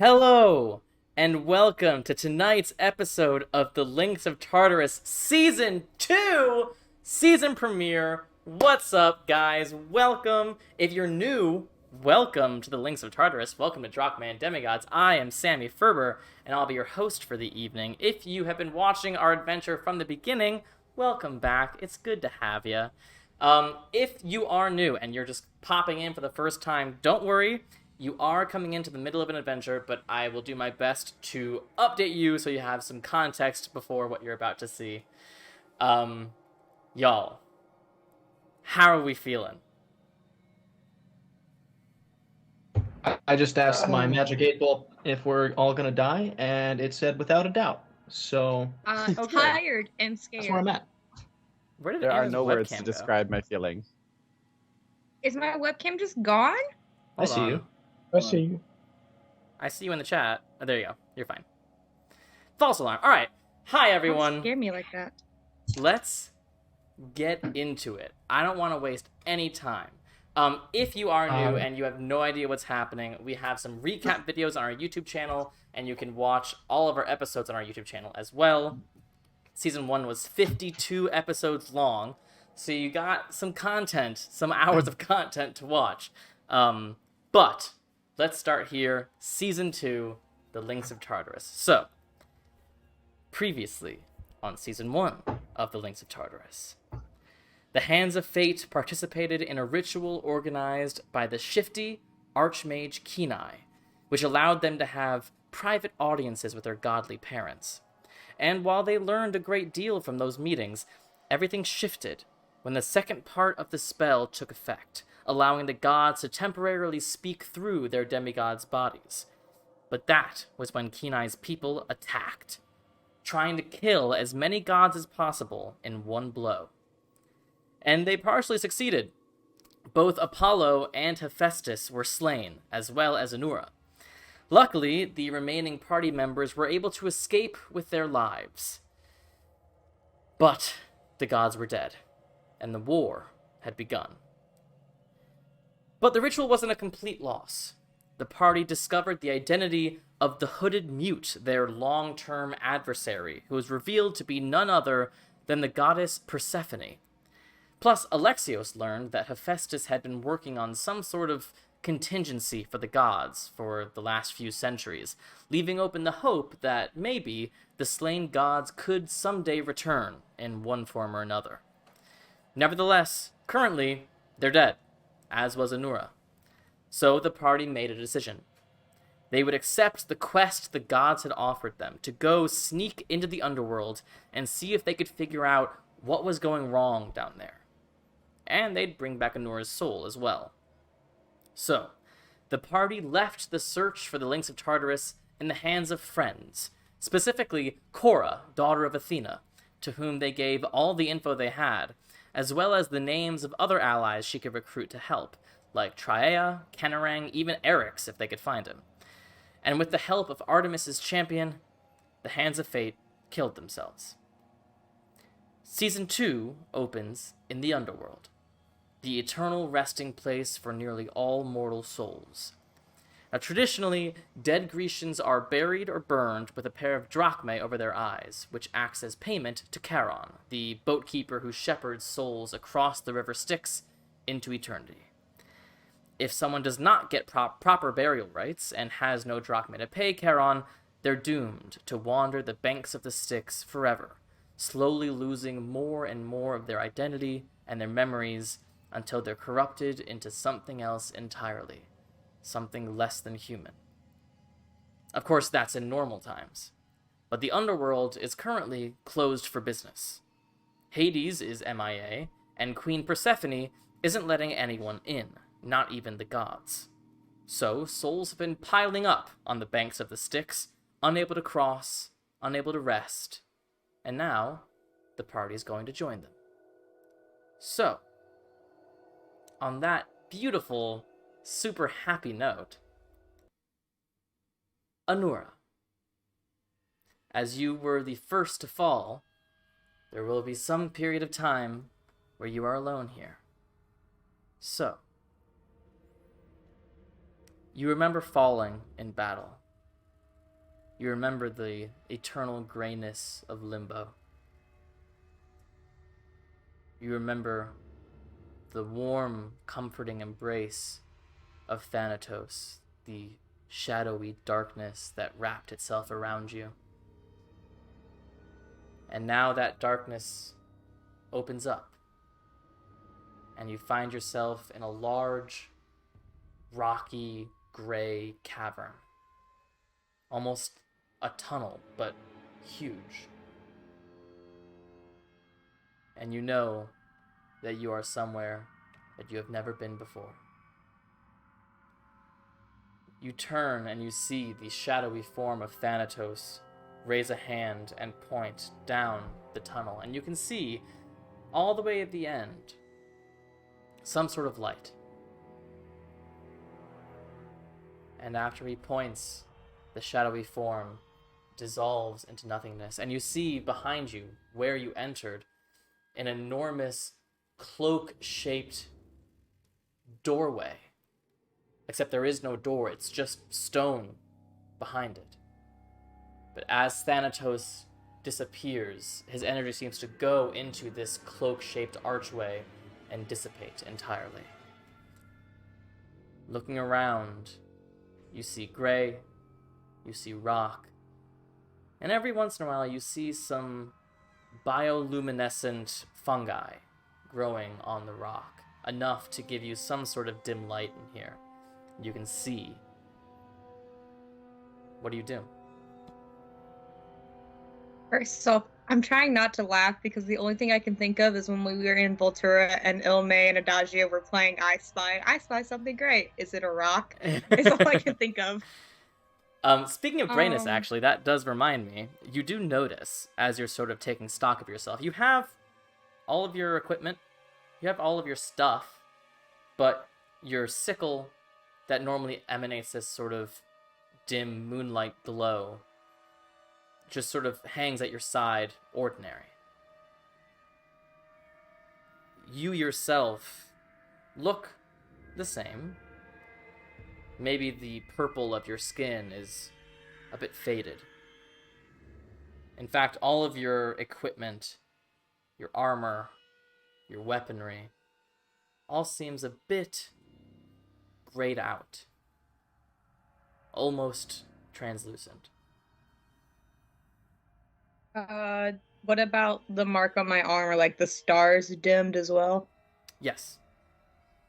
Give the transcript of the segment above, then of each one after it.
Hello, and welcome to tonight's episode of The Links of Tartarus Season 2 season premiere. What's up, guys? Welcome. If you're new, welcome to The Links of Tartarus. Welcome to Drachmae and Demigods. I am Sammy Ferber, and I'll be your host for the evening. If you have been watching our adventure from the beginning, welcome back. It's good to have you. If you are new and you're just popping in for the first time, don't worry. You are coming into the middle of an adventure, but I will do my best to update you so you have some context before what you're about to see. Y'all, how are we feeling? I just asked my magic 8 ball if we're all gonna die, and it said without a doubt. So Okay. Tired and that's where I'm scared. at. Where did There are Aaron's no words to webcam go? describe my feelings. Is my webcam just gone? I Hold see on. you. I see you. I see you in the chat. Oh, there you go. You're fine. False alarm. All right. Hi, Don't everyone. scare me like that. Let's get into it. I don't want to waste any time. If you are new and you have no idea what's happening, we have some recap videos on our YouTube channel, and you can watch all of our episodes on our YouTube channel as well. Season 1 was 52 episodes long, so you got some content, some hours of content to watch. But let's start here. Season 2, The Links of Tartarus. So, previously on Season 1 of The Links of Tartarus, the Hands of Fate participated in a ritual organized by the shifty Archmage Kenai, which allowed them to have private audiences with their godly parents. And while they learned a great deal from those meetings, everything shifted when the second part of the spell took effect, allowing the gods to temporarily speak through their demigods' bodies. But that was when Kenai's people attacked, trying to kill as many gods as possible in one blow. And they partially succeeded. Both Apollo and Hephaestus were slain, as well as Anura. Luckily, the remaining party members were able to escape with their lives. But the gods were dead, and the war had begun. But the ritual wasn't a complete loss. The party discovered the identity of the Hooded Mute, their long-term adversary, who was revealed to be none other than the goddess Persephone. Plus, Alexios learned that Hephaestus had been working on some sort of contingency for the gods for the last few centuries, leaving open the hope that maybe the slain gods could someday return in one form or another. Nevertheless, currently, they're dead, as was Anura. So the party made a decision. They would accept the quest the gods had offered them to go sneak into the Underworld and see if they could figure out what was going wrong down there. And they'd bring back Anura's soul as well. So, the party left the search for the Links of Tartarus in the hands of friends, specifically Cora, daughter of Athena, to whom they gave all the info they had, as well as the names of other allies she could recruit to help, like Triea, Kenarang, even Eryx if they could find him. And with the help of Artemis's champion, the Hands of Fate killed themselves. Season 2 opens in the Underworld, the eternal resting place for nearly all mortal souls. Now, traditionally, dead Grecians are buried or burned with a pair of drachmae over their eyes, which acts as payment to Charon, the boatkeeper who shepherds souls across the River Styx into eternity. If someone does not get proper burial rites and has no drachmae to pay Charon, they're doomed to wander the banks of the Styx forever, slowly losing more and more of their identity and their memories until they're corrupted into something else entirely, something less than human. Of course, that's in normal times, but the Underworld is currently closed for business. Hades is MIA, and Queen Persephone isn't letting anyone in, not even the gods. So, souls have been piling up on the banks of the Styx, unable to cross, unable to rest, and now the party's going to join them. So, on that beautiful, super happy note, Anura, as you were the first to fall, there will be some period of time where you are alone here. So, you remember falling in battle You remember the eternal grayness of limbo. You remember the warm, comforting embrace of Thanatos, the shadowy darkness that wrapped itself around you. And now that darkness opens up, and you find yourself in a large, rocky, gray cavern. Almost a tunnel, but huge. And you know that you are somewhere that you have never been before. You turn and you see the shadowy form of Thanatos raise a hand and point down the tunnel, and you can see all the way at the end some sort of light. And after he points, the shadowy form dissolves into nothingness, and you see behind you, where you entered, an enormous cloak-shaped doorway. Except there is no door, it's just stone behind it. But as Thanatos disappears, his energy seems to go into this cloak-shaped archway and dissipate entirely. Looking around, you see gray, you see rock, and every once in a while you see some bioluminescent fungi growing on the rock, enough to give you some sort of dim light in here. You can see. What do you do? First off, I'm trying not to laugh because the only thing I can think of is when we were in Voltura and Ilme and Adagio were playing I Spy. I spy something great. Is it a rock? It's all I can think of. Speaking of grayness, actually, that does remind me. You do notice, as you're sort of taking stock of yourself, you have all of your equipment, you have all of your stuff, but your sickle that normally emanates this sort of dim moonlight glow just sort of hangs at your side, ordinary. You yourself look the same. Maybe the purple of your skin is a bit faded. In fact, all of your equipment, your armor, your weaponry, all seems a bit grayed out. Almost translucent. What about the mark on my armor? Like the stars dimmed as well? Yes.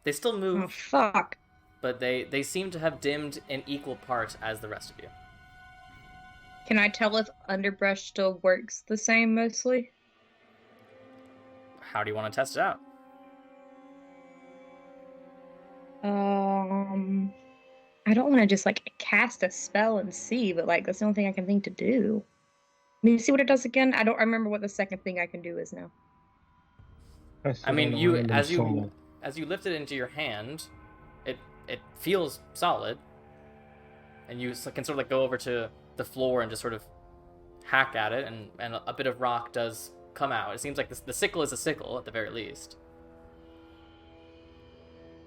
They still move. Oh, fuck. But they seem to have dimmed in equal part as the rest of you. Can I tell if underbrush still works the same mostly? How do you want to test it out? I don't want to just like cast a spell and see, but like that's the only thing I can think to do. Can you see what it does again? I don't remember what the second thing I can do is now. I mean, as you lift it into your hand, it feels solid, and you can sort of like go over to the floor and just sort of hack at it, and a bit of rock does come out. It seems like the sickle is a sickle at the very least.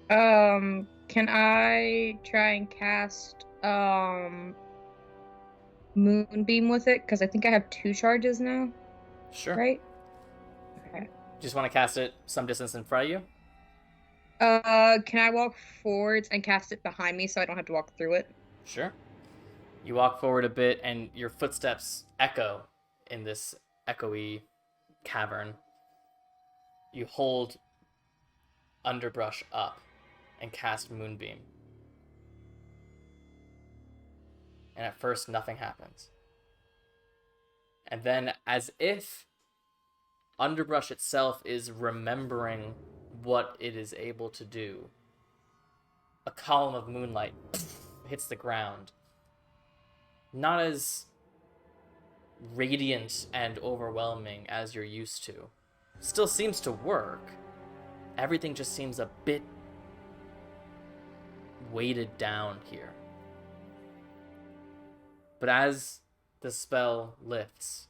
Can I try and cast Moonbeam with it? Because I think I have 2 charges now. Sure. Right? Okay. Just want to cast it some distance in front of you? Can I walk forwards and cast it behind me so I don't have to walk through it? Sure. You walk forward a bit, and your footsteps echo in this echoey cavern. You hold underbrush up and cast Moonbeam. And at first, nothing happens. And then, as if underbrush itself is remembering what it is able to do, a column of moonlight hits the ground. Not as radiant and overwhelming as you're used to. Still seems to work. Everything just seems a bit weighted down here. But as the spell lifts,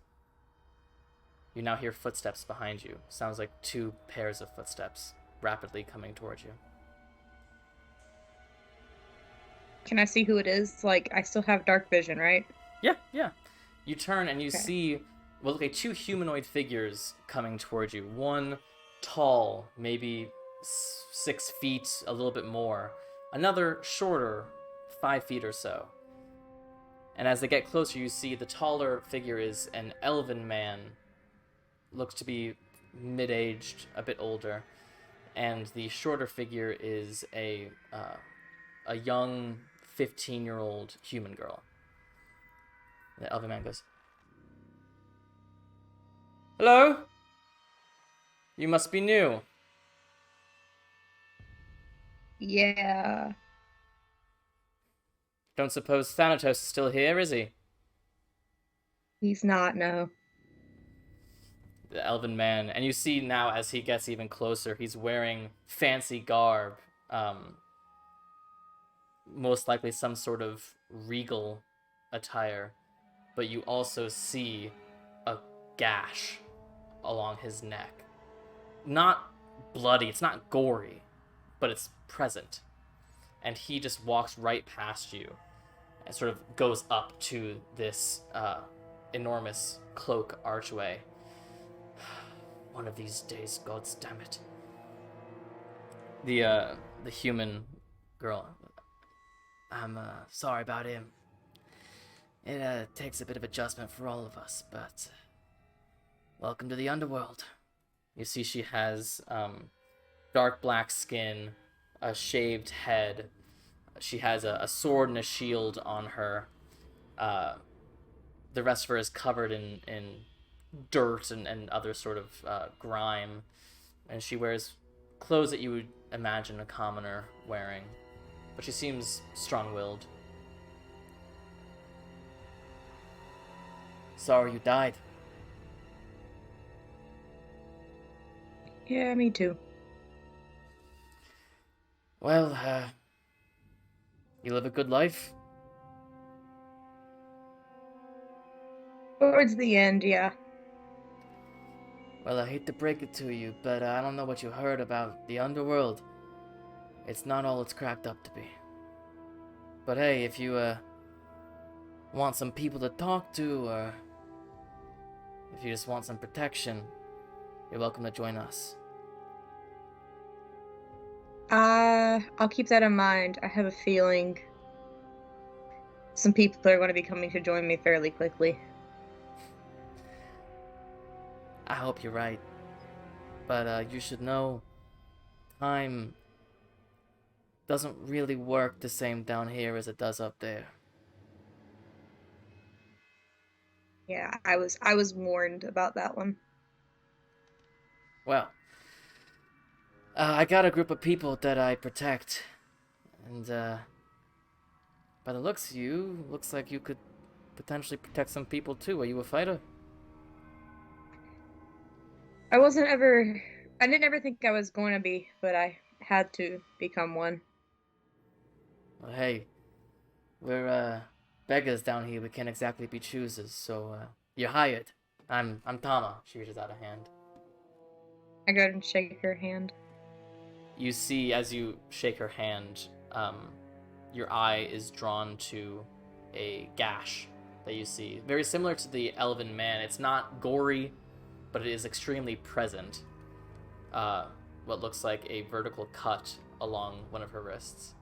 you now hear footsteps behind you. Sounds like 2 pairs of footsteps rapidly coming towards you. Can I see who it is? Like, I still have dark vision, right? Yeah. You turn and you see what look like two humanoid figures coming towards you. One tall, maybe 6 feet, a little bit more. Another shorter, 5 feet or so. And as they get closer, you see the taller figure is an elven man. Looks to be mid-aged, a bit older. And the shorter figure is a young 15-year-old human girl. The elven man goes, "Hello? You must be new." Yeah. Don't suppose Thanatos is still here, is he? He's not, no. The elven man, and you see now as he gets even closer, he's wearing fancy garb, most likely some sort of regal attire, but you also see a gash along his neck. Not bloody, it's not gory, but it's present. And he just walks right past you and sort of goes up to this enormous cloak archway. One of these days, gods damn it. The human girl. I'm sorry about him. It takes a bit of adjustment for all of us, but welcome to the Underworld. You see she has dark black skin, a shaved head. She has a sword and a shield on her. The rest of her is covered in dirt and other sort of grime. And she wears clothes that you would imagine a commoner wearing. But she seems strong-willed. Sorry you died. Yeah, me too. Well, you live a good life? Towards the end, yeah. Well, I hate to break it to you, but I don't know what you heard about the Underworld. It's not all it's cracked up to be. But hey, if you, want some people to talk to, or if you just want some protection, you're welcome to join us. I'll keep that in mind. I have a feeling some people are going to be coming to join me fairly quickly. I hope you're right. But, you should know, time doesn't really work the same down here as it does up there. Yeah, I was warned about that one. Well, I got a group of people that I protect, and, by the looks of you, looks like you could potentially protect some people too. Are you a fighter? I didn't ever think I was going to be, but I had to become one. Well, hey, we're, beggars down here. We can't exactly be choosers, so, you're hired. I'm Tama. She reaches out a hand. I go and shake her hand. You see, as you shake her hand, your eye is drawn to a gash that you see. Very similar to the elven man. It's not gory, but it is extremely present. What looks like a vertical cut along one of her wrists.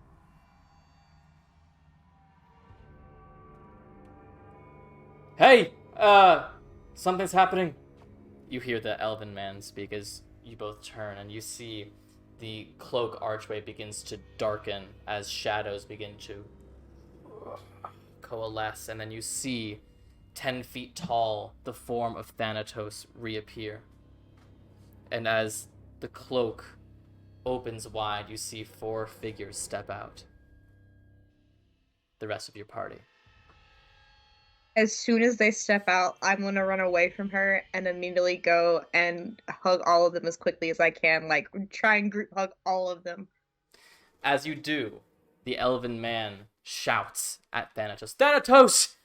Hey! Something's happening! You hear the elven man speak as you both turn, and you see the cloak archway begins to darken as shadows begin to coalesce, and then you see 10 feet tall the form of Thanatos reappear. And as the cloak opens wide, you see 4 figures step out. The rest of your party. As soon as they step out, I'm going to run away from her and immediately go and hug all of them as quickly as I can. Like, try and group hug all of them. As you do, the elven man shouts at Thanatos. Thanatos!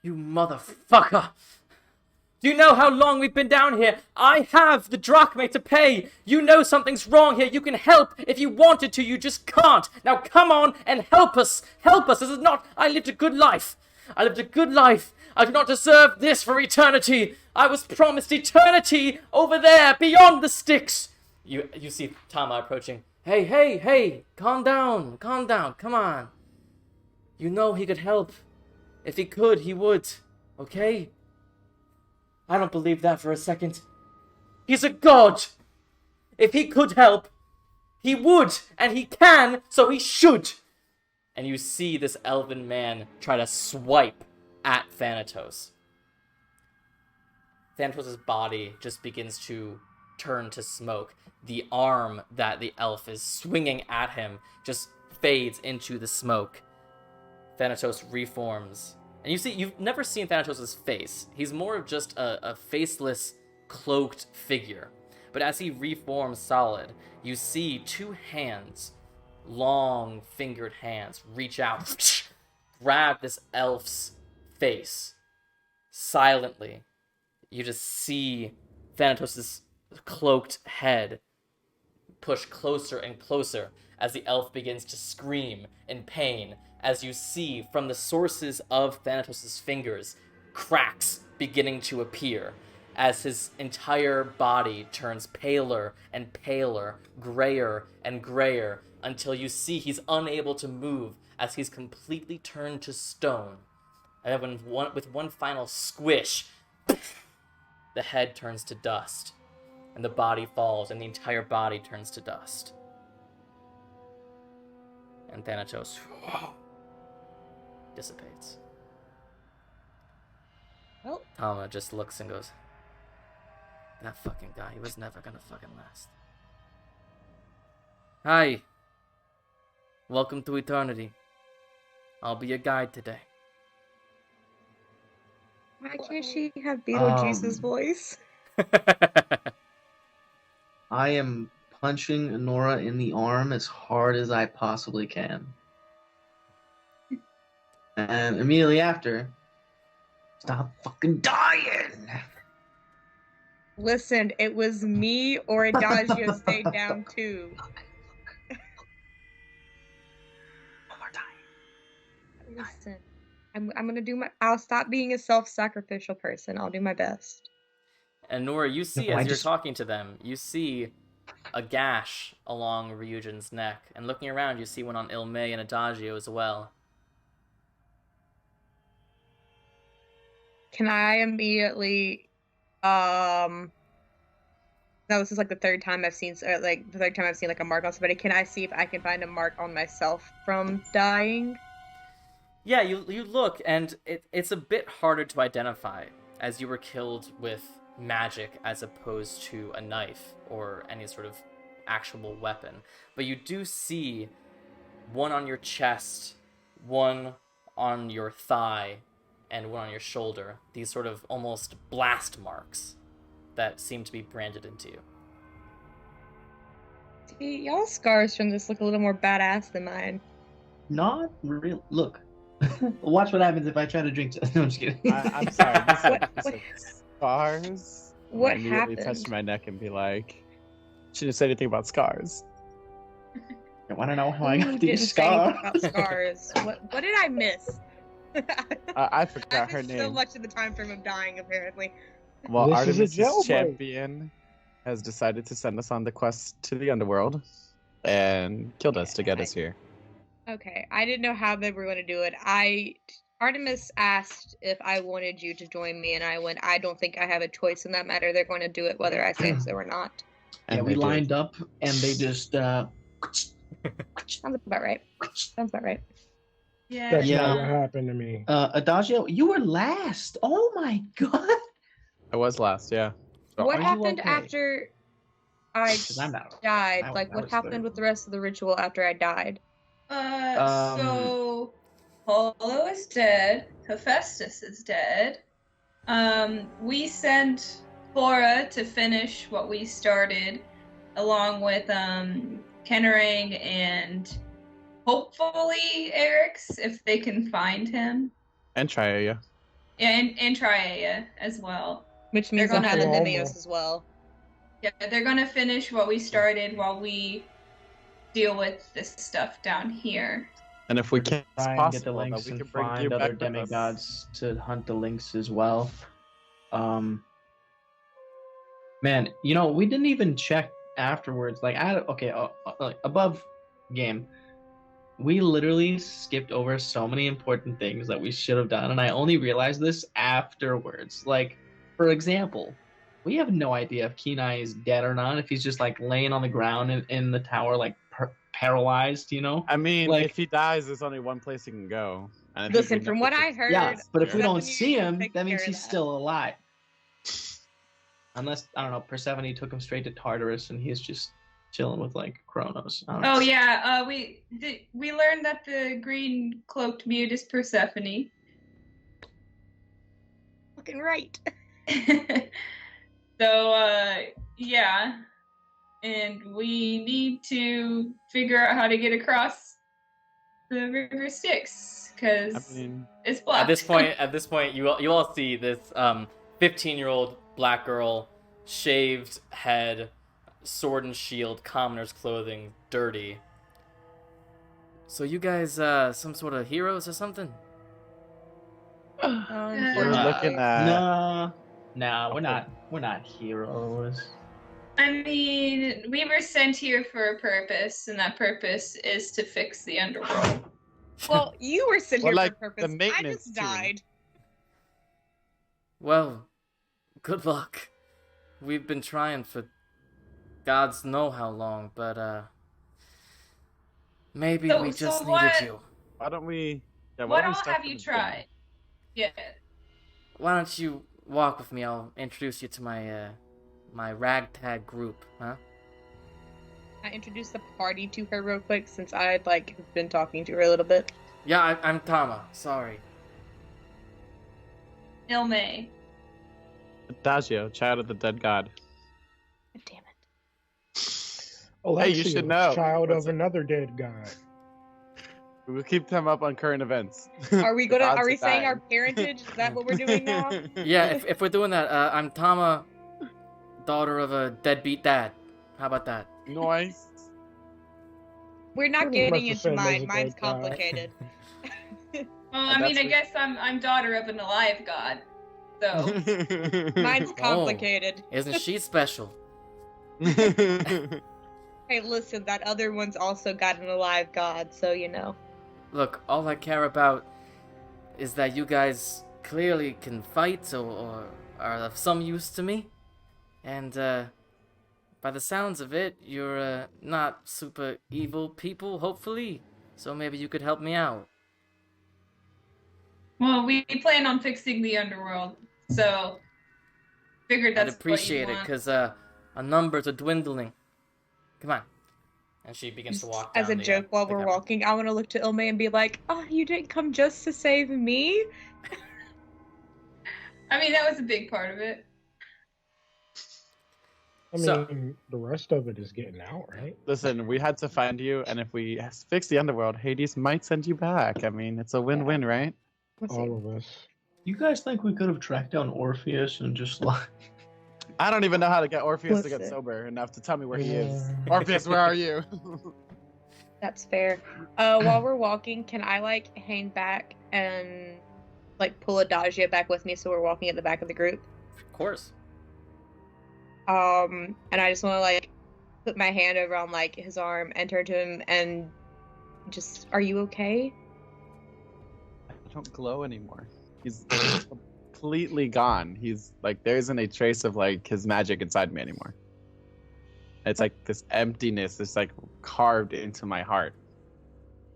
You motherfucker! Do you know how long we've been down here? I have the Drachmae to pay! You know something's wrong here! You can help if you wanted to, you just can't! Now come on and help us! Help us! This is not... I lived a good life! I lived a good life. I do not deserve this for eternity. I was promised eternity over there, beyond the Styx. You see Tama approaching. Hey, calm down, come on. You know he could help. If he could, he would, okay? I don't believe that for a second. He's a god. If he could help, he would, and he can, so he should. And you see this elven man try to swipe at Thanatos. Thanatos' body just begins to turn to smoke. The arm that the elf is swinging at him just fades into the smoke. Thanatos reforms. And you see, you've never seen Thanatos' face. He's more of just a faceless, cloaked figure. But as he reforms solid, you see two hands, long fingered hands, reach out, grab this elf's face. Silently, you just see Thanatos' cloaked head push closer and closer as the elf begins to scream in pain, as you see from the sources of Thanatos' fingers cracks beginning to appear, as his entire body turns paler and paler, grayer and grayer, until you see he's unable to move as he's completely turned to stone. And then with one final squish, the head turns to dust, and the body falls, and the entire body turns to dust. And Thanatos dissipates. Well, Tama just looks and goes, that fucking guy, he was never gonna fucking last. Hi. Welcome to eternity. I'll be your guide today. why can't she have Beetlejuice's voice? I am punching Nora in the arm as hard as I possibly can. And immediately after, stop fucking dying! Listen, it was me or Adagio stayed down too. No more dying. Listen, I'm gonna do I'll stop being a self-sacrificial person. I'll do my best. And Nora, you see, No, as I you're just- talking to them, you see a gash along Ryujin's neck. And looking around, you see one on Ilme and Adagio as well. Can I immediately no, this is like the third time I've seen like a mark on somebody. Can I see if I can find a mark on myself from dying? Yeah, you look, and it's a bit harder to identify, as you were killed with magic as opposed to a knife or any sort of actual weapon. But you do see one on your chest, one on your thigh, and one on your shoulder. These sort of almost blast marks that seem to be branded into you. See, y'all's scars from this look a little more badass than mine. Not real. Look. Watch what happens if I try to drink. No, I'm just kidding. I'm sorry. This What- is scars. What I immediately happened? touch my neck and be like, shouldn't say anything about scars. I want to know how I Ooh, got didn't these say anything scars. about scars. What did I miss? I forgot I her missed name. so much of the time frame of dying, apparently. Well, This is a Artemis' jailbreak. champion has decided to send us on the quest to the Underworld and killed us to get us here. Okay, I didn't know how they were going to do it. Artemis asked if I wanted you to join me, and I went, I don't think I have a choice in that matter. They're going to do it whether I say so or not. Yeah, And we they did. lined up and they just. Sounds about right. Sounds about right. Yeah. That's Yeah. not what happened to me. Adagio, you were last. Oh my god. I was last, yeah. So What are you happened okay? after I 'Cause I'm not. died? I- Like, I what was happened third. with the rest of the ritual after I died? So Polo is dead. Hephaestus is dead. We sent Flora to finish what we started, along with Kennerang and hopefully Eric's, if they can find him. And Triaya. Yeah, and Triaya as well. Which means They're I'll have the gonna- Demios as well. Yeah, they're gonna finish what we started while we deal with this stuff down here. And if we to can't, it's try and get the possible that links we and can bring you find other back with us. demigods to hunt the links as well. Man, we didn't even check afterwards. Like, like above game, we literally skipped over so many important things that we should have done, and I only realized this afterwards. Like, for example, we have no idea if Kenai is dead or not. If he's just like laying on the ground in the tower, like paralyzed. I mean, Like, if he dies, there's only one place he can go. And I think Listen, we from know what which I is heard, yeah, but if we don't Persephone see him, takes that means care of he's that. still alive. Unless, I don't know, Persephone took him straight to Tartarus and he's just chilling with like Kronos. I don't know. Oh yeah, we learned that the green cloaked mute is Persephone. Fucking right. So yeah, and we need to figure out how to get across the River Styx because it's blocked. At this point, you all see this 15-year-old black girl, shaved head, sword and shield, commoner's clothing, dirty. So you guys, some sort of heroes or something? We're looking at. No, we're not heroes. I mean, we were sent here for a purpose, and that purpose is to fix the underworld. Well, you were sitting here like for a purpose. the I maintenance just team. died. Well, good luck. We've been trying for gods know how long, but maybe So- we so just what- needed you. Why don't we? Yeah, why What don't we all start have from you the beginning? tried? Yeah. Why don't you walk with me? I'll introduce you to my ragtag group, huh? I introduced the party to her real quick since I had been talking to her a little bit. Yeah, I'm Tama. Sorry. Ilme. Adagio, child of the dead god. God damn it. Hey, you should know. Child What's of it? another dead god. We'll keep them up on current events. Are we The gods are we are saying our dying. parentage? Is that what we're doing now? Yeah, if we're doing that, I'm Tama, daughter of a deadbeat dad. How about that? Nice. We're not Pretty getting much the into same as mine. a Mine's dead god. complicated. Well, I mean, I that's guess I'm daughter of an alive god. So Mine's Oh. complicated. Isn't she special? Hey, listen, that other one's also got an alive god, so you know. Look, all I care about is that you guys clearly can fight or are of some use to me. And, by the sounds of it, you're, not super evil people, hopefully. So maybe you could help me out. well, we plan on fixing the underworld. So figured I'd that's appreciate what it, you want. because, our numbers are dwindling. Come on. And she begins to walk down As a the, joke, while the we're cavern. walking, I want to look to Ilme and be like, "Oh, you didn't come just to save me?" I mean, that was a big part of it. I So- mean, the rest of it is getting out, right? Listen, we had to find you, and if we fix the underworld, Hades might send you back. I mean, it's a win-win, right? Let's see. All of us. You guys think we could have tracked down Orpheus and just like... I don't even know how to get Orpheus to get Listen. sober enough to tell me where he is. Yeah. Orpheus, where are you? That's fair. While we're walking, can I hang back and pull Adagio back with me so we're walking at the back of the group? Of course. And I just want to put my hand over on his arm and turn to him and just, "Are you okay?" I don't glow anymore. He's completely gone. He's there isn't a trace of his magic inside me anymore. It's this emptiness that's carved into my heart.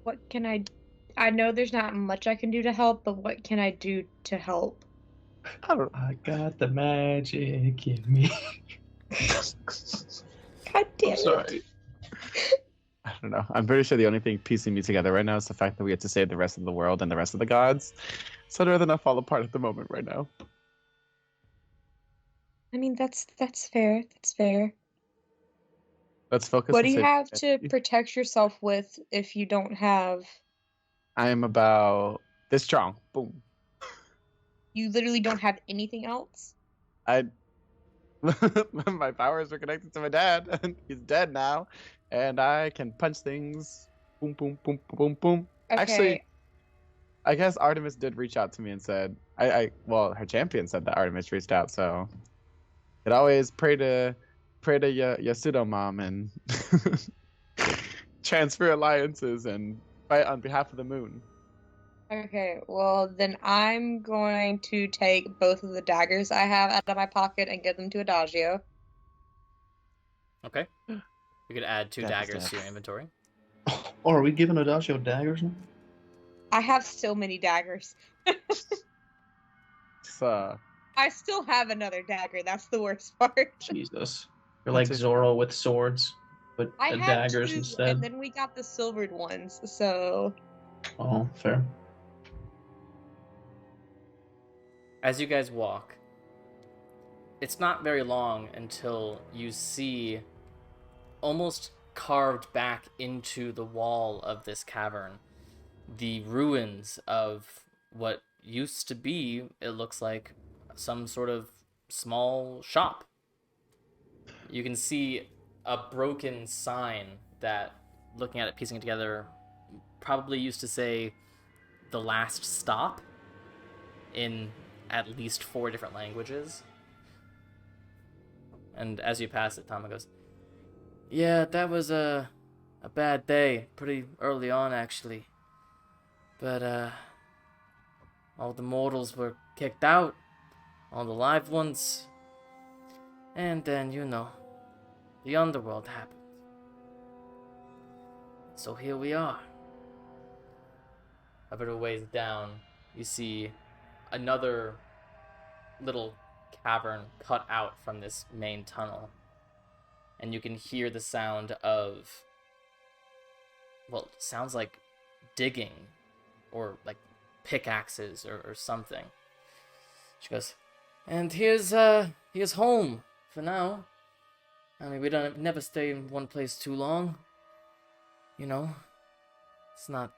What can I know there's not much I can do to help, but what can I do to help? I got the magic in me. God damn I'm it. sorry. I don't know. I'm pretty sure the only thing piecing me together right now is the fact that we get to save the rest of the world and the rest of the gods. So I'd rather not fall apart at the moment right now. I mean, that's fair. That's fair. Let's focus. What on do you saving have to humanity. protect yourself with if you don't have... I am about this strong. Boom. You literally don't have anything else? My powers are connected to my dad, and he's dead now, and I can punch things. Boom, boom, boom, boom, boom. Okay. Actually, I guess Artemis did reach out to me and said, well, her champion said that Artemis reached out, so could always pray to your pseudo mom and transfer alliances and fight on behalf of the moon. Okay, well then I'm going to take both of the daggers I have out of my pocket and give them to Adagio. Okay. You could add 2 That is daggers that. to your inventory. Oh, are we giving Adagio daggers now? I have so many daggers. So, I still have another dagger. That's the worst part. Jesus. You're like That's it. Zorro with swords, but I had daggers 2, instead. and then we got the silvered ones. So Oh, fair. As you guys walk, it's not very long until you see, almost carved back into the wall of this cavern, the ruins of what used to be, it looks like, some sort of small shop. You can see a broken sign that, looking at it, piecing it together, probably used to say "The Last Stop" in at least 4 different languages. And as you pass it, Tama goes, "Yeah, that was a bad day, pretty early on actually. But all the mortals were kicked out, all the live ones, and then, the Underworld happened. So here we are." A bit of ways down, you see another little cavern cut out from this main tunnel. And you can hear the sound of, well, it sounds like digging or like pickaxes or something. She goes, "And here's home for now. I mean, we don't never stay in one place too long. It's not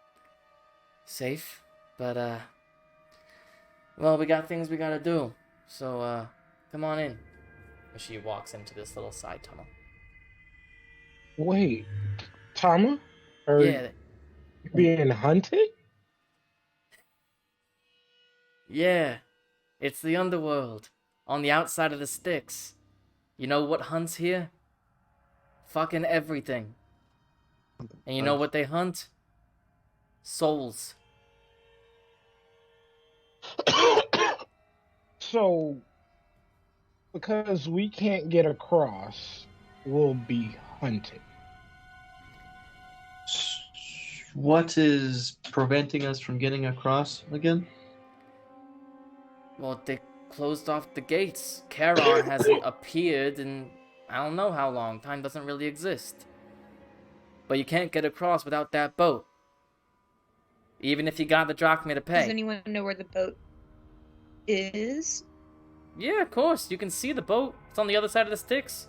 safe, but well, we got things we gotta do. So come on in." And she walks into this little side tunnel. Wait, Tama? Are Yeah, you being hunted? yeah. It's the Underworld, on the outside of the Styx. You know what hunts here? Fucking everything. And you know what they hunt? Souls. So, because we can't get across, we'll be hunted. What is preventing us from getting across again? Well, they closed off the gates. Charon hasn't appeared in I don't know how long. Time doesn't really exist. But you can't get across without that boat. Even if you got the Drachmae to pay. does anyone know where the boat is? Yeah, of course. You can see the boat. It's on the other side of the Styx.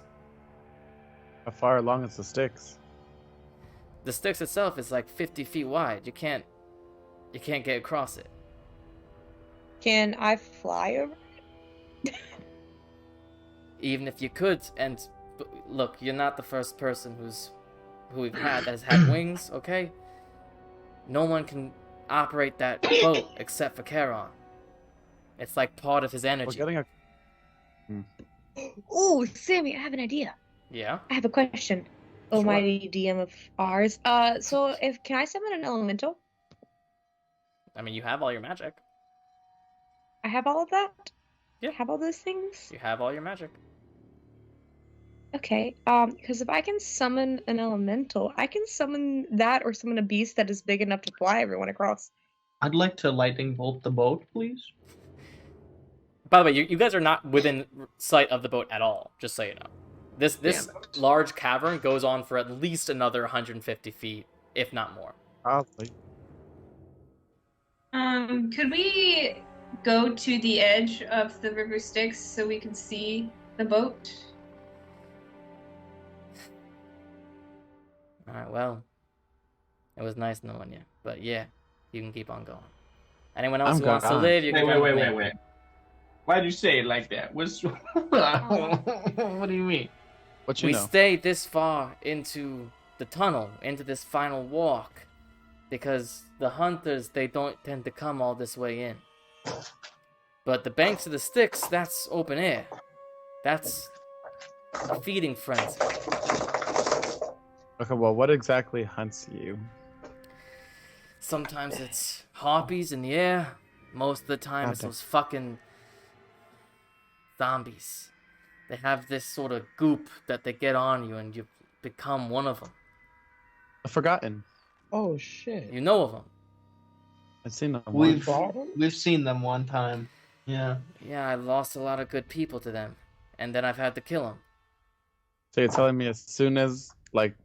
how far along is the Styx? The Styx itself is like 50 feet wide. You can't get across it. Can I fly over? Even if you could, and look, you're not the first person who we've had that has had wings, okay? No one can operate that boat except for Charon. It's like part of his We're energy. getting a. Oh, Sammy, I have an idea. Yeah? I have a question. Sure. Almighty DM of ours. So can I summon an elemental? I mean, you have all your magic. I have all of that? Yeah. I have all those things? You have all your magic. Okay, because if I can summon an elemental, I can summon that or summon a beast that is big enough to fly everyone across. I'd like to lightning bolt the boat, please. By the way, you guys are not within sight of the boat at all, just so you know. This Damn it. large cavern goes on for at least another 150 feet, if not more. Probably. Could we go to the edge of the River Styx so we can see the boat? Alright, well, it was nice knowing you. But yeah, you can keep on going. Anyone else I'm who wants to gone. live, you can come with me. Wait. Why'd you say it like that? What's What do you mean? What you We know? stayed this far into the tunnel, into this final walk. because the hunters, they don't tend to come all this way in. But the banks of the Styx, that's open air. That's a feeding frenzy. Okay, well, what exactly hunts you? Sometimes it's harpies in the air. Most of the time it's Okay. those fucking zombies. They have this sort of goop that they get on you and you become one of them. Forgotten. Oh shit. You know of them. I've seen them. We've Fought 'em? we've seen them one time. Yeah. Yeah, I lost a lot of good people to them. And then I've had to kill them. So you're telling me as soon as like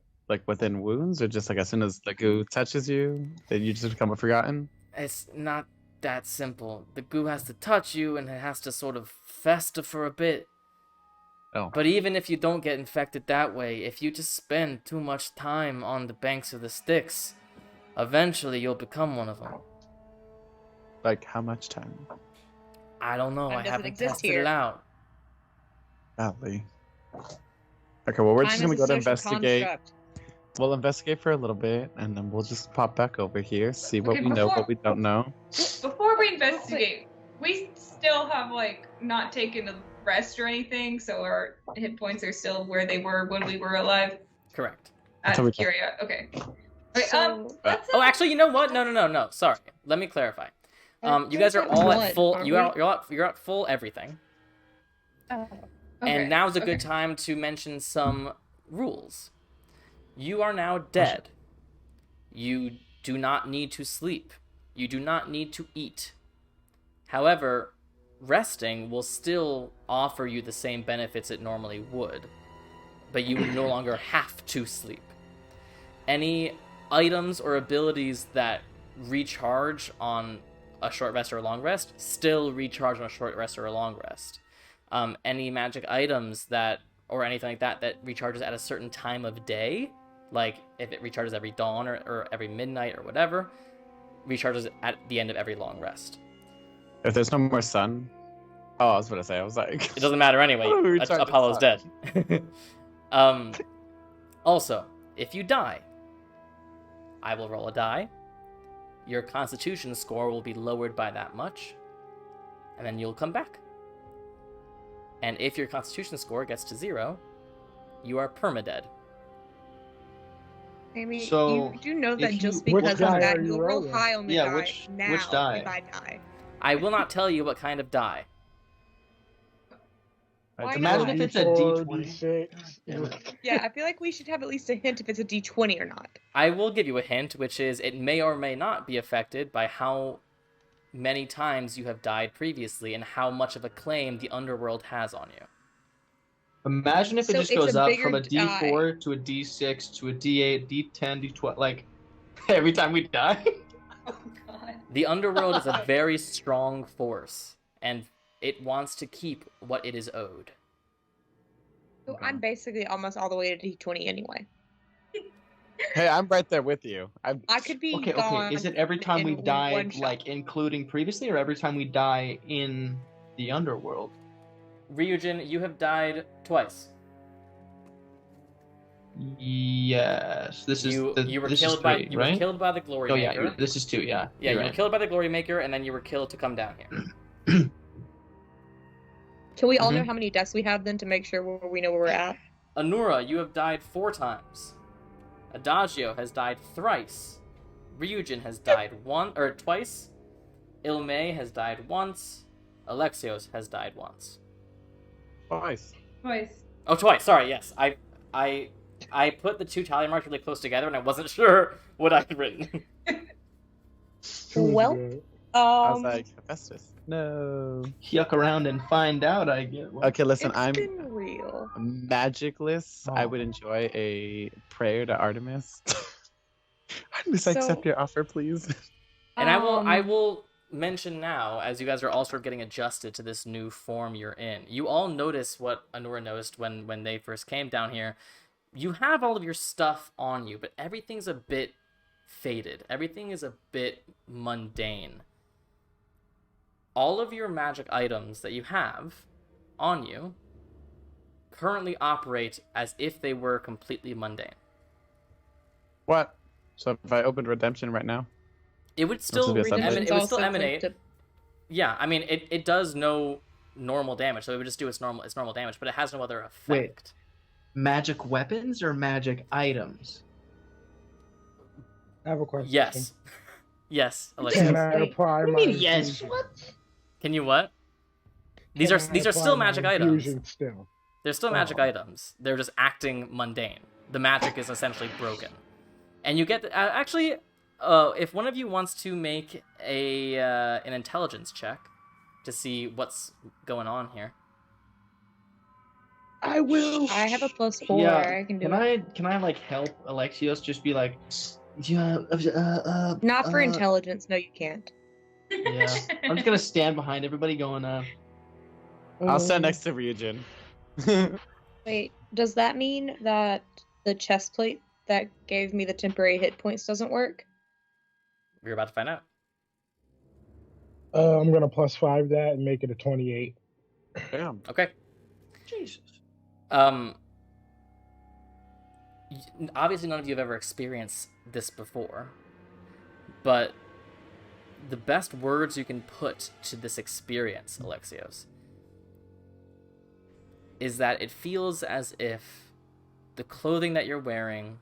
within wounds, or just like as soon as the goo touches you, then you just become a forgotten? It's not that simple. The goo has to touch you and it has to sort of fester for a bit. Oh. But even if you don't get infected that way, if you just spend too much time on the banks of the Styx, eventually you'll become one of them. Like how much time? I don't know. Time I doesn't haven't exist tested here. it out. Golly. Okay, well, we're just Time gonna is go a to social investigate. construct. We'll investigate for a little bit, and then we'll just pop back over here, see what Okay, we know, before- what we don't know. Before we investigate, we still have like not taken a rest or anything, so our hit points are still where they were when we were alive. Correct. Out Until we of curiosity. Okay. Okay. So- Let's. Oh, actually, you know what? No. Sorry. Let me clarify. You guys are At all one, at full. aren't You're at full everything. Oh. And now's a good okay. time to mention some rules. You are now dead. You do not need to sleep. You do not need to eat. However, resting will still offer you the same benefits it normally would, but you no longer have to sleep. Any items or abilities that recharge on a short rest or a long rest still recharge on a short rest or a long rest. Any magic items that or anything like that that recharges at a certain time of day, like if it recharges every dawn or every midnight or whatever, recharges at the end of every long rest. If there's no more sun, oh, I was gonna say, I was like, It doesn't matter anyway. How do we recharge the Apollo's sun? dead. Also, if you die, I will roll a die. Your constitution score will be lowered by that much, and then you'll come back. And if your constitution score gets to 0, you are permadead. Amy, So, you do know that if just you- which because die of that, are you you'll roll rolling? high on the Yeah, die which now die? if I die. I will not tell you what kind of die. Why Imagine not? if it's a D4, D20. D6. Yeah. Yeah, I feel like we should have at least a hint if it's a D20 or not. I will give you a hint, which is it may or may not be affected by how many times you have died previously and how much of a claim the Underworld has on you. Imagine if it So just it's goes a up bigger from a D4 to a D6 to a D8, D10, D12, like every time we die. Oh God. The Underworld is a very strong force, and it wants to keep what it is owed. So I'm basically almost all the way to D20 anyway. hey, I'm right there with you. I could be Okay, gone. okay. Is it every time we in one died, shot. like including previously, or every time we die in the Underworld? Ryujin, you have died twice. Yes. This is You the, were this killed is by three, you right? were killed by the Glory Oh Maker. yeah, this is 2. Yeah. Yeah, you're you were right. killed by the Glory Maker, and then you were killed to come down here. Can we all Mhm. know how many deaths we have then to make sure we know where we're at? Anura, you have died 4 times. Adagio has died thrice. Ryujin has died twice. Ilme has died once. Alexios has died once. Twice. Twice. Oh, twice. Sorry. Yes, I put the 2 tally marks really close together, and I wasn't sure what I had written. Well, I was like, Hephaestus. No. Yuck around and find out. I get. Okay, listen, it's I'm been real. magicless. I Oh. would enjoy a prayer to Artemis. Artemis, I So- accept your offer, please. And I Um, will mention now, as you guys are all sort of getting adjusted to this new form you're in, you all notice what Anura noticed when they first came down here. You have all of your stuff on you, but everything's a bit faded. Everything is a bit mundane. All of your magic items that you have on you currently operate as if they were completely mundane. What? So if I opened redemption right now, It would still be a subject. it would still also emanate. linked Yeah, I mean it does no normal damage, so it would just do its normal damage, but it has no other effect. Wait. Magic weapons or magic items? I have a question. Yes. Yes, Can Alexios. I apply What do my you mean, yes? infusions? Can you what? These Can are I these are apply still my magic items. infusion Still. They're still magic Oh. items. They're just acting mundane. The magic is essentially broken. And you get actually, if one of you wants to make an intelligence check to see what's going on here. I will. I have a +4. Yeah. I can do Can it. I like help Alexios just be like, yeah, Not for intelligence. No, you can't. Yeah. I'm just gonna stand behind everybody going, I'll stand next to Ryujin. Wait, does that mean that the chest plate that gave me the temporary hit points doesn't work? We're about to find out. I'm gonna +5 that and make it a 28. Damn. Okay. Jesus. Obviously none of you have ever experienced this before, but the best words you can put to this experience, Alexios, is that it feels as if the clothing that you're wearing,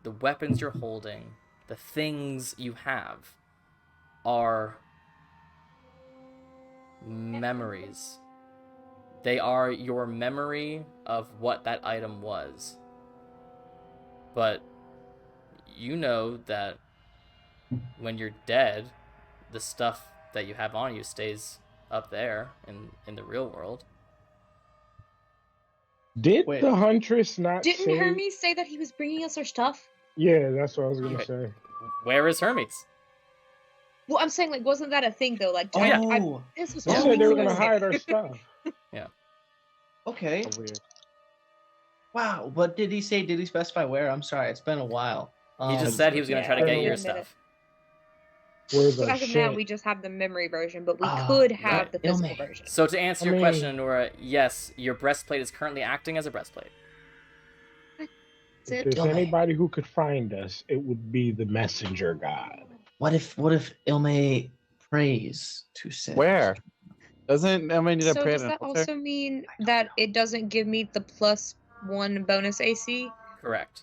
the weapons you're holding, the things you have are memories. They are your memory of what that item was. But you know that when you're dead, the stuff that you have on you stays up there in the real world. Did Wait. the Huntress not Didn't say? Hermes say that he was bringing us our stuff? Yeah, that's what I was gonna Okay. say. Where is Hermes? Well, I'm saying, like, wasn't that a thing though? Like, Oh, yeah. this was They Oh. said they were gonna ago. hide our stuff. Okay. So weird. Wow. What did he say? Did he specify where? I'm sorry. It's been a while. He just said he was going to try to Yeah, get your admit it. stuff. Where So the as of now, shit? we just have the memory version, but we Ah, could have right. the physical Ilme. version. So to answer I your mean- question, Nora, yes, your breastplate is currently acting as a breastplate. That's If it. there's Ilme. anybody who could find us, it would be the messenger god. What if Ilme prays to Sith? Where? Doesn't I need to So pray does at an that altar? also mean that it doesn't give me the +1 bonus AC? Correct.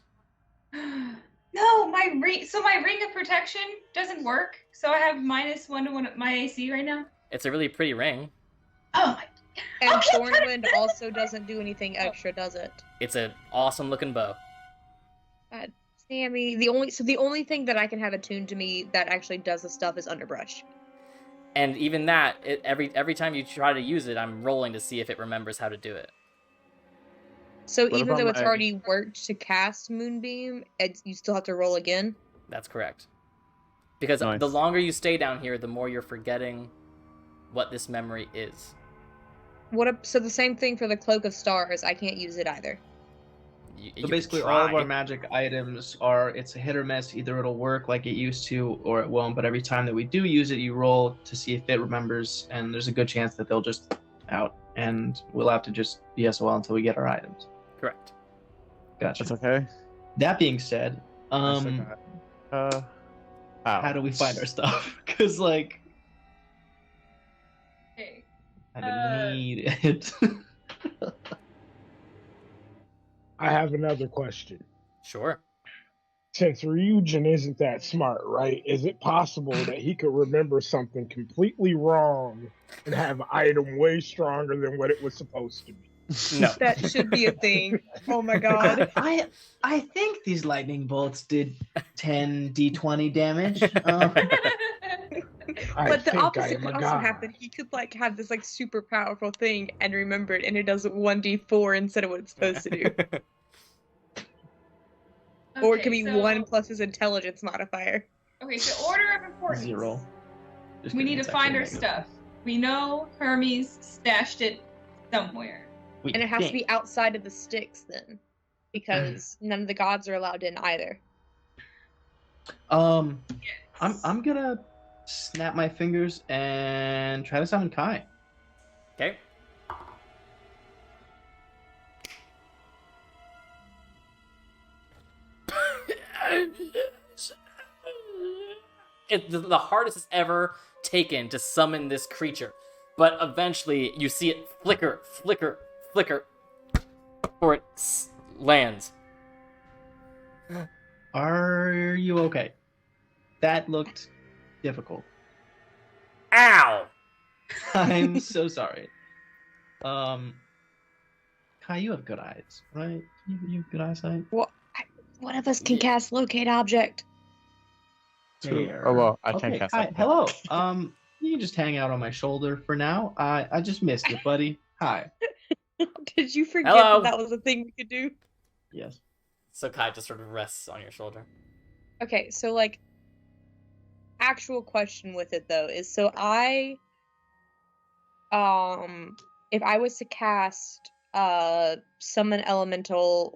No, my ring. So my ring of protection doesn't work. So I have -1 to my AC right now. It's a really pretty ring. Oh my. And Okay, Thornwind also doesn't do anything extra, does it? It's an awesome looking bow. Sammy, the only thing that I can have attuned to me that actually does the stuff is underbrush. And even that, every time you try to use it, I'm rolling to see if it remembers how to do it. So What even about though it's my- already worked to cast Moonbeam, you still have to roll again. That's correct. Because Nice. the longer you stay down here, the more you're forgetting what this memory is. So the same thing for the Cloak of Stars. I can't use it either. You So can basically, all of try. our magic items it's a hit or miss. Either it'll work like it used to, or it won't. But every time that we do use it, you roll to see if it remembers, and there's a good chance that they'll just out, and we'll have to just be SOL until we get our items. Correct. Gotcha. That's okay. That being said, I still got- how do we find our stuff? Because like, Okay. I need it. I have another question. Sure. Since Ryujin isn't that smart, right? Is it possible that he could remember something completely wrong and have an item way stronger than what it was supposed to be? No. That should be a thing. Oh my god. I think these lightning bolts did 10 d20 damage. I But the think I opposite am could a also god. happen. He could like have this like super powerful thing and remember it, and it does 1d4 instead of what it's supposed to do. Or it could be so- 1 plus his intelligence modifier. Okay, so order of importance. 0. Just We kidding, need to it's find actually our negative. stuff. We know Hermes stashed it somewhere. We And it has to think. be outside of the Styx then. Because none of the gods are allowed in either. I'm gonna snap my fingers and try to summon Kai. Okay. the hardest it's ever taken to summon this creature. But eventually, you see it flicker, flicker, flicker, before it lands. Are you okay? That looked difficult. Ow! I'm so sorry. Kai, you have good eyes, right? You have good eyesight. Well, one of us can cast locate object. There. Oh, well, I can't Okay, cast Kai, that. hello. You can just hang out on my shoulder for now. I just missed it, buddy. Hi. Did you forget Hello. that was a thing we could do? Yes. So Kai just sort of rests on your shoulder. Okay, so like, actual question with it though is so if I was to cast summon elemental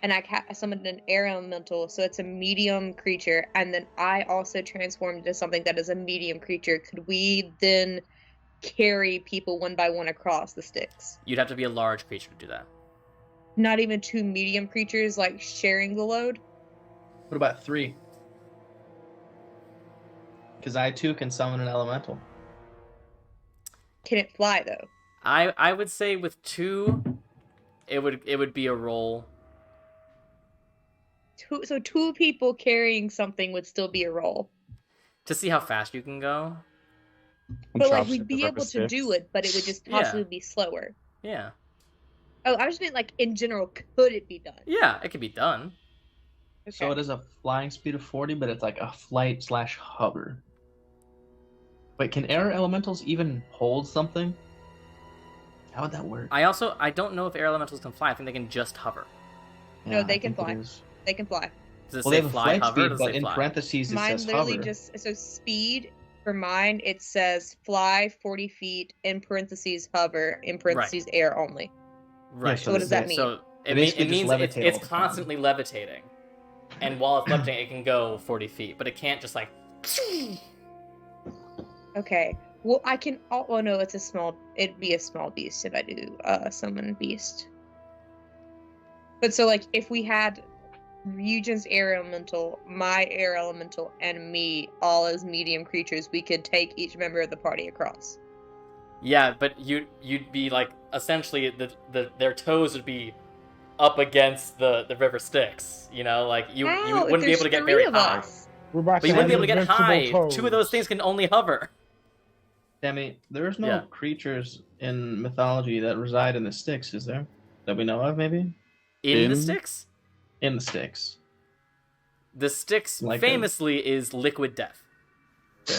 and I summoned an air elemental, so it's a medium creature, and then I also transformed into something that is a medium creature, could we then carry people one by one across the Styx? You'd have to be a large creature to do that. Not even two medium creatures like sharing the load? What about 3? Because I too can summon an elemental. Can it fly though? I would say with 2, it would be a roll. So 2 people carrying something would still be a roll. To see how fast you can go. But like we'd be able to do it, but it would just possibly be slower. Yeah. Oh, I just meant like in general, could it be done? Yeah, it could be done. Okay. So it is a flying speed of 40, but it's like a flight/hover. Wait, can air elementals even hold something? How would that work? I don't know if air elementals can fly. I think they can just hover. No, Yeah, they I can think it fly. is. They can fly. Does it Well, they say have a fly, flight hover, or speed, does but it say in fly? parentheses it Mine says literally hover. so speed for mine it says fly 40 feet in parentheses hover in parentheses air only. Right. Yeah, So what does that mean? So It it basically just means levitate all it's the time. constantly levitating. And while it's levitating, it can go 40 feet, but it can't just like... Okay. Well, I can. Oh no, it'd be a small beast if I do summon beast. But so like if we had Ryujin's air elemental, my air elemental, and me all as medium creatures, we could take each member of the party across. Yeah, but you'd be like, essentially, their toes would be up against the River Styx, you know? Like, you wouldn't be able to get very high. We're about But you to wouldn't be able have to get invincible high. toes. 2 of those things can only hover. Demi, there's no Yeah. creatures in mythology that reside in the Styx, is there? That we know of, maybe? In the Styx? In the Styx. The Styx Like famously is liquid death. Yeah.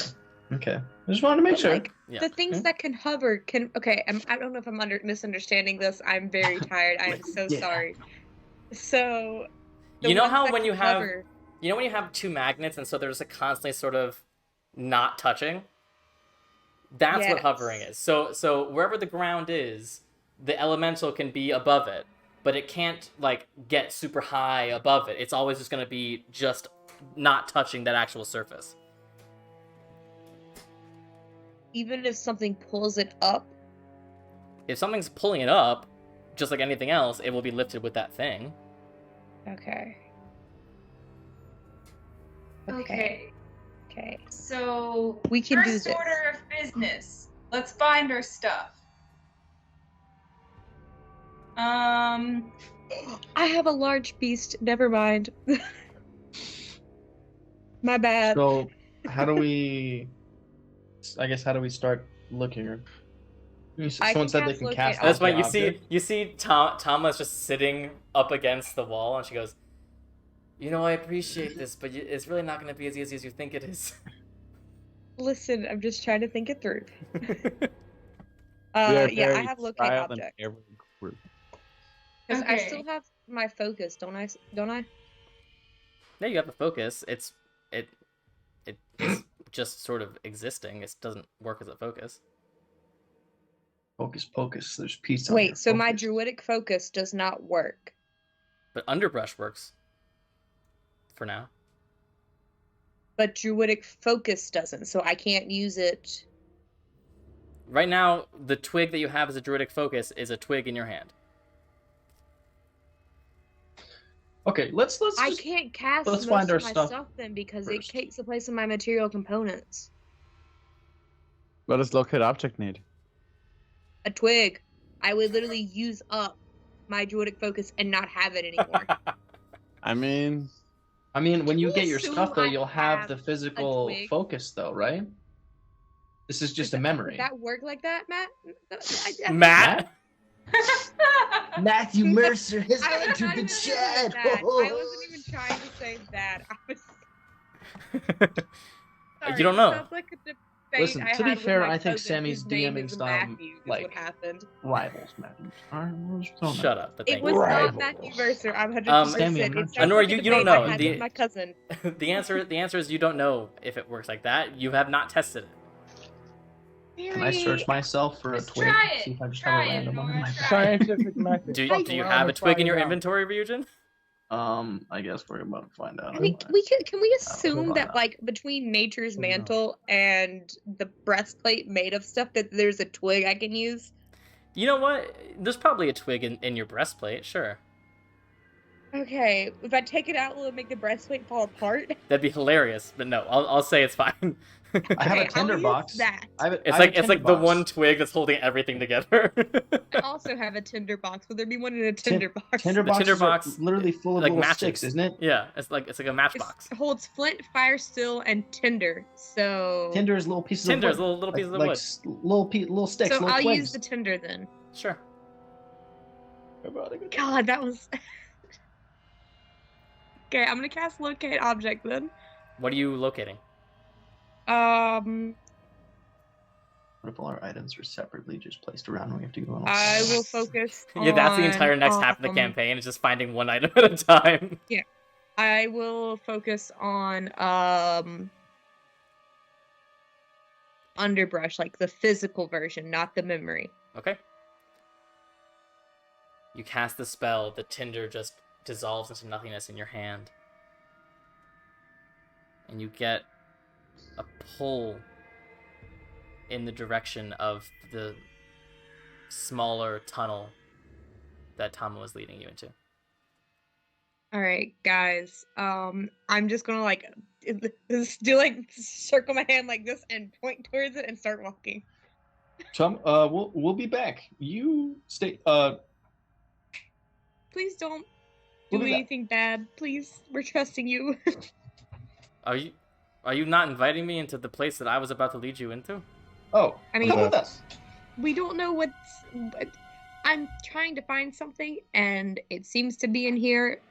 Okay. I just wanted to make But, sure. like, Yeah. the things that can hover can. Okay, I don't know if I'm misunderstanding this. I'm very tired. I am so Yeah. sorry. So. the You know ones how that when can you have... hover- You know when you have 2 magnets and so they're just like constantly sort of not touching? That's what Yes. hovering is. So wherever the ground is, the elemental can be above it, but it can't like get super high above it. It's always just going to be just not touching that actual surface. Even if something pulls it up. If something's pulling it up, just like anything else, it will be lifted with that thing. Okay. Okay. Okay. So We can do first this. order of business. Let's find our stuff. I have a large beast. Never mind. My bad. So, how do we... I guess, how do we start looking? I Someone can said they cast can locate cast... That's why object. you see Tama's just sitting up against the wall, and she goes, "You know, I appreciate this, but it's really not going to be as easy as you think it is." Listen, I'm just trying to think it through. We are Yeah, I very have locate silent object. every group. Because I Okay. still have my focus, don't I? Don't I? Yeah, you have a focus. It's just sort of existing. It doesn't work as a focus. Focus, focus. There's peace on Wait, your so my focus. druidic focus does not work. But underbrush works. For now. But druidic focus doesn't, so I can't use it. Right now, the twig that you have as a druidic focus is a twig in your hand. Okay, let's I just can't cast let's most find our of my stuff stuff then because first. it takes the place of my material components. What does locate object need? A twig. I would literally use up my druidic focus and not have it anymore. I mean, when you we get your assume stuff though, I you'll have have the a physical twig? focus though, right? This is just a memory. Does that work like that, Matt? Matt. Matthew Mercer has I was entered not the even chat. that. I wasn't even trying to say that. I was. Sorry, You don't know. It sounds like a debate Listen, I to be had with fair, my I think cousin, Sammy's whose name DMing is style, Matthew, is like, what happened. rivals Matthew. Shut up. But It thank was you. not Rivals. Matthew Mercer. I'm 100%. Sammy, I'm not It sounds Honora, like a you don't debate know. I had The- with my cousin. The answer is you don't know if it works like that. You have not tested it. Can I search myself for a Just twig? try it. See if I just Try have a it, random one in Nora, my try bag. Scientific method. Do Fuck you around have a and twig in find your out. inventory, Ryujin? I guess we're about to find out. I mean, can we assume on that now. like between Nature's Hold on. Mantle and the breastplate made of stuff that there's a twig I can use? You know what? There's probably a twig in your breastplate. Sure, Okay, if I take it out, will it make the breastplate fall apart? that'd be hilarious. But no, I'll say it's fine. I have Okay, a tinder I'll use box. that. It's like the one twig that's holding everything together. I also have a tinder box. Will there be one in a tinder box? Tinder The boxes tinder box, are literally full of like little matches. sticks, isn't it? Yeah, it's like a matchbox. It holds flint, fire, steel, and tinder. So Tinder is little pieces Tinder's of wood. little pieces of like wood. Little sticks, So little I'll twigs. use the tinder then. Sure. God, that was. Okay, I'm gonna cast locate object then. What are you locating? What if all our items are separately just placed around and we have to go on? I will focus. Yeah, that's the entire next half of the on- campaign. Is just finding one item at a time. I will focus on underbrush, like the physical version, not the memory. Okay. You cast the spell. The tinder just dissolves into nothingness in your hand, and you get a pull in the direction of the smaller tunnel that Tama was leading you into. All right, guys. I'm just gonna like do like circle my hand like this and point towards it and start walking. Tom, we'll be back. You stay. Please don't We'll do be back. anything bad. Please, we're trusting you. Are you not inviting me into the place that I was about to lead you into? Oh, I mean- come with us. We don't know what's. I'm trying to find something, and it seems to be in here.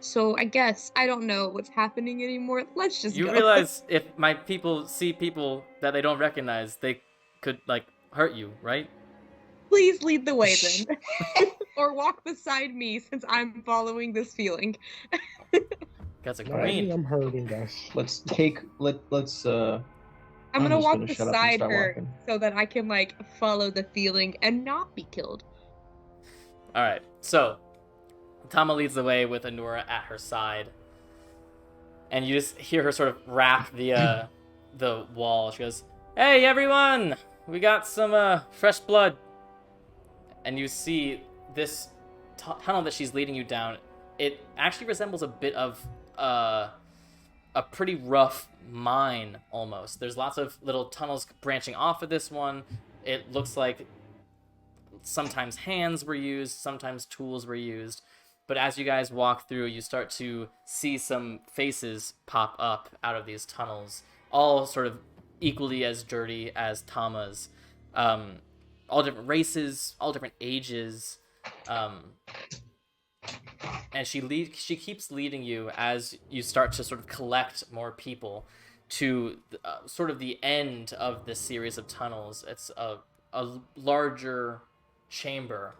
So I guess I don't know what's happening anymore. Let's just You go. realize if my people see people that they don't recognize, they could like hurt you, right? Please lead the way then, or walk beside me since I'm following this feeling. Guys are No, I think green. I'm hurting us. Let's. I'm gonna just walk gonna shut up and beside start her walking. so that I can like follow the feeling and not be killed. All right, so Tama leads the way with Anura at her side, and you just hear her sort of rap the wall. She goes, "Hey everyone, we got some fresh blood." And you see this tunnel that she's leading you down. It actually resembles a bit of a pretty rough mine almost. There's lots of little tunnels branching off of this one. It looks like sometimes hands were used, sometimes tools were used. But as you guys walk through, you start to see some faces pop up out of these tunnels, all sort of equally as dirty as Tama's. All different races, all different ages. And she keeps leading you as you start to sort of collect more people to sort of the end of this series of tunnels. It's a larger chamber,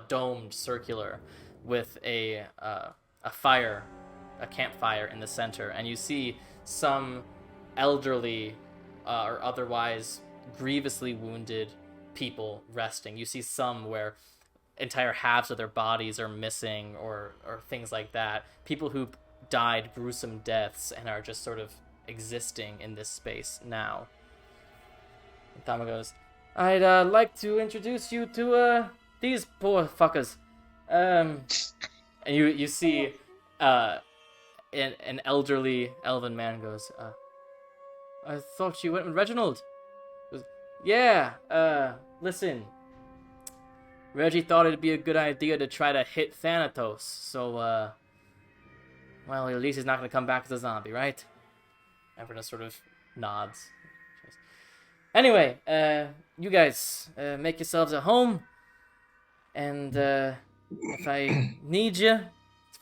domed, circular, with a campfire in the center, and you see some elderly or otherwise grievously wounded people resting. You see some where entire halves of their bodies are missing or things like that. People who died gruesome deaths and are just sort of existing in this space now. And Tama goes, "I'd like to introduce you to these poor fuckers." And you see An elderly elven man goes, I thought you went with Reginald. Goes, yeah, listen. Reggie thought it'd be a good idea to try to hit Thanatos, so, well, at least he's not going to come back as a zombie, right? Everyone sort of nods. Anyway, you guys, make yourselves at home, and, if I need you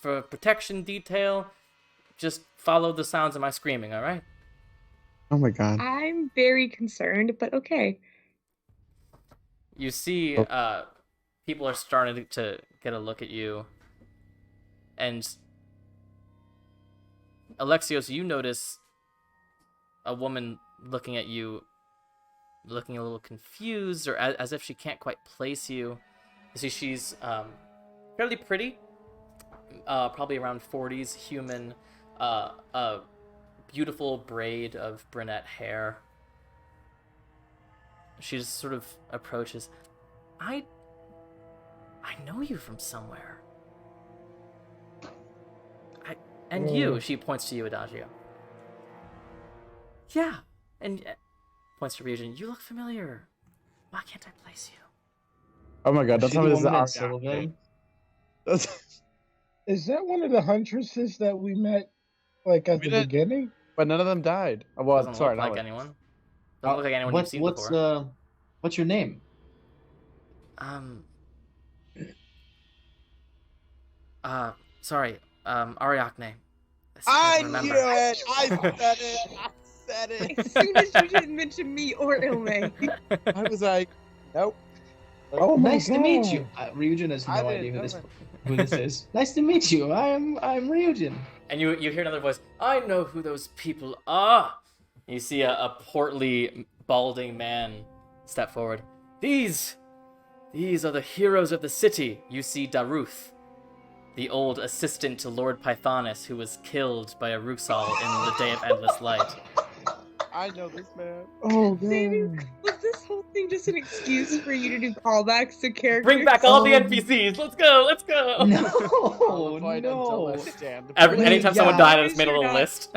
for a protection detail, just follow the sounds of my screaming, alright? Oh my god. I'm very concerned, but okay. You see, people are starting to get a look at you, and Alexios, you notice a woman looking at you, looking a little confused, or as if she can't quite place you. You see, she's fairly pretty, probably around 40s, human, a beautiful braid of brunette hair. She just sort of approaches. I know you from somewhere. You, she points to you, Adagio. Yeah, and points to Ryujin. You look familiar. Why can't I place you? Oh my god, don't She tell me the this is woman in Ariadne. Sylvan? Is that one of the huntresses that we met, like, at We the didn't- beginning? But none of them died. Oh, well, Doesn't sorry, look like not anyone. Doesn't look like anyone you've seen What's before. what's your name? Sorry, Ariadne. I remember. knew it! I said it! I said it! As soon as you didn't mention me or Ilme. I was like, nope. Oh my Nice to meet you. God. Ryujin has I no didn't idea know who this is. Nice to meet you. I'm Ryujin. And you hear another voice. I know who those people are. You see a portly, balding man step forward. These are the heroes of the city. You see Daruth, the old assistant to Lord Pythonus, who was killed by a Ruxal in the Day of Endless Light. I know this man. Oh Xavier, god. was this whole thing just an excuse for you to do callbacks to characters? Bring back all the NPCs. Let's go. Let's go. No, Qualified until no. last stand. Wait, Anytime someone yeah. died, I just made a You're little not- list.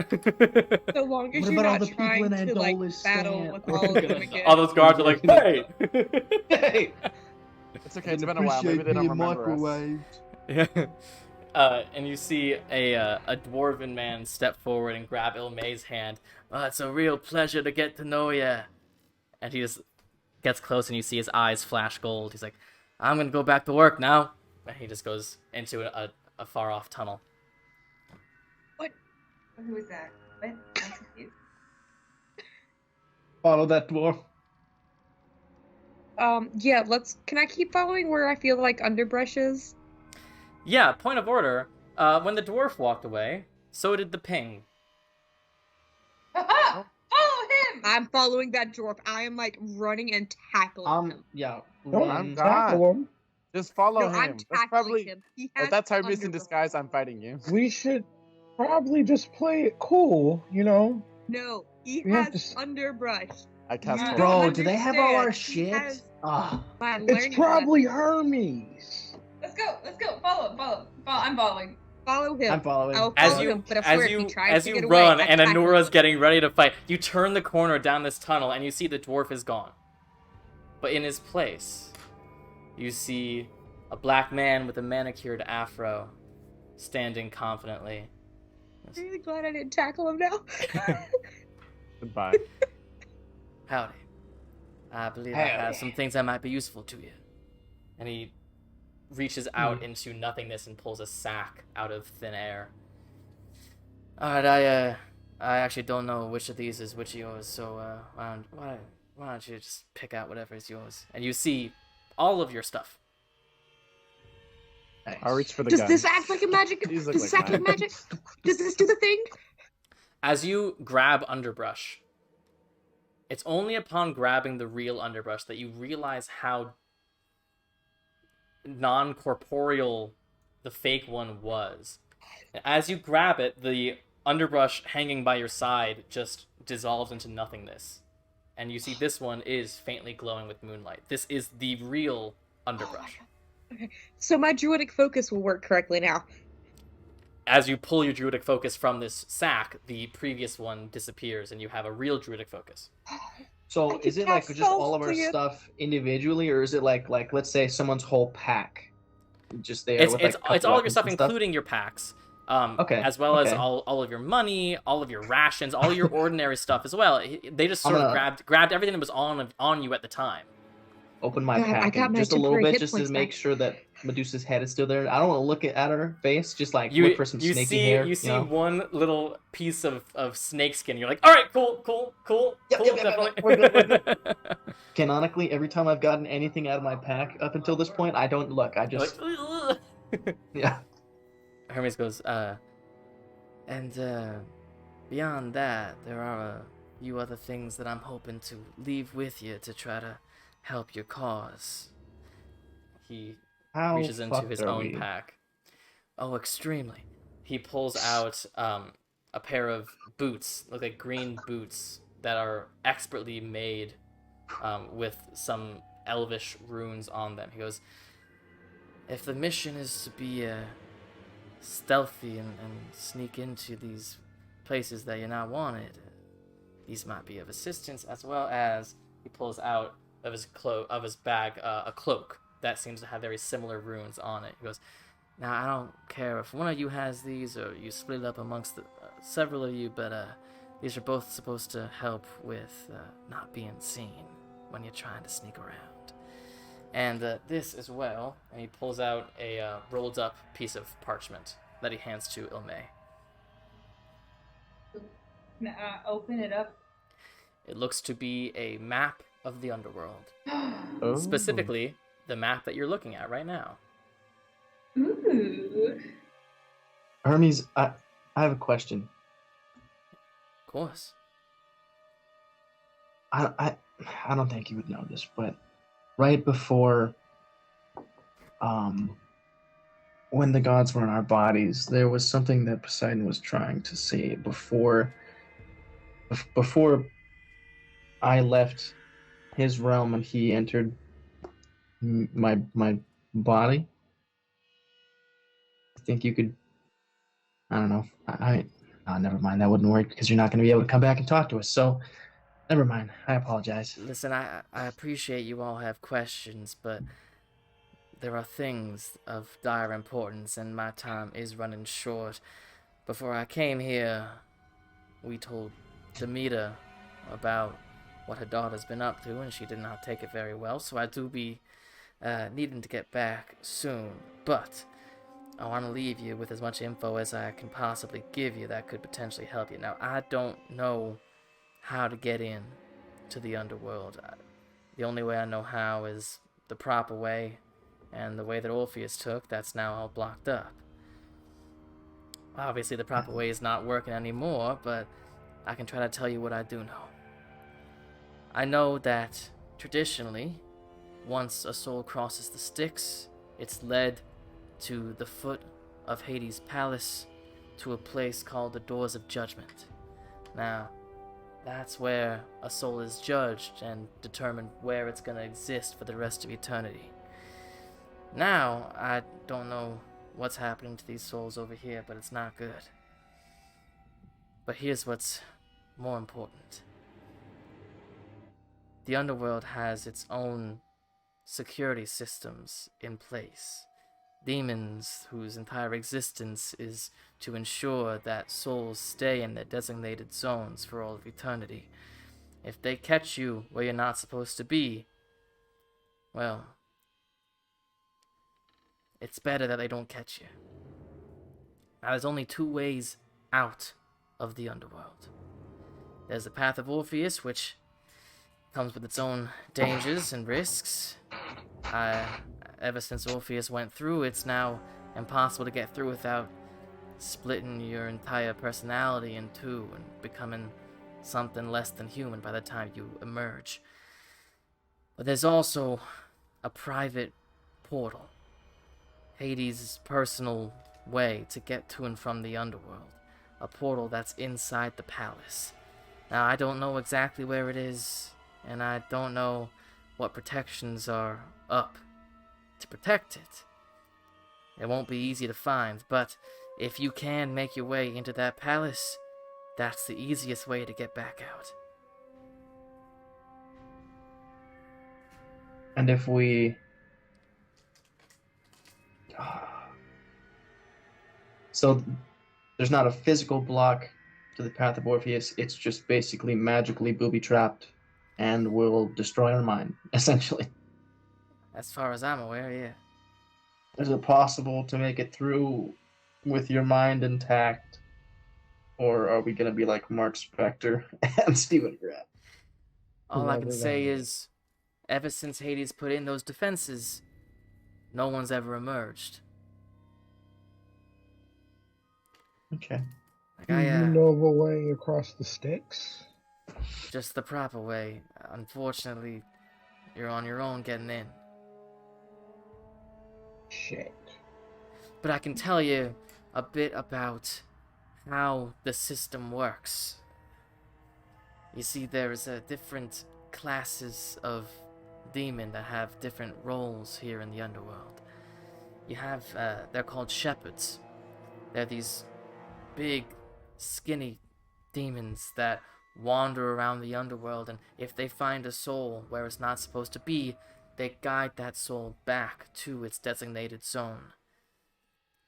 So long as What you're about all not the people trying in to like Andolis battle stand? with all of them again. All those guards are like, hey. Hey. It's okay, it's been a while. Maybe they don't remember us. Yeah. And you see a dwarven man step forward and grab Ilmay's hand. Oh, it's a real pleasure to get to know ya. And he just gets close and you see his eyes flash gold. He's like, I'm gonna go back to work now. And he just goes into a far off tunnel. Who was that? What? I'm confused. Follow that dwarf. Yeah, can I keep following where I feel like underbrush is? Yeah, point of order. When the dwarf walked away, so did the ping. Aha! Follow him! I'm following that dwarf. I am like running and tackling him. Yeah. Don't I'm tackle him. Just follow No, him. I'm That's tackling probably. him. He If has that's Hermes in underbrush. disguise, I'm fighting you. We should probably just play it cool, you know? No, he We have has to underbrush. I cast. You Hermes. don't Bro, do they have all our understand. He shit? has- Ah. I'm It's learning probably Hermes. Let's go. Follow. I'm following. that. Follow him. I'm following. I'll As follow you him, but I swear if he tries as to you get run away, and I'll tackle Anura's him. getting ready to fight, you turn the corner down this tunnel and you see the dwarf is gone. But in his place, you see a black man with a manicured afro standing confidently. I'm really glad I didn't tackle him now. Goodbye. Howdy. I believe I have Howdy. some things that might be useful to you. And he reaches out into nothingness and pulls a sack out of thin air. Alright, I actually don't know which of these is which of yours, so why don't you just pick out whatever is yours? And you see all of your stuff. Nice. I'll reach for the Does gun. this act like a magic? These look Does this like act like mine. magic? Does this do the thing? As you grab underbrush, it's only upon grabbing the real underbrush that you realize how non-corporeal the fake one was. As you grab it, the underbrush hanging by your side just dissolves into nothingness. And you see this one is faintly glowing with moonlight. This is the real underbrush. So my druidic focus will work correctly now. as you pull your druidic focus from this sack, the previous one disappears, and you have a real druidic focus. So I is can it like cast just all of spells our again. stuff individually, or is it like let's say someone's whole pack just there It's with it's like a couple it's all of your weapons stuff, and stuff? including your packs, Okay. as well as Okay. all of your money, all of your rations, all your ordinary stuff as well. They just I'm sort of gonna grabbed everything that was on you at the time. open my God, I pack got and my just a little temporary bit hit just to points make back. sure that Medusa's head is still there. I don't want to look at her face, just like You look for some snaky hair. you see know? one little piece of snake skin. You're like, all right, cool, Yep, definitely. we're good. Canonically, every time I've gotten anything out of my pack up until this point, I don't look. I You're just like, yeah. Hermes goes, and beyond that, there are a few other things that I'm hoping to leave with you to try to help your cause. He How reaches into fucked his are own we? pack. Oh, extremely. He pulls out a pair of boots, look like green boots that are expertly made with some elvish runes on them. He goes, if the mission is to be stealthy and sneak into these places that you're not wanted, these might be of assistance, as well as he pulls out of his bag a cloak that seems to have very similar runes on it. He goes, now I don't care if one of you has these or you split up amongst several of you, but these are both supposed to help with not being seen when you're trying to sneak around. And this as well, and he pulls out a rolled up piece of parchment that he hands to Ilme. Open it up. It looks to be a map of the Underworld. Oh. Specifically, the map that you're looking at right now. Ooh. Hermes, I have a question. Of course. I don't think you would know this, but right before when the gods were in our bodies, there was something that Poseidon was trying to say before I left his realm and he entered my body. I think you could. I don't know. Oh, never mind. That wouldn't work because you're not going to be able to come back and talk to us. So, never mind. I apologize. Listen, I appreciate you all have questions, but there are things of dire importance, and my time is running short. Before I came here, we told Demeter about what her daughter's been up to, and she did not take it very well, so I do be needing to get back soon. But I want to leave you with as much info as I can possibly give you that could potentially help you. Now, I don't know how to get in to the Underworld. The only way I know how is the proper way, and the way that Orpheus took, that's now all blocked up. Obviously, the proper way is not working anymore, but I can try to tell you what I do know. I know that, traditionally, once a soul crosses the Styx, it's led to the foot of Hades' palace, to a place called the Doors of Judgment. Now, that's where a soul is judged and determined where it's going to exist for the rest of eternity. Now, I don't know what's happening to these souls over here, but it's not good. But here's what's more important. The Underworld has its own security systems in place. Demons whose entire existence is to ensure that souls stay in their designated zones for all of eternity. If they catch you where you're not supposed to be, well, it's better that they don't catch you. Now, there's only two ways out of the Underworld. There's the path of Orpheus, which comes with its own dangers and risks. Ever since Orpheus went through, it's now impossible to get through without splitting your entire personality in two and becoming something less than human by the time you emerge. But there's also a private portal, Hades' personal way to get to and from the Underworld, a portal that's inside the palace. Now, I don't know exactly where it is, and I don't know what protections are up to protect it. It won't be easy to find, but if you can make your way into that palace, that's the easiest way to get back out. And if we... So there's not a physical block to the path of Orpheus, it's just basically magically booby-trapped and will destroy our mind, essentially. As far as I'm aware, yeah. Is it possible to make it through with your mind intact? Or are we going to be like Mark Spector and Steven Grant? All I can Rather say than- is, ever since Hades put in those defenses, no one's ever emerged. Okay. Like Do you know of a way across the Styx? just the proper way. Unfortunately, you're on your own getting in. Shit. But I can tell you a bit about how the system works. You see, there's different classes of demon that have different roles here in the Underworld. You have, they're called shepherds. They're these big, skinny demons that wander around the Underworld, and if they find a soul where it's not supposed to be, they guide that soul back to its designated zone.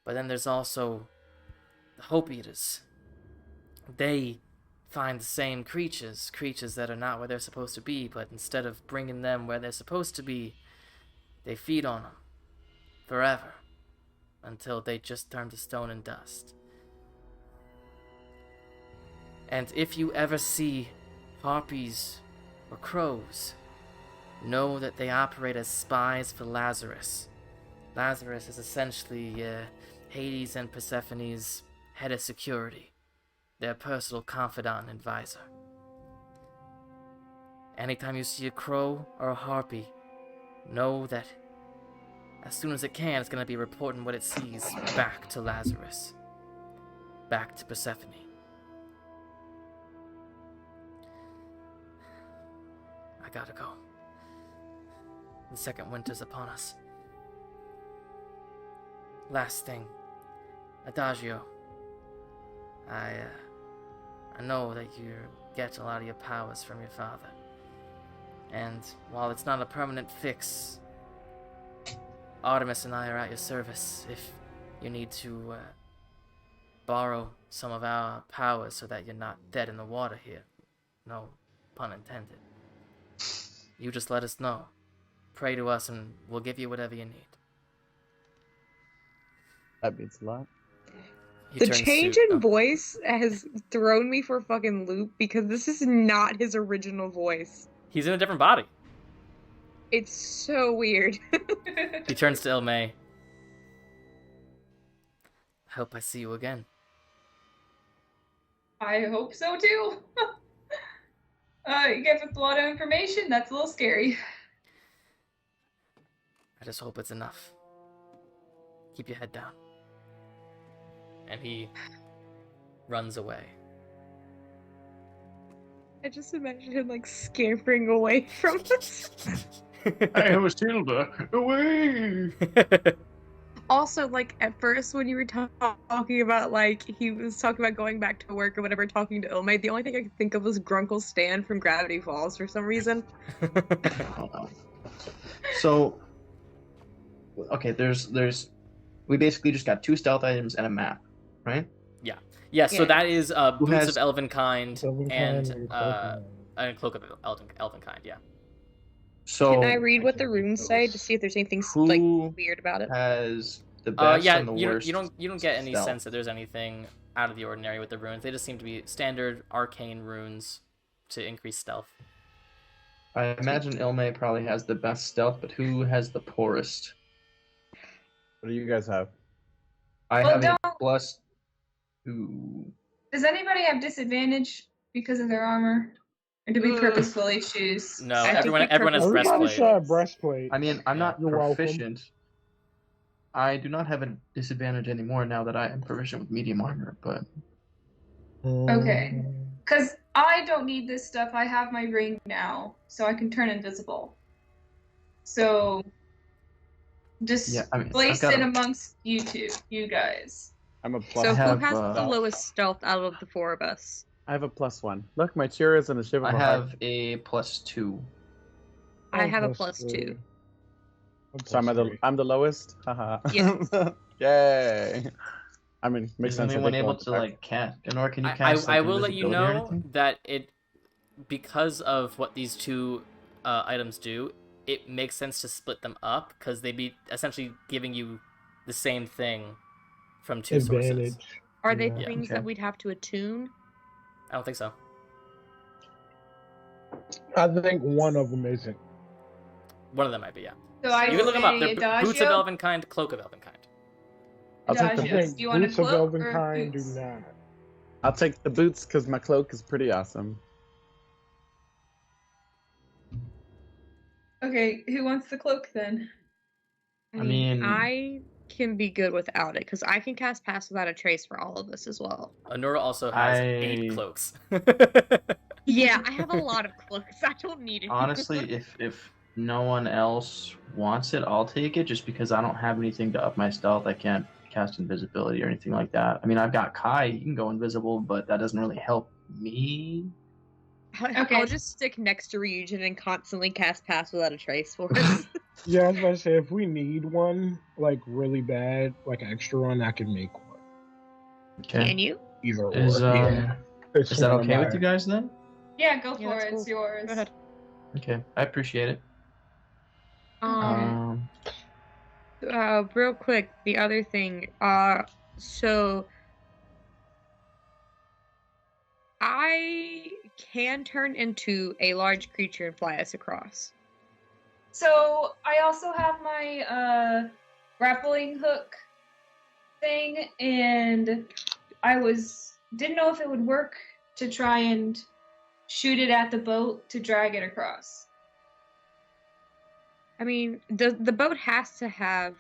But then there's also the Hope Eaters. They find the same creatures that are not where they're supposed to be, but instead of bringing them where they're supposed to be, they feed on them forever until they just turn to stone and dust. And if you ever see harpies or crows, know that they operate as spies for Lazarus. Lazarus is essentially Hades and Persephone's head of security, their personal confidant and advisor. Anytime you see a crow or a harpy, know that as soon as it can, it's going to be reporting what it sees back to Lazarus, back to Persephone. I gotta go. The second winter's upon us. Last thing, Adagio. I know that you get a lot of your powers from your father. And while it's not a permanent fix, Artemis and I are at your service if you need to borrow some of our powers so that you're not dead in the water here. No pun intended. You just let us know. Pray to us and we'll give you whatever you need. That means a lot. He The turns change to- in voice has thrown me for a fucking loop because this is not his original voice. He's in a different body. It's so weird. He turns to Ilmay. I hope I see you again. I hope so too. You give us a lot of information. That's a little scary. I just hope it's enough. Keep your head down. And he runs away. I just imagine him like scampering away from us. I have a silver. Away! Also, like at first when you were talking about like he was talking about going back to work or whatever, talking to Ilmay, the only thing I could think of was Grunkle Stan from Gravity Falls for some reason. So, okay, there's we basically just got 2 stealth items and a map, right? Yeah, so Yeah. that is Who Boots has- of Elvenkind Elvenkind and and a Cloak of Elvenkind, yeah. So Can I read what the runes say to see if there's anything like who weird about it? has the best Yeah, and the you worst? don't get any stealth? sense that there's anything out of the ordinary with the runes. They just seem to be standard arcane runes to increase stealth. I imagine Ilmay probably has the best stealth, but who has the poorest? What do you guys have? I Well, have a don't- +2. Does anybody have disadvantage because of their armor? Or do we purposefully choose? No, I think everyone we has Everybody breastplate. should have breastplate. I mean, I'm Yeah. not You're welcome. proficient. I do not have a disadvantage anymore now that I am proficient with medium armor, but Okay. Because I don't need this stuff. I have my ring now, so I can turn invisible. So Just Yeah, I mean, place I've got it a- amongst you guys. I'm a So plus. who have, has the uh, lowest stealth out of the four of us? I have a +1. Look, my cheer is in a shiver. I have a +2. I have a plus +2. So I'm the lowest. Haha. Yes. Yay. I mean, makes Is sense. I anyone think able one- to like cast? Nor can you I, cast? I like, will let you invisibility or know anything? that because of what these two items do, it makes sense to split them up because they'd be essentially giving you the same thing from two sources. Advantage. Are they Yeah. things Okay. that we'd have to attune? I don't think so. I think one of them isn't. One of them might be, yeah. So I You can look them up. They're boots of Adagio? Elvenkind, cloak of Elvenkind. I'll take the I Adagio. think Do you want a boots of cloak or Elvenkind do boots? not. I'll take the boots because my cloak is pretty awesome. Okay, who wants the cloak then? I mean- I can be good without it because I can cast Pass Without a Trace for all of us as well. Honora also has 8 I- cloaks. Yeah, I have a lot of cloaks. I don't need it. Honestly, if no one else wants it, I'll take it. Just because I don't have anything to up my stealth, I can't cast invisibility or anything like that. I mean, I've got Kai. He can go invisible, but that doesn't really help me. Okay. I'll just stick next to Ryujin and constantly cast Pass Without a Trace for us. Yeah, I was about to say, if we need one, like really bad, like an extra one, I can make one. Okay. Can you? Either or. Is yeah. It's is that one of okay with my- you guys then? Yeah, go Yeah, for that's it. It's cool. yours. Go ahead. Okay, I appreciate it. Real quick, the other thing, so I can turn into a large creature and fly us across. So I also have my grappling hook thing, and I didn't know if it would work to try and shoot it at the boat to drag it across. I mean, the boat has to have.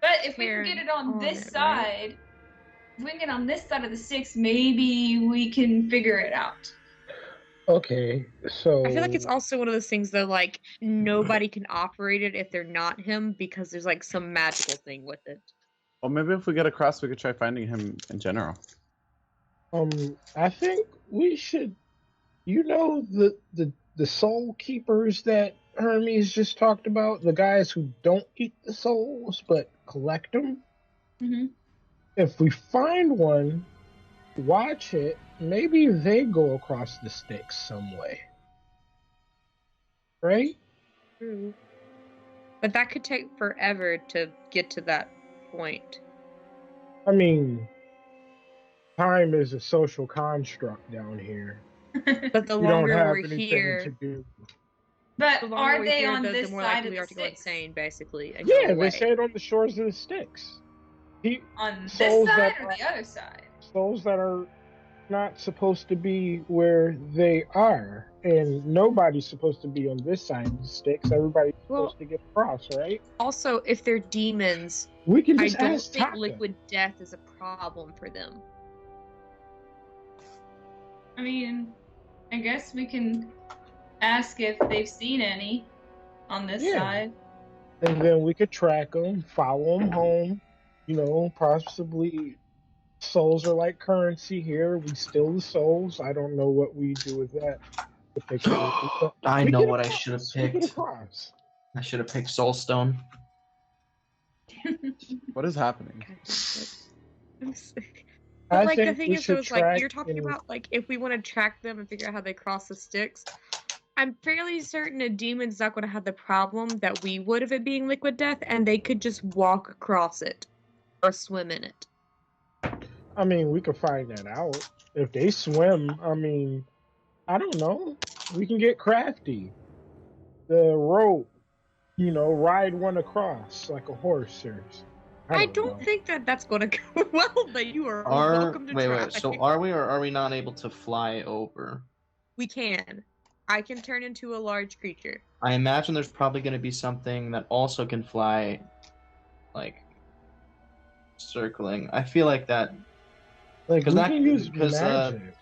But if we can Karen get it on on this it, right? side, if we can get on this side of the Styx, maybe we can figure it out. Okay, so I feel like it's also one of those things that like nobody can operate it if they're not him because there's like some magical thing with it. Well, maybe if we get across, we could try finding him in general. I think we should. You know the soul keepers that Hermes just talked about, the guys who don't eat the souls but collect them. Mm-hmm. If we find one, watch it. Maybe they go across the Styx some way, right? True. But that could take forever to get to that point. I mean, time is a social construct down here. But the We don't longer have we're anything here, to do. But the longer are we're they here, on the this more side likely of we the are to go Styx? insane, basically. And Yeah, go they away. said on the shores of the Styx. On this Souls side that or the other side? Souls that are not supposed to be where they are, and nobody's supposed to be on this side of the Styx. Everybody's Well- supposed to get across, right? Also, if they're demons, We can I just don't ask think Taka. liquid death is a problem for them. I mean, I guess we can ask if they've seen any on this Yeah. side. And then we could track them, follow them home. You know, possibly souls are like currency here. We steal the souls. I don't know what we do with that. If they come with us. I We know get what I across. should have We get picked. across. I should have picked Soulstone. What is happening? I'm sick. I But like the think thing we is, should though, it's like track you're talking and- about like if we want to track them and figure out how they cross the Styx. I'm fairly certain a demon's not going to have the problem that we would of it being liquid death, and they could just walk across it or swim in it. I mean, we could find that out. If they swim, I mean, I don't know. We can get crafty. The rope, you know, ride one across like a horse or I don't don't know. think that that's going to go well, but you are welcome to try. So are we or are we not able to fly over? We can. I can turn into a large creature. I imagine there's probably going to be something that also can fly, like circling. I feel like that. Like, 'Cause we that- can use because, magic.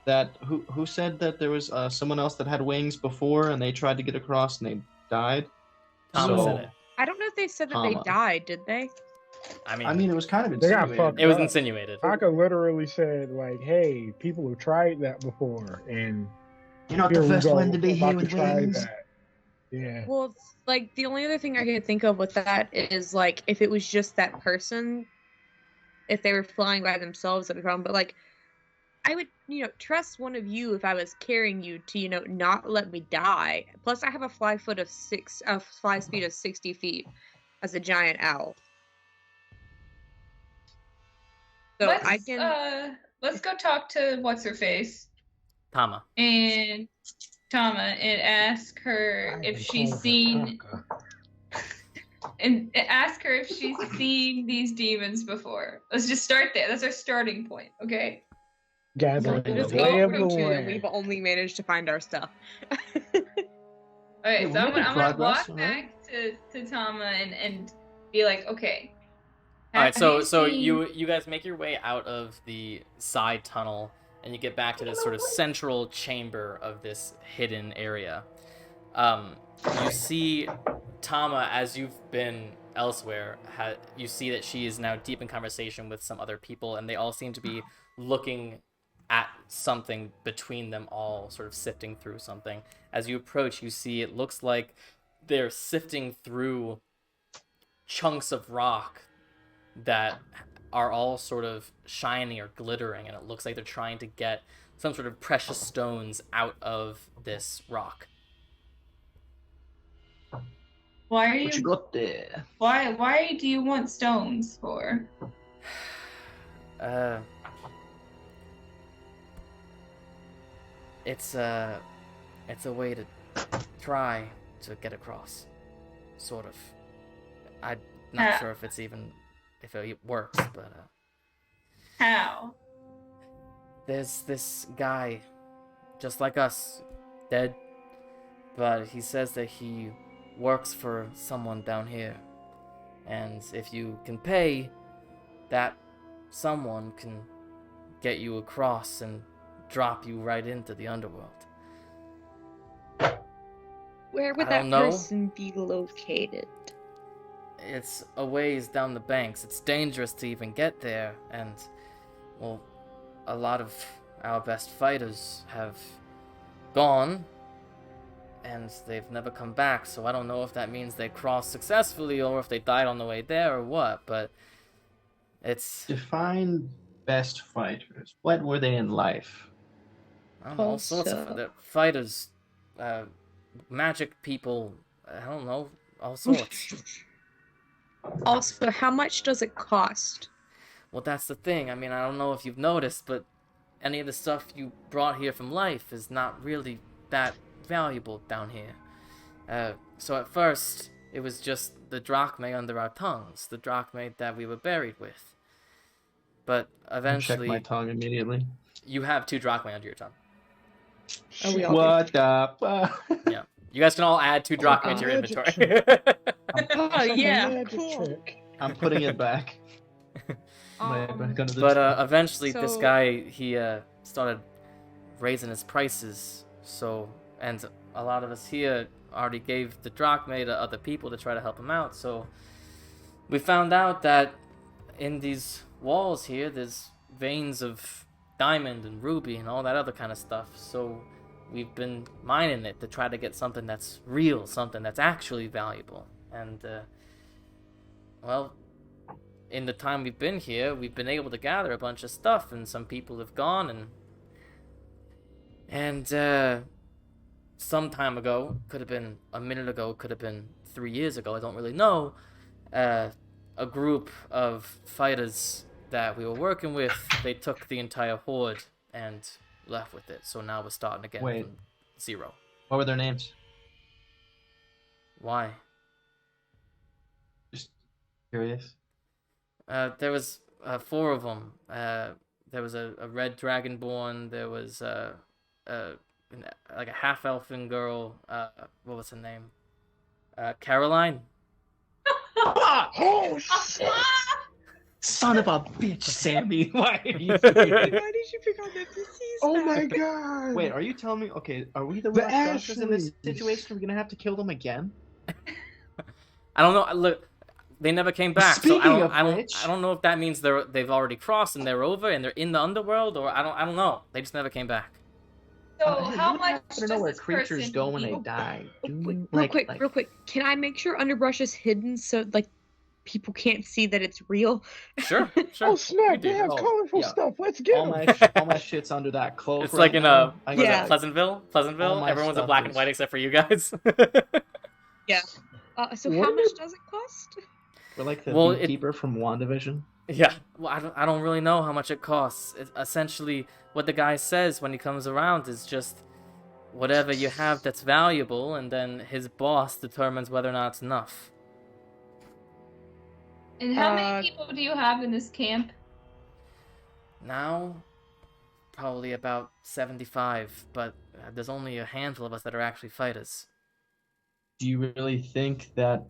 That who said that there was someone else that had wings before and they tried to get across and they died. Thomas So- said it. I don't know if they said that Comma. they died, did they? I I mean, it was kind of They got insinuated. fucked it was up. insinuated. Taka literally said, like, hey, people have tried that before, and You're not here the we first go, one to be we're here about to with try wings. that. Yeah. Well, like, the only other thing I could think of with that is, like, if it was just that person, if they were flying by themselves, that'd be a problem. But, like, I would, trust one of you if I was carrying you to, not let me die. Plus, I have a fly speed of 60 feet as a giant owl. So let's go talk to what's her face Tama. and Tama and ask her if she's seen these demons before. Let's just start there. That's our starting point, okay? Gathering We'll the just lay go of the through land. We've only managed to find our stuff. Alright, we're so I'm making gonna progress, walk right? back to Tama and be like, okay. All right, so seen... you guys make your way out of the side tunnel, and you get back to this sort of central chamber of this hidden area. You see Tama, as you've been elsewhere, you see that she is now deep in conversation with some other people, and they all seem to be looking at something between them all, sort of sifting through something. As you approach, you see it looks like they're sifting through chunks of rock that are all sort of shiny or glittering, and it looks like they're trying to get some sort of precious stones out of this rock. Why are What you got there? Why do you want stones for? It's a way to try to get across, sort of. I'm not sure if it works, but How? there's this guy, just like us, dead, but he says that he works for someone down here, and if you can pay, that someone can get you across and drop you right into the underworld. Where would I that don't know. person be located? It's a ways down the banks. It's dangerous to even get there, and, well, a lot of our best fighters have gone, and they've never come back, so I don't know if that means they crossed successfully or if they died on the way there or what, but it's... Define best fighters. What were they in life? I don't know, all sorts of the fighters, magic people, I don't know, all sorts. Also, how much does it cost? Well, that's the thing. I mean, I don't know if you've noticed, but any of the stuff you brought here from life is not really that valuable down here. So at first, it was just the Drachmae under our tongues, the Drachmae that we were buried with. But eventually... Check my tongue immediately. You have 2 Drachmae under your tongue. Oh, we all What the fuck? Yeah. You guys can all add 2 Drachmae to your inventory. Oh, yeah, Magic cool. trick. I'm putting it back. Back under the But eventually, this So- guy, he started raising his prices. So, and a lot of us here already gave the Drachmae to other people to try to help him out. So, we found out that in these walls here, there's veins of diamond and ruby and all that other kind of stuff. So, we've been mining it to try to get something that's real, something that's actually valuable. And, well, in the time we've been here, we've been able to gather a bunch of stuff, and some people have gone, and some time ago, could have been a minute ago, could have been 3 years ago, I don't really know, a group of fighters that we were working with, they took the entire horde and left with it. So now we're starting again Wait. from 0. What were their names? Why? Just curious. There was 4 of them. There was a red dragonborn. There was like a half-elfin girl. What was her name? Caroline. Oh, shit! Son of a bitch, Sammy. Why are you Why did you pick on the disease? Oh my god! Wait, are you telling me? Okay, are we the The Rakshasas in this Ashleys. situation? Are we gonna have to kill them again? I don't know. Look, they never came back, so Speaking of I which- don't know if that means they've already crossed and they're over and they're in the underworld, or I don't know. They just never came back. So Hey, how you much happen to does know where this creatures person go when they need? die? Do Wait, you? real quick. Can I make sure underbrush is hidden so like people can't see that it's real? Sure. Oh You snap! do. They have Oh, colorful yeah. stuff. Let's get all them. all my shit's under that cloak. It's right like in now. I was Yeah. it Pleasantville? All my Everyone's in stuff black and is- white except for you guys. Yeah. So What how are much they- does it cost? We're like the Well, beekeeper from WandaVision. Yeah, well, I don't really know how much it costs. Essentially, what the guy says when he comes around is just whatever you have that's valuable, and then his boss determines whether or not it's enough. And how many people do you have in this camp? Now, probably about 75, but there's only a handful of us that are actually fighters. Do you really think that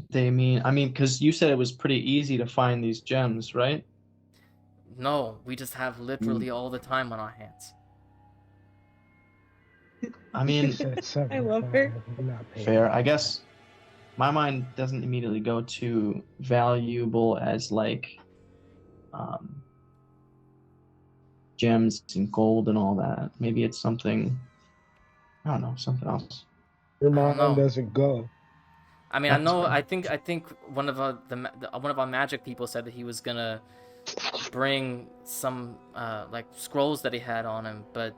they mean? I mean, because you said it was pretty easy to find these gems, right? No, we just have literally all the time on our hands. I mean, I love her. fair. I guess my mind doesn't immediately go to valuable as like gems and gold and all that. Maybe it's something, I don't know, something else. Your I don't mind know. doesn't go. I mean, I That's know. fair. I think one of one of our magic people said that he was gonna bring some like scrolls that he had on him, but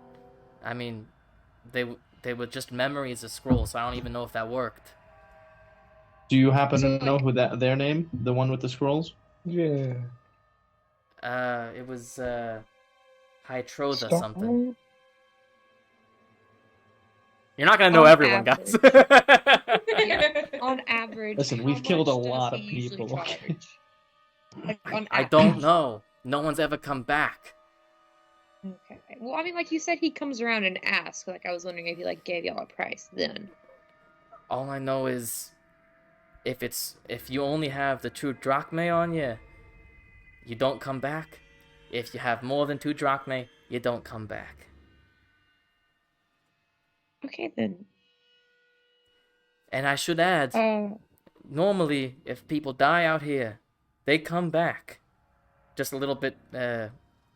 I mean, they were just memories of scrolls, so I don't even know if that worked. Do you happen So, to know like- who their name, the one with the scrolls? Yeah. It was Hytroda something. You're not gonna know On everyone, guys. On average, Listen, how we've killed a much does lot of he usually people, okay? charge? Like, on I average. don't know. No one's ever come back. Okay. Well, I mean, like you said, he comes around and asks. Like, I was wondering if he like gave y'all a price then. All I know is, if you only have the 2 drachmae on you, you don't come back. If you have more than 2 drachmae, you don't come back. Okay then. And I should add, normally, if people die out here, they come back, just a little bit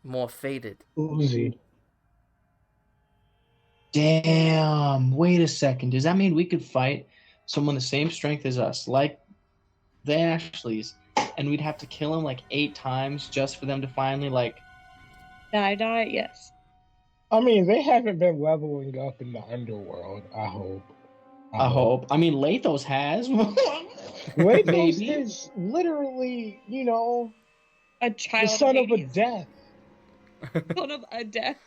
more faded. Uzi. Damn, wait a second. Does that mean we could fight someone the same strength as us, like the Ashleys, and we'd have to kill him like 8 times just for them to finally like... Die, yes. I mean, they haven't been leveling up in the underworld. I hope. I hope. I mean, Lathos has. Lathos Maybe. is literally, you know, A the child. son of a Hades. death. Son of a death.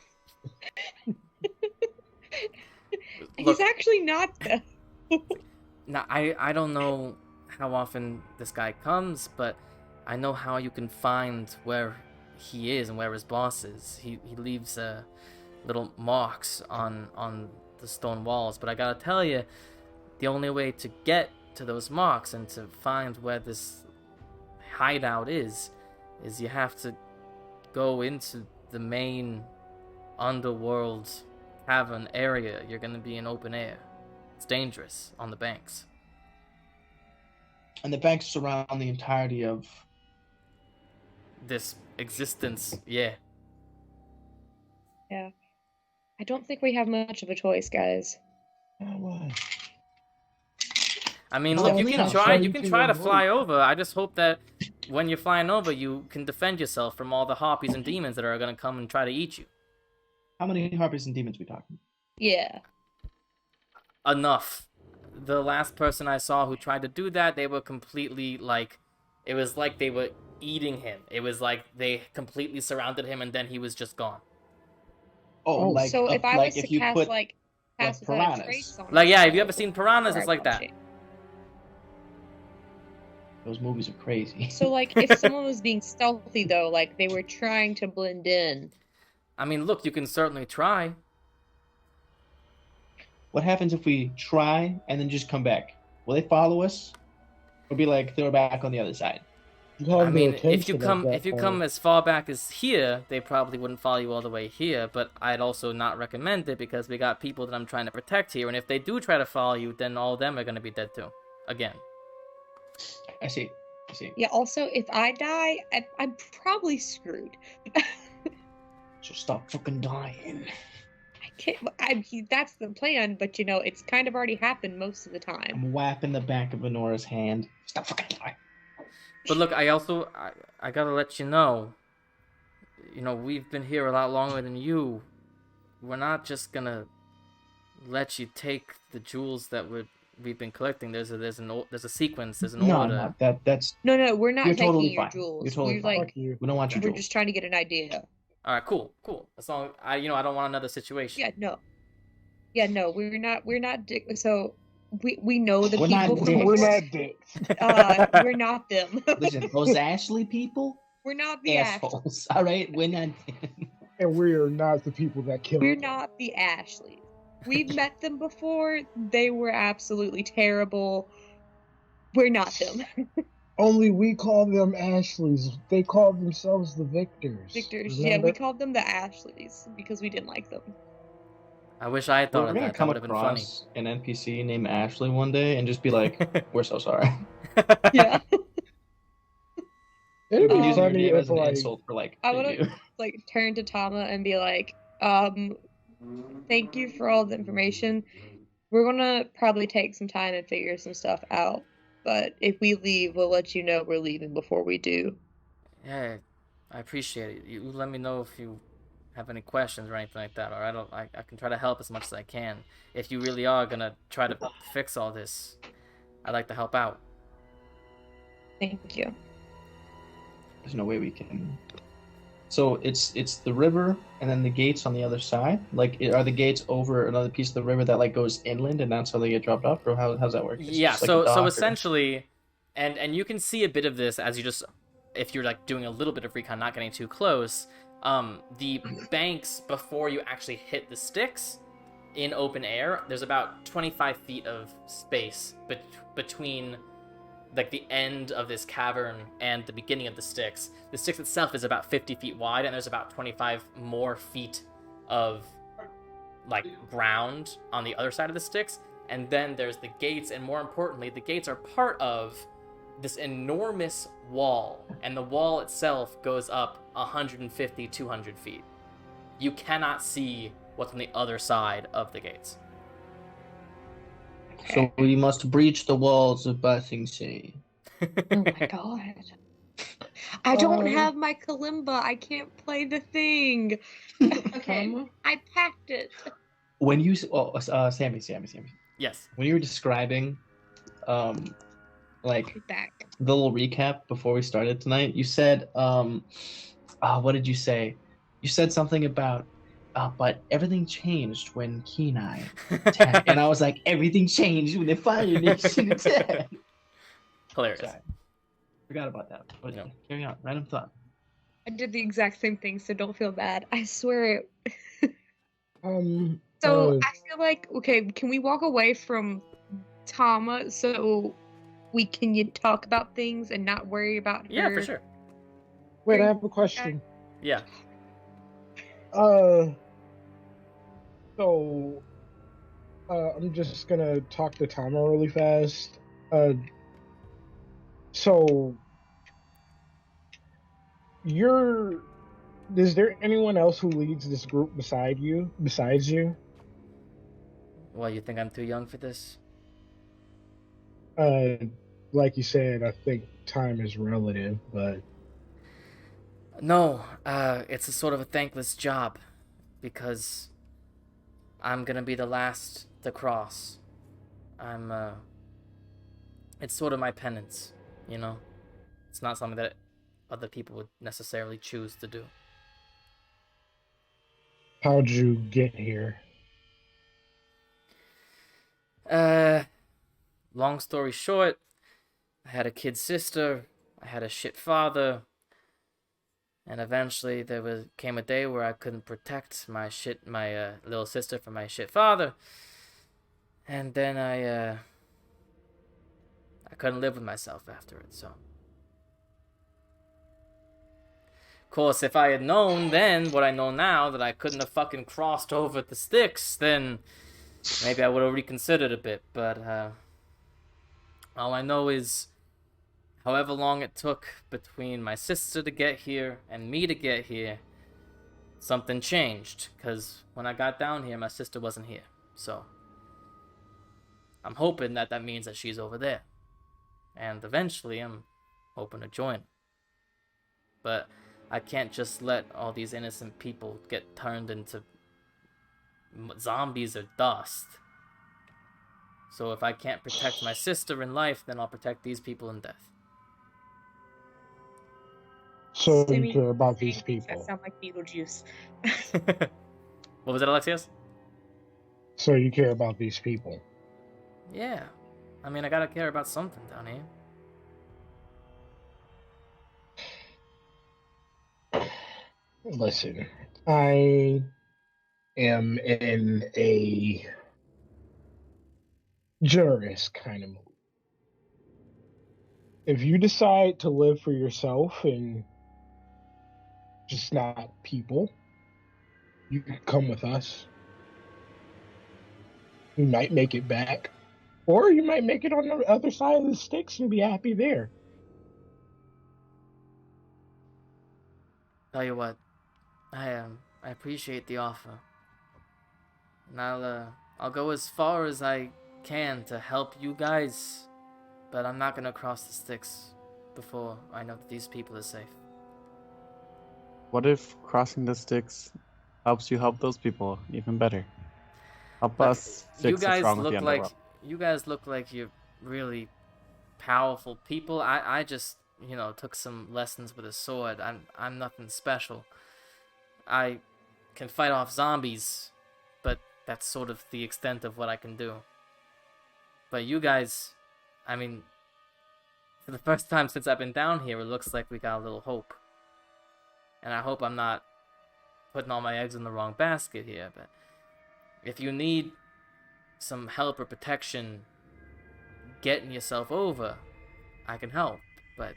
He's Look, actually not death. now I don't know how often this guy comes, but I know how you can find where he is and where his boss is. He leaves little marks on the stone walls, but I gotta tell you, the only way to get to those marks and to find where this hideout is you have to go into the main underworld cavern area. You're gonna be in open air. It's dangerous on the banks. And the banks surround the entirety of... This existence, yeah. Yeah. I don't think we have much of a choice, guys. I mean, Oh, look, you yeah. can try. You can Fighting try to to fly over. I just hope that when you're flying over, you can defend yourself from all the harpies and demons that are gonna come and try to eat you. How many harpies and demons we talking? Yeah. Enough. The last person I saw who tried to do that, they were completely like, it was like they were eating him. It was like they completely surrounded him, and then he was just gone. Oh, like so if I like was if to you cast put like pass without piranhas. a trace on Like, yeah, have you myself ever seen piranhas? before It's I like punch that. it. those movies are crazy. So like if someone was being stealthy though, like they were trying to blend in. I mean, look, you can certainly try. What happens if we try and then just come back? Will they follow us? Or be like they're back on the other side? I mean, if you come as far back as here, they probably wouldn't follow you all the way here, but I'd also not recommend it because we got people that I'm trying to protect here, and if they do try to follow you, then all of them are going to be dead too. Again. I see. I see. Yeah. Also, if I die, I'm probably screwed. So stop fucking dying. I can't. That's the plan, but it's kind of already happened most of the time. I'm whapping the back of Honora's hand. Stop fucking dying. But look, I gotta let you know. We've been here a lot longer than you. We're not just gonna let you take the jewels that we've been collecting. There's a sequence. There's an order. No, that's No, we're not You're taking totally your fine. jewels. You're totally We're fine. like, Fuck you. we don't want your we're jewels. just trying to get an idea. All right, cool. As long I don't want another situation. Yeah, no, we're not. So we know the We're people. not from dicks. We're before. not dicks. We're not them. Listen, those Ashley people, We're not the Ashleys. assholes. All right, we're not. And we are not the people that kill We're them. not the Ashleys. We've met them before. They were absolutely terrible. We're not them. Only we call them Ashleys. They call themselves the Victors. Victors. Remember? Yeah, we called them the Ashleys because we didn't like them. I wish I had thought We're of gonna that. That come would have been funny. across an NPC named Ashley one day and just be like, "We're so sorry." Yeah. It'd be We're using your funny name if as an like insult for like. I thank would you. turn to Tama and be like, thank you for all the information. We're gonna probably take some time and figure some stuff out. But if we leave, we'll let you know we're leaving before we do. Yeah, I appreciate it. You let me know if you have any questions or anything like that, or I can try to help as much as I can. If you really are gonna try to fix all this, I'd like to help out. Thank you. There's no way we can. So it's the river and then the gates on the other side. Like, are the gates over another piece of the river that like goes inland, and that's how they get dropped off, or how's that work? It's Yeah, just like a dock so or- essentially, and you can see a bit of this as you just, if you're like doing a little bit of recon, not getting too close. The banks before you actually hit the Styx in open air, there's about 25 feet of space between like the end of this cavern and the beginning of the Styx. The Styx itself is about 50 feet wide, and there's about 25 more feet of like ground on the other side of the Styx. And then there's the gates, and more importantly, the gates are part of this enormous wall, and the wall itself goes up 150, 200 feet. You cannot see what's on the other side of the gates. So we must breach the walls of Ba Sing Se. Oh my god. I don't have my kalimba. I can't play the thing. Okay. I packed it. When you Sammy. Yes. When you were describing, like Back. the little recap before we started tonight, you said, what did you say? You said something about, but everything changed when Kenai attacked, and I was like, everything changed when the Fire Nation attacked. Hilarious. Sorry. Forgot about that. But No. carry on. Random thought. I did the exact same thing, so don't feel bad. I swear. So I feel like, okay, can we walk away from Tama so we can talk about things and not worry about her? Yeah, for sure. wait, I have a question. Yeah. So, I'm just gonna talk to Tama really fast. So, is there anyone else who leads this group besides you? Well, you think I'm too young for this? Like you said, I think time is relative, but No, it's a sort of a thankless job, because I'm gonna be the last to cross. It's sort of my penance, you know? It's not something that other people would necessarily choose to do. how'd you get here? Long story short, I had a kid sister, I had a shit father, and eventually came a day where I couldn't protect my little sister from my shit father, and then I couldn't live with myself after it. So, of course, if I had known then what I know now, that I couldn't have fucking crossed over the Styx, then maybe I would have reconsidered a bit. But all I know is however long it took between my sister to get here and me to get here, something changed. Because when I got down here, my sister wasn't here. So I'm hoping that that means that she's over there. And eventually I'm hoping to join her. But I can't just let all these innocent people get turned into zombies or dust. So if I can't protect my sister in life, then I'll protect these people in death. So Timmy, you care about these that people. sound like Beetlejuice. What was that, Alexios? So you care about these people. Yeah. I mean, I gotta care about something down here. Listen, I am in a generous kind of mood. If you decide to live for yourself and just not people, you can come with us. You might make it back, or you might make it on the other side of the Styx and be happy there. Tell you what, I appreciate the offer, and I'll go as far as I can to help you guys, but I'm not gonna cross the Styx before I know that these people are safe. What if crossing the Styx helps you help those people even better? Help But us fix what's wrong with the Underworld. you guys look like you're really powerful people. I just took some lessons with a sword. I'm nothing special. I can fight off zombies, but that's sort of the extent of what I can do. But you guys, I mean, for the first time since I've been down here, it looks like we got a little hope. And I hope I'm not putting all my eggs in the wrong basket here, but if you need some help or protection getting yourself over, I can help, but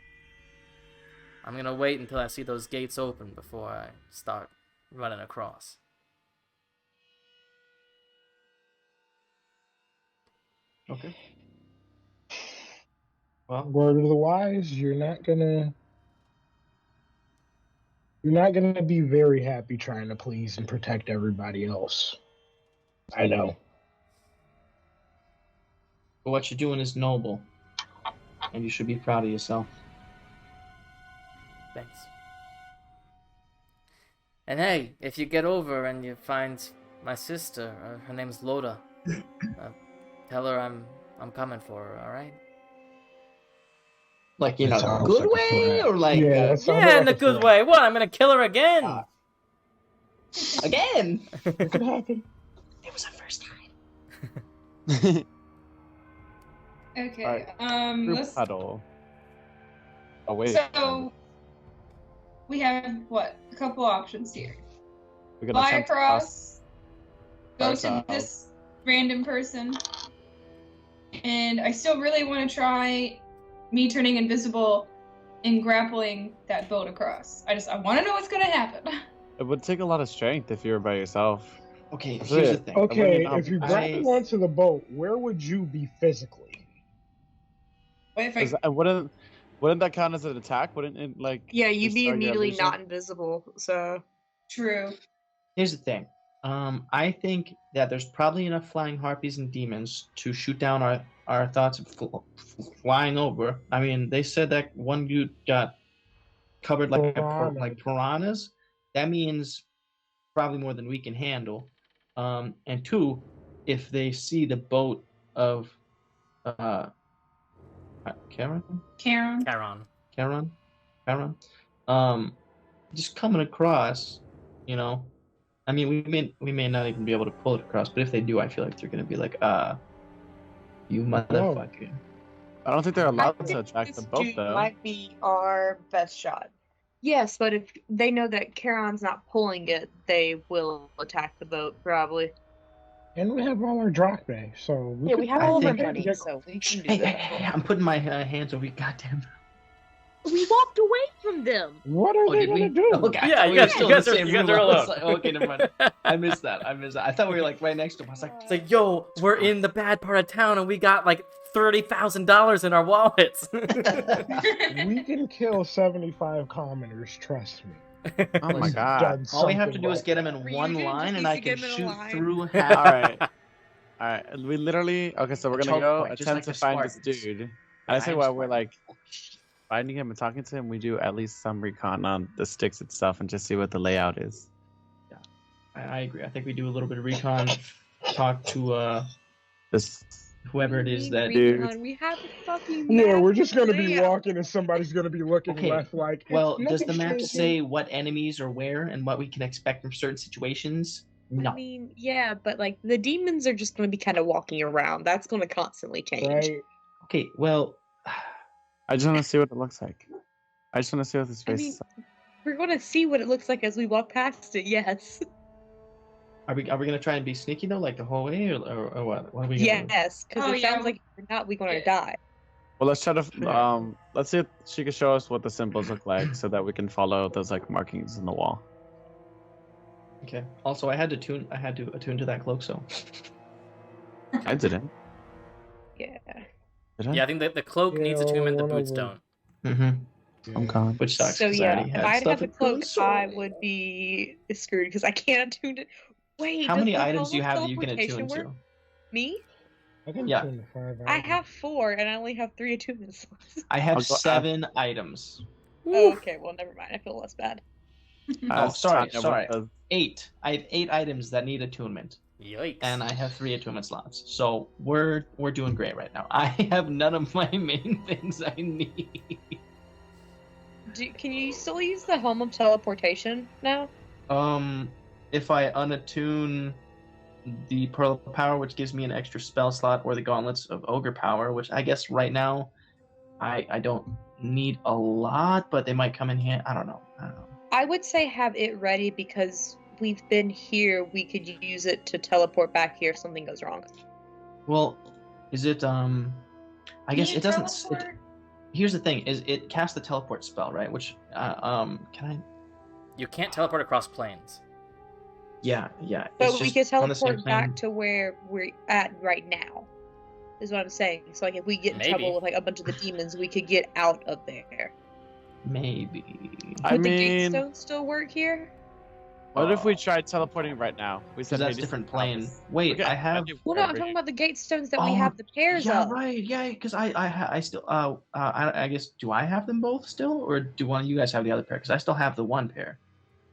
I'm gonna wait until I see those gates open before I start running across. Okay. Well, Word of the wise, you're not gonna be very happy trying to please and protect everybody else. I know. but what you're doing is noble, and you should be proud of yourself. Thanks. And hey, if you get over and you find my sister, her name's Loda, tell her I'm coming for her, alright? Like in That a sounds good like a way, threat. or like Yeah, that sounds Yeah, like in a a good threat. way. What, I'm gonna kill her again? again? It could happen. It was the first time. Okay. Group Let's. huddle. Oh wait. So we have what? A couple options here. We're gonna Fly attempt to across, go to ourselves. this random person, and I still really want to try me turning invisible and grappling that boat across. I want to know what's gonna happen. It would take a lot of strength if you were by yourself. Okay, That's here's the it. thing. Okay, I if you I- grapple onto the boat, where would you be physically? What if I? Wouldn't that count as an attack? Wouldn't it like? Yeah, you'd be destroy your immediately illusion? not invisible. So True. Here's the thing. I think that there's probably enough flying harpies and demons to shoot down our thoughts of flying over. I mean, they said that one dude got covered like Piranha. piranhas. That means probably more than we can handle. And two, if they see the boat of Karen, Karen. just coming across, I mean, we may not even be able to pull it across, but if they do, I feel like they're gonna be like, you motherfucker. I don't think they're allowed to think attack the this boat dude though. might be our best shot. Yes, but if they know that Charon's not pulling it, they will attack the boat probably. And we have all our Drachmae, so Yeah, we have I all of our think- money, so we can do Hey, that. hey, hey, I'm putting my hands over your goddamn. We walked away from them. What are they did we? gonna do? Okay, Yeah, I thought you we were guys- still you in guys the are- same you guys room. are I was alone. like, okay, never mind. I missed that. I thought we were like right next to him. I was like, It's like, yo, we're in the bad part of town and we got like $30,000 in our wallets. We can kill 75 commoners. Trust me. Oh my We've god. done all we have to something do is like get him that. in Ryujin one just line, needs and I to can get him in a shoot line. through half. All right. All right. We literally. Okay, so we're gonna Choke go point, just attempt like to the find this Spartans. dude. And I say am while we're Spartan. like finding him and talking to him, we do at least some recon on the Styx itself and just see what the layout is. I agree. I think we do a little bit of recon, talk to This. whoever it is that. Dude. We have a fucking Yeah, map we're just gonna be layout. walking and somebody's gonna be looking Okay, left like. Well, "It's does the nothing map strange say here." what enemies are where and what we can expect from certain situations? No. I mean, yeah, but like the demons are just going to be kind of walking around. That's going to constantly change. Right? Okay, well, I just want to see what it looks like. I just want to see what this I face mean, is like. we're going to see what it looks like as we walk past it. Yes. are we gonna try and be sneaky though, like the whole way, or what? What are we gonna do? Yes, because Oh, it yeah. sounds like if we're not, we're going to Yeah. die. Well, let's try to. Let's see if she can show us what the symbols look like, so that we can follow those like markings in the wall. Okay. Also, I had to attune to that cloak, so. I didn't. Yeah. Did I? Yeah, I think the cloak needs Yeah, attunement, the one of boots them. don't. Mm-hmm. I'm gone. Which sucks. So 'cause yeah, already if had I stuff had the in cloak, clothes, so- I would be screwed because I can't attune it. Wait, How does many the items do you helm have that you can teleportation attune work? to? Me? I can Yeah. tune to 5 I items. have 4, and I only have 3 attunement slots. I I'll have go 7 items. Oh, okay, well, never mind. I feel less bad. Oh, sorry, Tanya, sorry. what does- 8. I have 8 items that need attunement, Yikes. and I have 3 attunement slots. So we're doing great right now. I have none of my main things I need. Can you still use the helm of teleportation now? If I unattune the Pearl of Power, which gives me an extra spell slot, or the Gauntlets of Ogre Power, which I guess right now I don't need a lot, but they might come in hand. I don't know. I would say have it ready because we've been here. We could use it to teleport back here if something goes wrong. Well, is it I guess Can it you doesn't. teleport? Here's the thing: is it casts the teleport spell, right? Which can I? You can't teleport across planes. Yeah. But it's we just could on the same teleport back plane. to where we're at right now. Is what I'm saying. So like if we get in Maybe. trouble with like a bunch of the demons, we could get out of there. Maybe. I Would the mean, gatestones still work here? what if we tried teleporting right now? We Because said that's maybe different someone plane. else. Wait, Okay, I have. Well, no, I'm talking about the gatestones that we Oh, have the pairs Yeah, of. right. Yeah, because I still I guess do I have them both still, or do one of you guys have the other pair? Because I still have the one pair.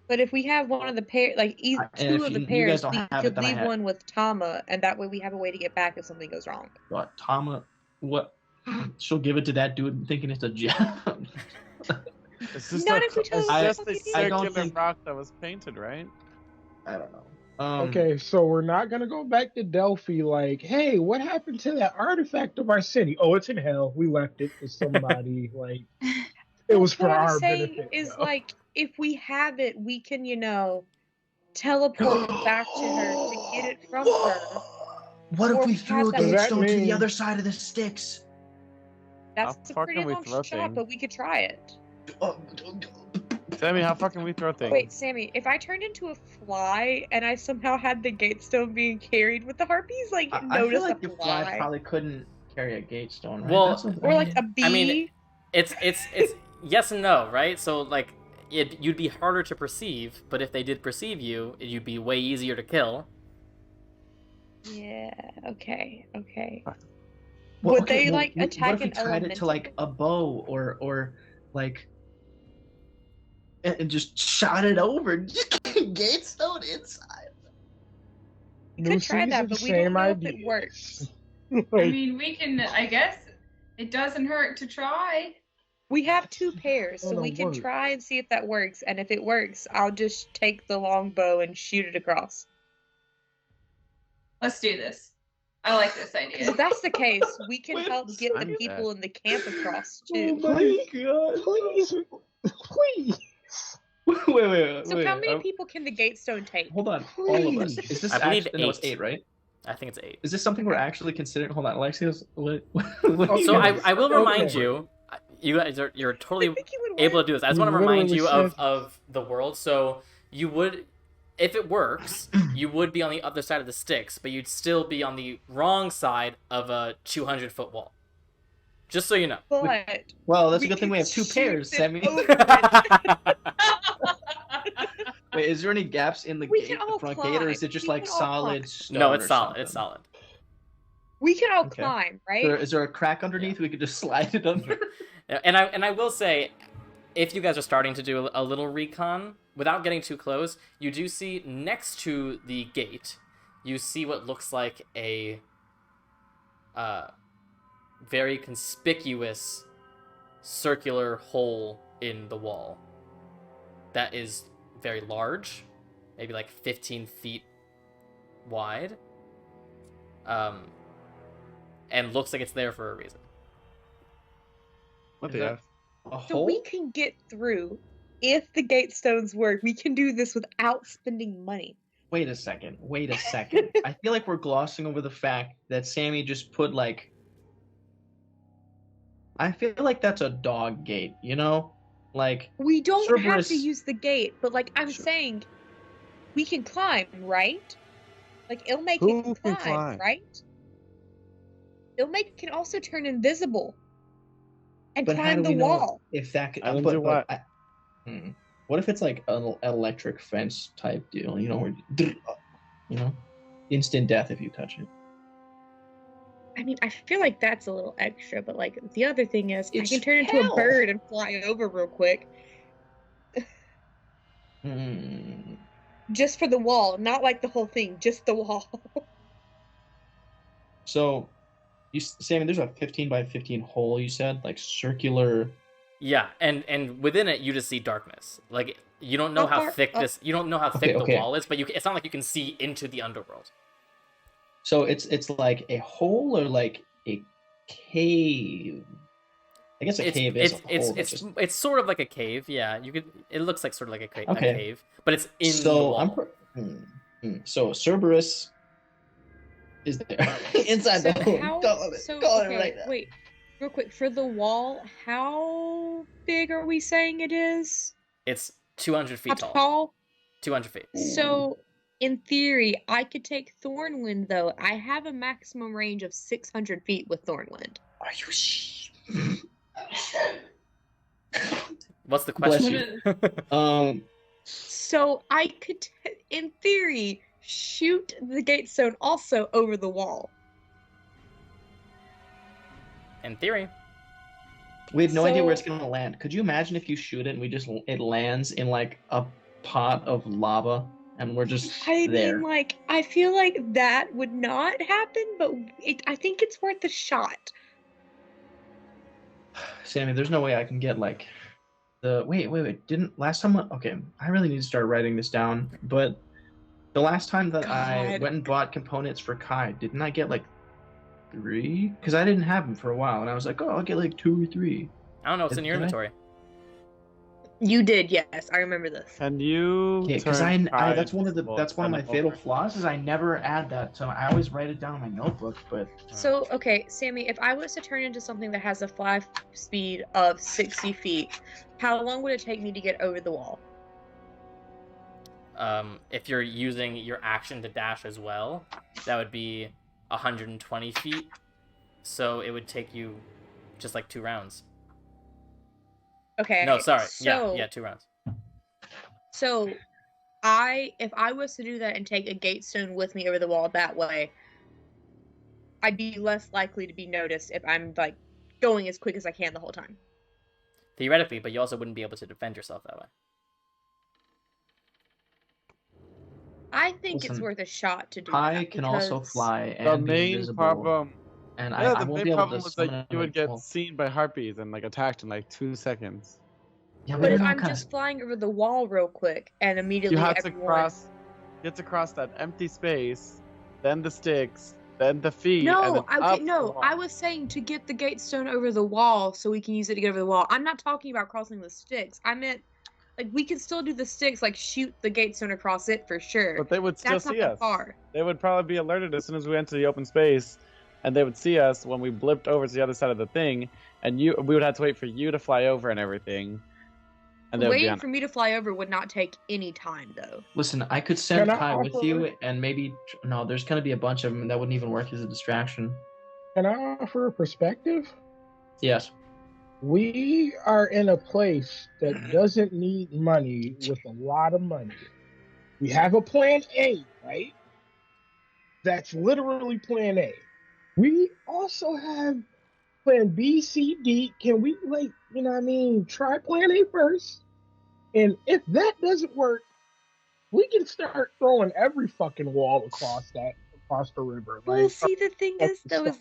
But if we have one of the pair, like And two if of the you guys pairs, don't we have it, could then I leave have- one with Tama, and that way we have a way to get back if something goes wrong. But Tama, what? She'll give it to that dude thinking it's a gem. It's just Not a, if we tell it's them just what a we did. I don't circular think- rock that was painted, right? I don't know. Okay, so we're not gonna go back to Delphi like, hey, what happened to that artifact of our city? Oh, it's in hell. We left it for somebody. Like, it was for What I'm our saying benefit. is yo. like if we have it, we can, teleport back to her to get it from her. What Or if we we threw have a that- Does that gatestone to the mean- other side of the Styx? That's a far pretty can we long throw shot, things? but we could try it. Sammy, how far can we throw things? Wait, Sammy, if I turned into a fly and I somehow had the gatestone being carried, would the harpies I feel notice like a your fly fly? probably couldn't carry a gatestone, right? Well, That's what- Or like a bee? I mean, it's yes and no, right? So like you'd be harder to perceive, but if they did perceive you, you'd be way easier to kill. Yeah, okay. Well, Would okay, they, well, attack what if we an tied it to elemental? like a bow or like and just shot it over? Just gatestone inside. We New could try that, season, but we same don't know if ideas. it works. I Like, mean, we can. I guess it doesn't hurt to try. We have 2 pairs, so That'll we can work. try and see if that works. And if it works, I'll just take the longbow and shoot it across. Let's do this. I like this idea. If that's the case, we can Wait, help get the I'm people in the camp across oh too. my god, please. wait. So how many people can the gatestone take? Hold on, all of us. Is this I believe actually? No, it's 8. 8, right? I think it's 8. Is this something we're actually considering? Hold on, Alexios. What? So I will Okay. remind you, you guys you're totally I think you would able win. to do this. I just You want to remind literally you said- of the world. So you would, if it works, you would be on the other side of the Styx, but you'd still be on the wrong side of a 200-foot wall. Just so you know. But Well, that's a we good thing we can have two shoot pairs, it Sammy. over it. Wait, is there any gaps in the We gate, can the all front gate, or is climb. it just We like can all solid climb. stone? No, it's or solid. something? It's solid. We can all Okay. climb, right? Is there a crack underneath? We could just slide it under. And I will say, if you guys are starting to do a little recon, without getting too close, you do see next to the gate, you see what looks like a very conspicuous circular hole in the wall that is very large, maybe like 15 feet wide, and looks like it's there for a reason. What Is the that- F? A So hole? we can get through. If the gate stones work, we can do this without spending money. Wait a second. I feel like we're glossing over the fact that Sammy just put like. I feel like that's a dog gate, you know? Like, We don't have Cerberus- to use the gate, but like I'm Sure. saying, we can climb, right? Like Ilme Who can can climb, climb? right? Ilme can also turn invisible and but how climb do the we know wall. if that could. And then do what? What if it's like an electric fence type deal, you know, where you know, instant death if you touch it. I mean, I feel like that's a little extra, but like the other thing is, I It's can turn into hell. a bird and fly over real quick, Hmm. just for the wall, not like the whole thing, just the wall. So, Sammy, there's a 15 by 15 hole. You said like circular. Yeah, and within it you just see darkness. Like you don't know How how far thick up- you don't know how thick Okay. the wall is, but it's not like you can see into the underworld. So it's like a hole or like a cave. I guess a cave is a hole. that's just- It's sort of like a cave. Yeah, you could. It looks like sort of like a Okay. cave, but it's in the so wall. So Cerberus is there inside the hole. Call it right now. Wait, real quick, for the wall, how big are we saying it is? It's 200 How feet tall. tall? 200 feet. So, in theory, I could take Thornwind, though. I have a maximum range of 600 feet with Thornwind. Are you What's the Bless question? So, I could, in theory, shoot the gatestone also over the wall. In theory. We have no idea where So- it's gonna land. Could you imagine if you shoot it and it lands in like a pot of lava and we're just I there? mean, like, I feel like that would not happen, but I think it's worth a shot. Sammy, there's no way I can get like the wait. Didn't last time? Okay, I really need to start writing this down. But the last time that I God. went and bought components for Kai, didn't I get like 3? Because I didn't have them for a while, and I was like, oh, I'll get like 2 or 3. I don't know what's in your Did I? inventory. You did, yes. I remember this. Can you? Yeah, because turn Kai that's one of invisible my and then fatal over? flaws is I never add that. So I always write it down in my notebook, but So, okay, Sammy, if I was to turn into something that has a fly speed of 60 feet, how long would it take me to get over the wall? If you're using your action to dash as well, that would be 120 feet. So it would take you just like 2 rounds. Okay. No, sorry. So, Yeah, 2 rounds. So, if I was to do that and take a gatestone with me over the wall that way, I'd be less likely to be noticed if I'm like going as quick as I can the whole time. Theoretically, but you also wouldn't be able to defend yourself that way. I think it's Listen, worth a shot to do Kai that. can also because- fly The and be main invisible. problem. And Yeah, I the won't main be able problem to was summon that you would get well, seen by harpies and like attacked in like 2 seconds. Yeah, But we if don't know I'm kinda- just flying over the wall real quick and immediately You have to everyone... cross. You have to cross that empty space, then the sticks, then the feet. and No, then up the no, wall. I was saying to get the gatestone over the wall so we can use it to get over the wall. I'm not talking about crossing the sticks. I meant, like, we can still do the sticks, like, shoot the gatestone across it for sure. But they would still That's not see that us. far. They would probably be alerted as soon as we enter the open space and they would see us when we blipped over to the other side of the thing, and we would have to wait for you to fly over and everything. And they would be Waiting on. for me to fly over would not take any time, though. Listen, I could send Can I Kai with offer- you, and maybe no. There's gonna be a bunch of them that wouldn't even work as a distraction. Can I offer a perspective? Yes. We are in a place that doesn't need money with a lot of money. We have a plan A, right? That's literally plan A. We also have plan B, C, D. Can we, try plan A first? And if that doesn't work, we can start throwing every fucking wall across the river. Well, see, the thing that's is, though, is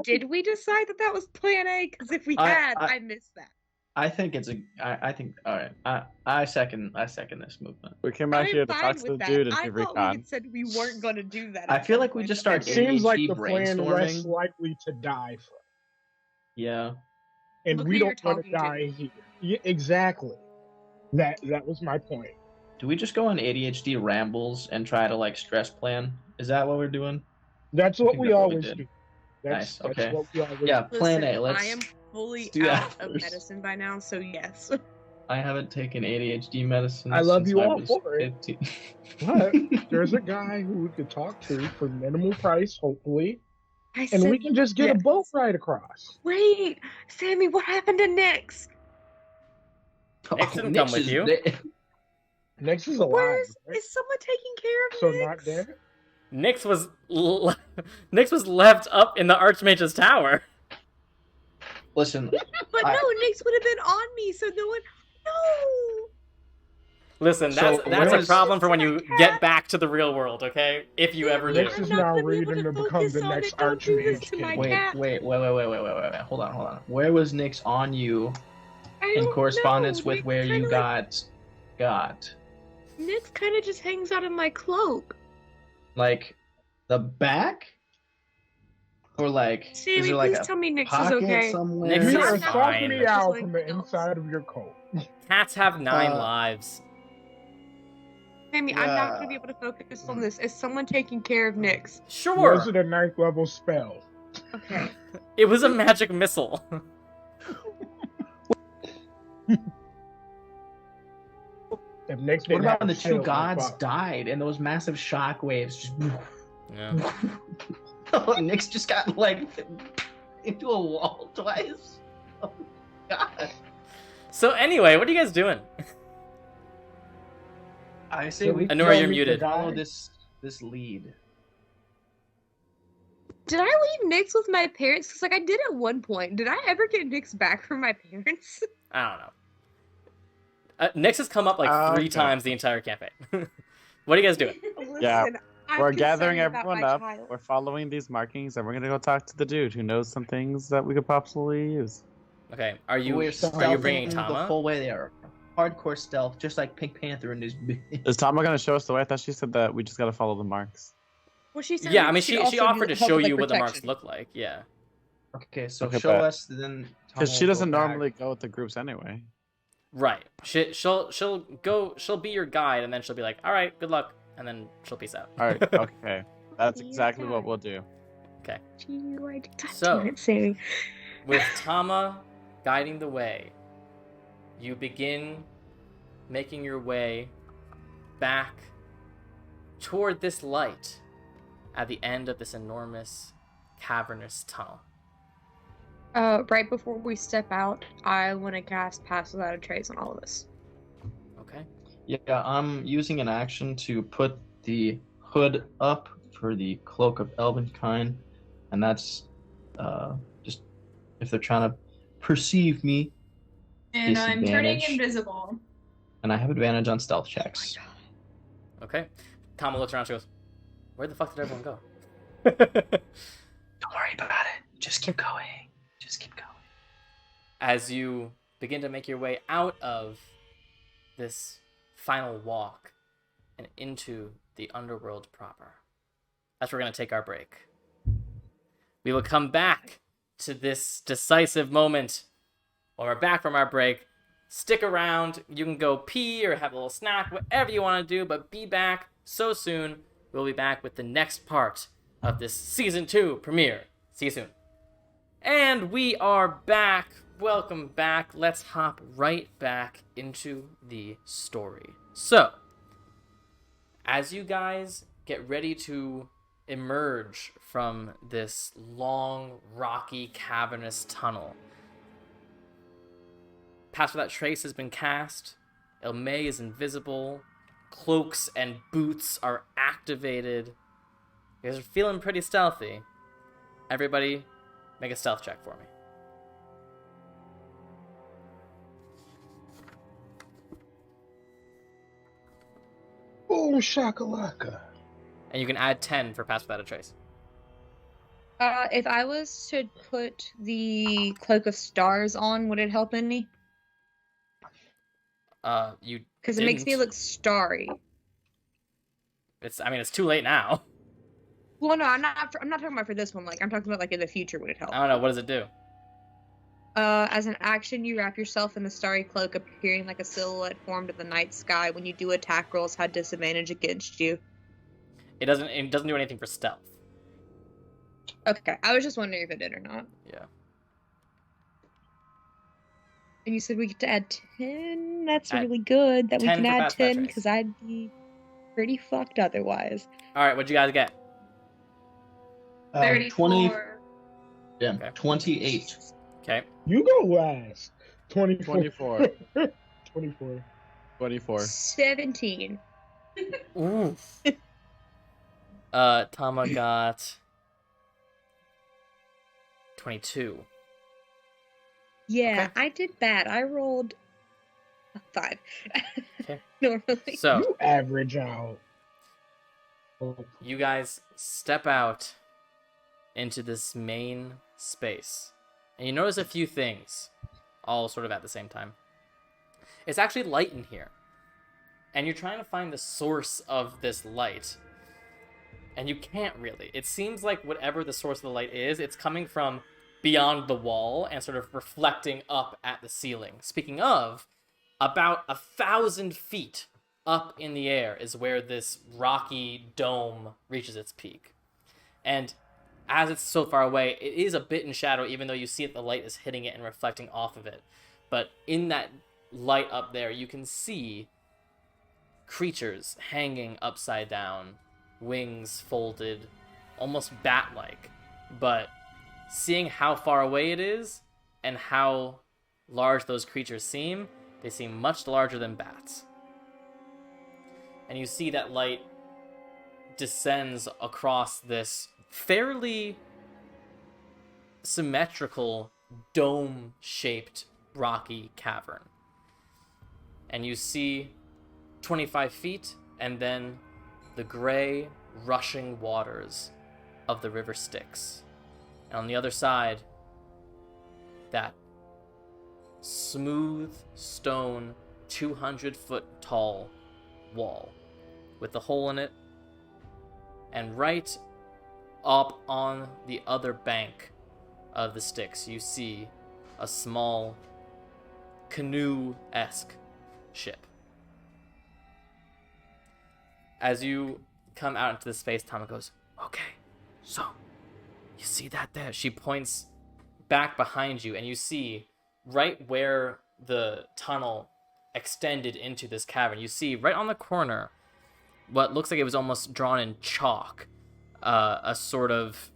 did we decide that was plan A? Because if we had, I missed that. I think it's I think all right. I second this movement. We came out here to I'm talk fine to the with that. dude and I do thought we recon. had said we weren't going to do that. I at feel some like we point, just but start it then- seems like ADHD the plan less brainstorming. likely to die first. Yeah. And Look we who you're don't want to talking to. die here. Yeah, exactly. That was my point. Do we just go on ADHD rambles and try to like stress plan? Is that what we're doing? That's what think we that's what we always did. do. Nice, That's okay. what we always Yeah, do. plan Listen, A. Let's. I am fully do that out of first. medicine by now, so yes. I haven't taken ADHD medicine. I love since you I all was for it. 15. But there's a guy who we could talk to for minimal price, hopefully, I and said, we can just get a yes. boat ride across. Wait, Sammy, what happened to Nyx? Nyx didn't come with you. Next is alive. Where's right? is someone taking care of So Nyx? not dead. Nyx was Nyx was left up in the Archmage's tower. Listen, But I- no, Nyx would have been on me, so no one. No. Listen, So that's where a was- problem for when you get back to the real world, okay? If you ever do. Nyx is I'm not now gonna be able reading to to become focus the on next it. Don't do this Archmage to my King. wait. cat. Hold on. Where was Nyx on you I in don't correspondence know. with where Nyx you kinda, got? Nyx kind of just hangs out in my cloak. Like the back? Or like is Sammy, there like please a tell me Nyx is pocket okay. somewhere? Nyx You is are fine. sucking me out Just from the like else. inside of your coat. Cats have 9 Uh, lives. Sammy, I'm not going to be Yeah. able to focus on this. Is someone taking care of Nyx? Sure. Was it a 9th level spell? Okay. It was a magic missile. If Nyx What didn't about have when the a two shield, gods fuck. died and those massive shock waves just Yeah. Nyx just got like into a wall twice. Oh my god. So anyway, what are you guys doing? I say So we we Anora, go you're meet the muted. follow guy. this lead. Did I leave Nyx with my parents? Because, I did at one point. Did I ever get Nyx back from my parents? I don't know. Nyx has come up like 3 Okay. times the entire campaign. What are you guys doing? Yeah, Listen, I'm We're gathering concerned about everyone my up. child. We're following these markings, and we're gonna go talk to the dude who knows some things that we could possibly use. Okay, are you We're bringing stealthing the Tama? full way there. Hardcore stealth, just like Pink Panther in this. Is Tama gonna show us the way? I thought she said that we just gotta follow the marks. Well, she said Yeah, that I mean she'd she also offered to do help show with, you what the marks protection. look like. Yeah. Okay, so Okay, show bet. us then. Because Tama she will doesn't go back. normally go with the groups anyway. Right. She'll be your guide, and then she'll be like, "All right, good luck," and then she'll peace out. All right, okay, that's Yeah. exactly what we'll do. God So- damn it, Sammy. With Tama guiding the way, you begin making your way back toward this light at the end of this enormous cavernous tunnel. Right before we step out, I want to cast Pass Without a Trace on all of us. Okay. Yeah, I'm using an action to put the hood up for the cloak of Elvenkind, and that's just if they're trying to perceive me, And I'm turning Disadvantage. invisible. and I have advantage on stealth checks. Okay. Tama looks around. She goes, "Where the fuck did everyone go?" Don't worry about it. Just keep going. Just keep going. As you begin to make your way out of this final walk and into the underworld proper. That's where we're going to take our break. We will come back to this decisive moment when we're back from our break. Stick around. You can go pee or have a little snack, whatever you want to do, but be back so soon. We'll be back with the next part of this Season 2 premiere. See you soon. And we are back. Welcome back. Let's hop right back into the story. So, as you guys get ready to emerge from this long, rocky, cavernous tunnel, Pass Without Trace has been cast. Ilmei is invisible. Cloaks and boots are activated. You guys are feeling pretty stealthy. Everybody, make a stealth check for me. Boom shakalaka. And you can add 10 for Pass Without a Trace. If I was to put the Cloak of Stars on, would it help any? You Because it makes me didn't. look starry. It's too late now. Well, no, I'm not talking about for this one. Like, I'm talking about like in the future, would it help? I don't know, what does it do? As an action, you wrap yourself in the starry cloak, appearing like a silhouette formed of the night sky. When you do attack rolls, have disadvantage against you. It doesn't do anything for stealth. Okay, I was just wondering if it did or not. Yeah. And you said we get to add 10? That's Add really good that we 10 can for add Pass Without 10, Trace. because I'd be pretty fucked otherwise. Alright, what'd you guys get? 34. Yeah, Okay. 28. Okay. You go last. 24. 24. 24. 24. 17. Ooh. Tama got 22. Yeah, Okay. I did bad. I rolled a 5. Okay. Normally. So, You average out. you guys step out into this main space. And you notice a few things, all sort of at the same time. It's actually light in here. And you're trying to find the source of this light. And you can't really. It seems like whatever the source of the light is, it's coming from beyond the wall and sort of reflecting up at the ceiling. Speaking of, about 1,000 feet up in the air is where this rocky dome reaches its peak. And as it's so far away, it is a bit in shadow, even though you see that the light is hitting it and reflecting off of it. But in that light up there, you can see creatures hanging upside down, wings folded, almost bat-like. But seeing how far away it is and how large those creatures seem, they seem much larger than bats. And you see that light descends across this fairly symmetrical, dome-shaped, rocky cavern. And you see 25 feet, and then the gray, rushing waters of the River Styx. And on the other side, that smooth stone, 200-foot tall wall with a hole in it. And right up on the other bank of the Styx, you see a small canoe-esque ship. As you come out into the space, Tama goes, "Okay, so you see that there?" She points back behind you, and you see right where the tunnel extended into this cavern. You see right on the corner what looks like it was almost drawn in chalk, a sort of,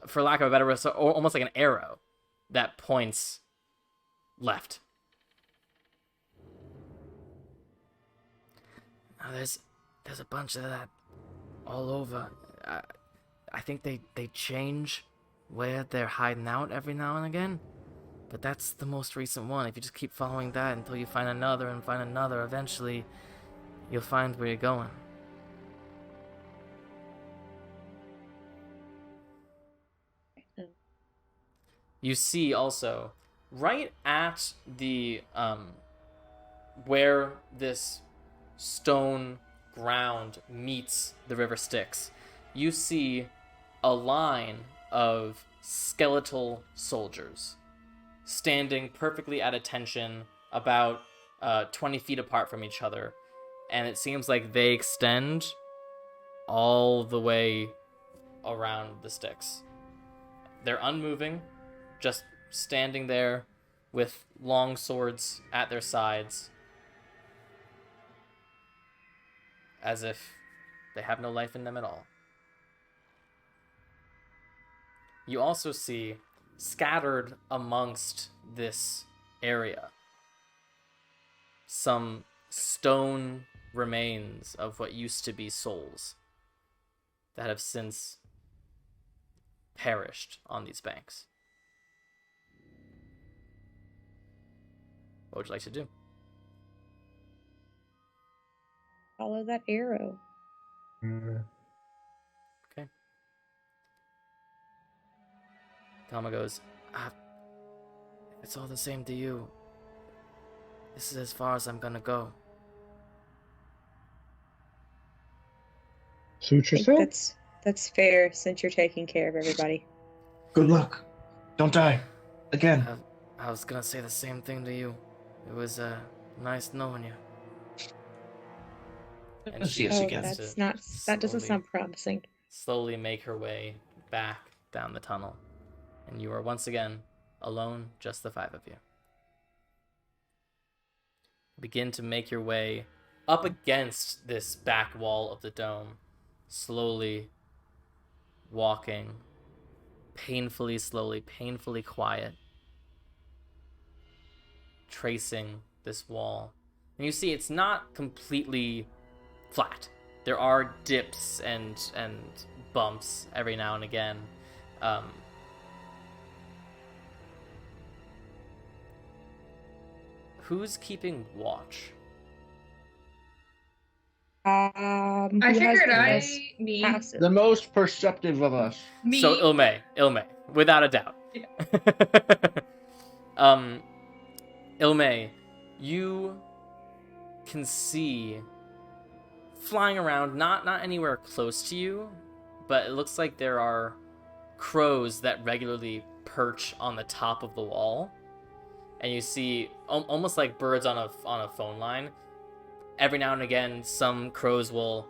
for lack of a better word, almost like an arrow that points left. Now there's a bunch of that all over. I think they change where they're hiding out every now and again, but that's the most recent one. If you just keep following that until you find another and find another, eventually you'll find where you're going. You see also, right at the, where this stone ground meets the River Styx, you see a line of skeletal soldiers standing perfectly at attention, about 20 feet apart from each other. And it seems like they extend all the way around the Styx. They're unmoving, just standing there with long swords at their sides, as if they have no life in them at all. You also see, scattered amongst this area, some stone remains of what used to be souls that have since perished on these banks. What would you like to do? Follow that arrow. Okay. Kama goes, it's all the same to you. This is as far as I'm gonna go. Suit I think yourself. that's fair since you're taking care of everybody. Good luck. Don't die. Again. I was gonna say the same thing to you. It was nice knowing you. And See she us Oh, again. begins that doesn't slowly- sound promising. slowly make her way back down the tunnel. And you are once again alone, just the five of you. Begin to make your way up against this back wall of the dome, slowly walking, painfully slowly, painfully quiet, tracing this wall. And you see it's not completely flat. There are dips and bumps every now and again. Who's keeping watch? I Who has figured the I best me passive? The most perceptive of us. me. So Ilme, without a doubt. Yeah. Ilme, you can see flying around, not anywhere close to you, but it looks like there are crows that regularly perch on the top of the wall, and you see almost like birds on a phone line. Every now and again, some crows will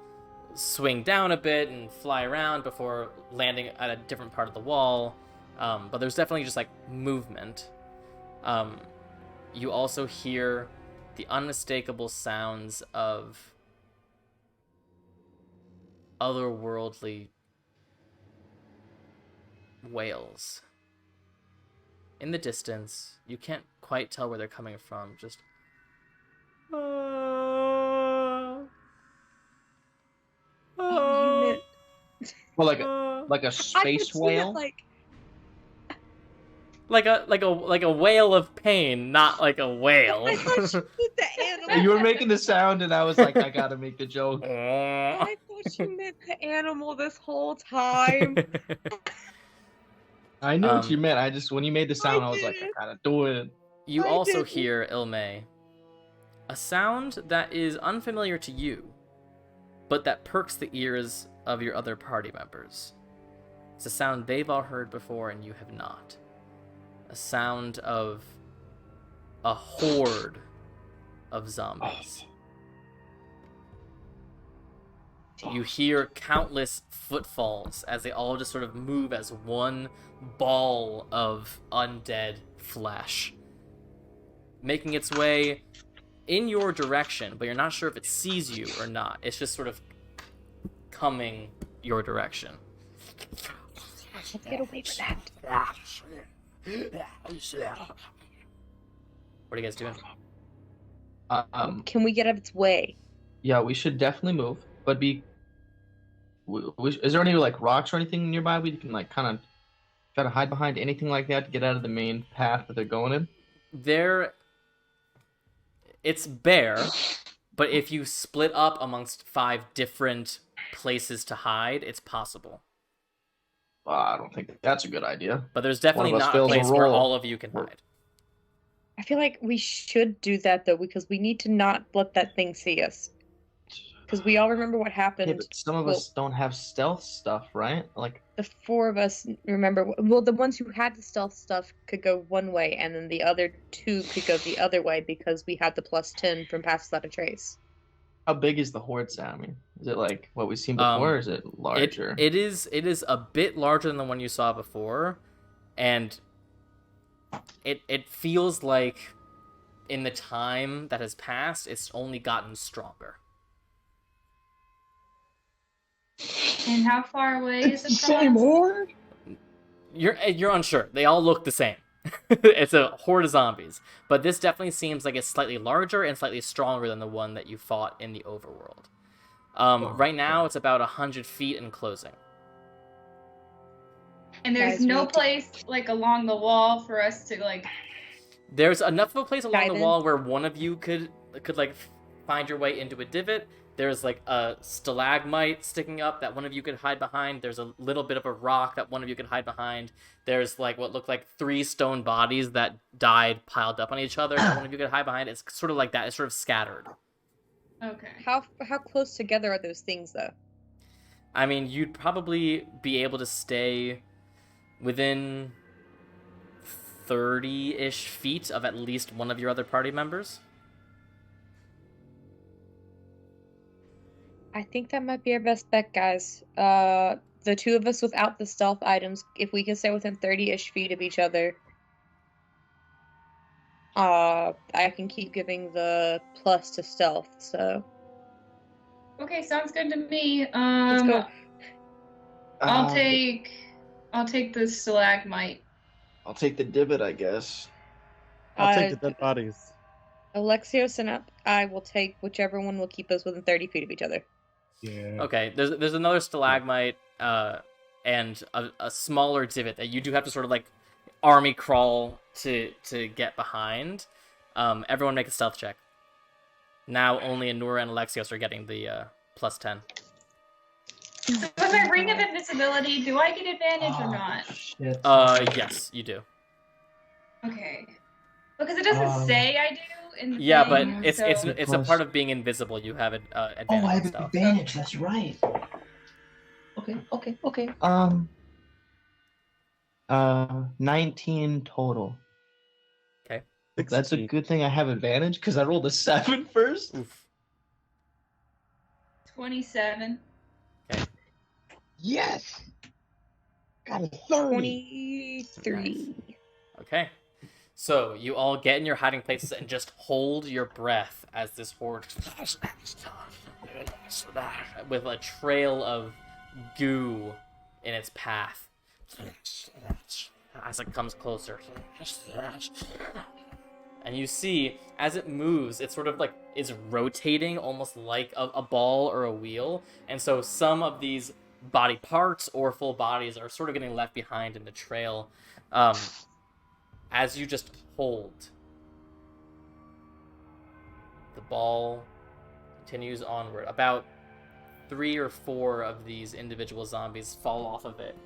swing down a bit and fly around before landing at a different part of the wall. But there's definitely just like movement. You also hear the unmistakable sounds of otherworldly wails. In the distance, you can't quite tell where they're coming from, just Oh, you meant Well, like a I space could see it, whale. like a wail of pain, not like a whale. I thought you meant the animal. You were making the sound, and I was like, I gotta make the joke. I thought you meant the animal this whole time. I knew what you meant. I just, when you made the sound, I was like, I didn't. gotta do it. You I also didn't. hear, Ilme, a sound that is unfamiliar to you, but that perks the ears of your other party members. It's a sound they've all heard before and you have not. A sound of a horde of zombies. You hear countless footfalls as they all just sort of move as one ball of undead flesh, making its way in your direction, but you're not sure if it sees you or not. It's just sort of coming your direction. Let's get away from that. What are you guys doing? Can we get out of its way? Yeah, we should definitely move, but is there any like rocks or anything nearby we can like kind of try to hide behind, anything like that to get out of the main path that they're going in? It's bare, but if you split up amongst 5 different places to hide, it's possible. I don't think that's a good idea. But there's definitely One of us not a fills a place where role. all of you can hide. I feel like we should do that though, because we need to not let that thing see us. Because we all remember what happened. Yeah, but some of us don't have stealth stuff, right? Like, The 4 of us remember. Well, the ones who had the stealth stuff could go one way, and then the other 2 could go the other way because we had the +10 from Pass Without a Trace. how big is the horde sound? I mean, is it like what we've seen before, or is it larger? It is a bit larger than the one you saw before. and it feels like in the time that has passed, it's only gotten stronger. And how far away is It's it the from same us? horde. You're unsure. They all look the same. It's a horde of zombies, but this definitely seems like it's slightly larger and slightly stronger than the one that you fought in the overworld. Right now, it's about 100 feet and closing. And there's Guys, no we- place like along the wall for us to like. There's enough of a place along Dive the in. wall where one of you could like find your way into a divot. There's like a stalagmite sticking up that one of you could hide behind. There's a little bit of a rock that one of you could hide behind. There's like what looked like 3 stone bodies that died piled up on each other that one of you could hide behind. It's sort of like that. It's sort of scattered. Okay. How close together are those things though? I mean, you'd probably be able to stay within 30-ish feet of at least one of your other party members. I think that might be our best bet, guys. The two of us without the stealth items, if we can stay within 30-ish feet of each other, I can keep giving the plus to stealth, so Okay, sounds good to me. let's go. I'll take the stalagmite. I'll take the divot, I guess. I'll take the dead bodies. Alexios and I will take whichever one will keep us within 30 feet of each other. Yeah. Okay, there's another stalagmite and a smaller divot that you do have to sort of like army crawl to get behind. Everyone make a stealth check. Now only Anura and Alexios are getting the plus 10. So with my ring of invisibility, do I get advantage or not? Shit. Yes, you do. Okay. Because it doesn't say I do in the Yeah, but thing, it's so... it's a part of being invisible. You have advantage Oh, I have and stuff. advantage. That's right. Okay. 19 total. Okay. That's a good thing I have advantage because I rolled a 7 first. Oof. 27. Yes. Got a 30. 23. Okay. So you all get in your hiding places and just hold your breath as this horde with a trail of goo in its path as it comes closer. And you see, as it moves, it sort of like is rotating almost like a ball or a wheel. And so some of these body parts or full bodies are sort of getting left behind in the trail. As you just hold, the ball continues onward. About 3 or 4 of these individual zombies fall off of it.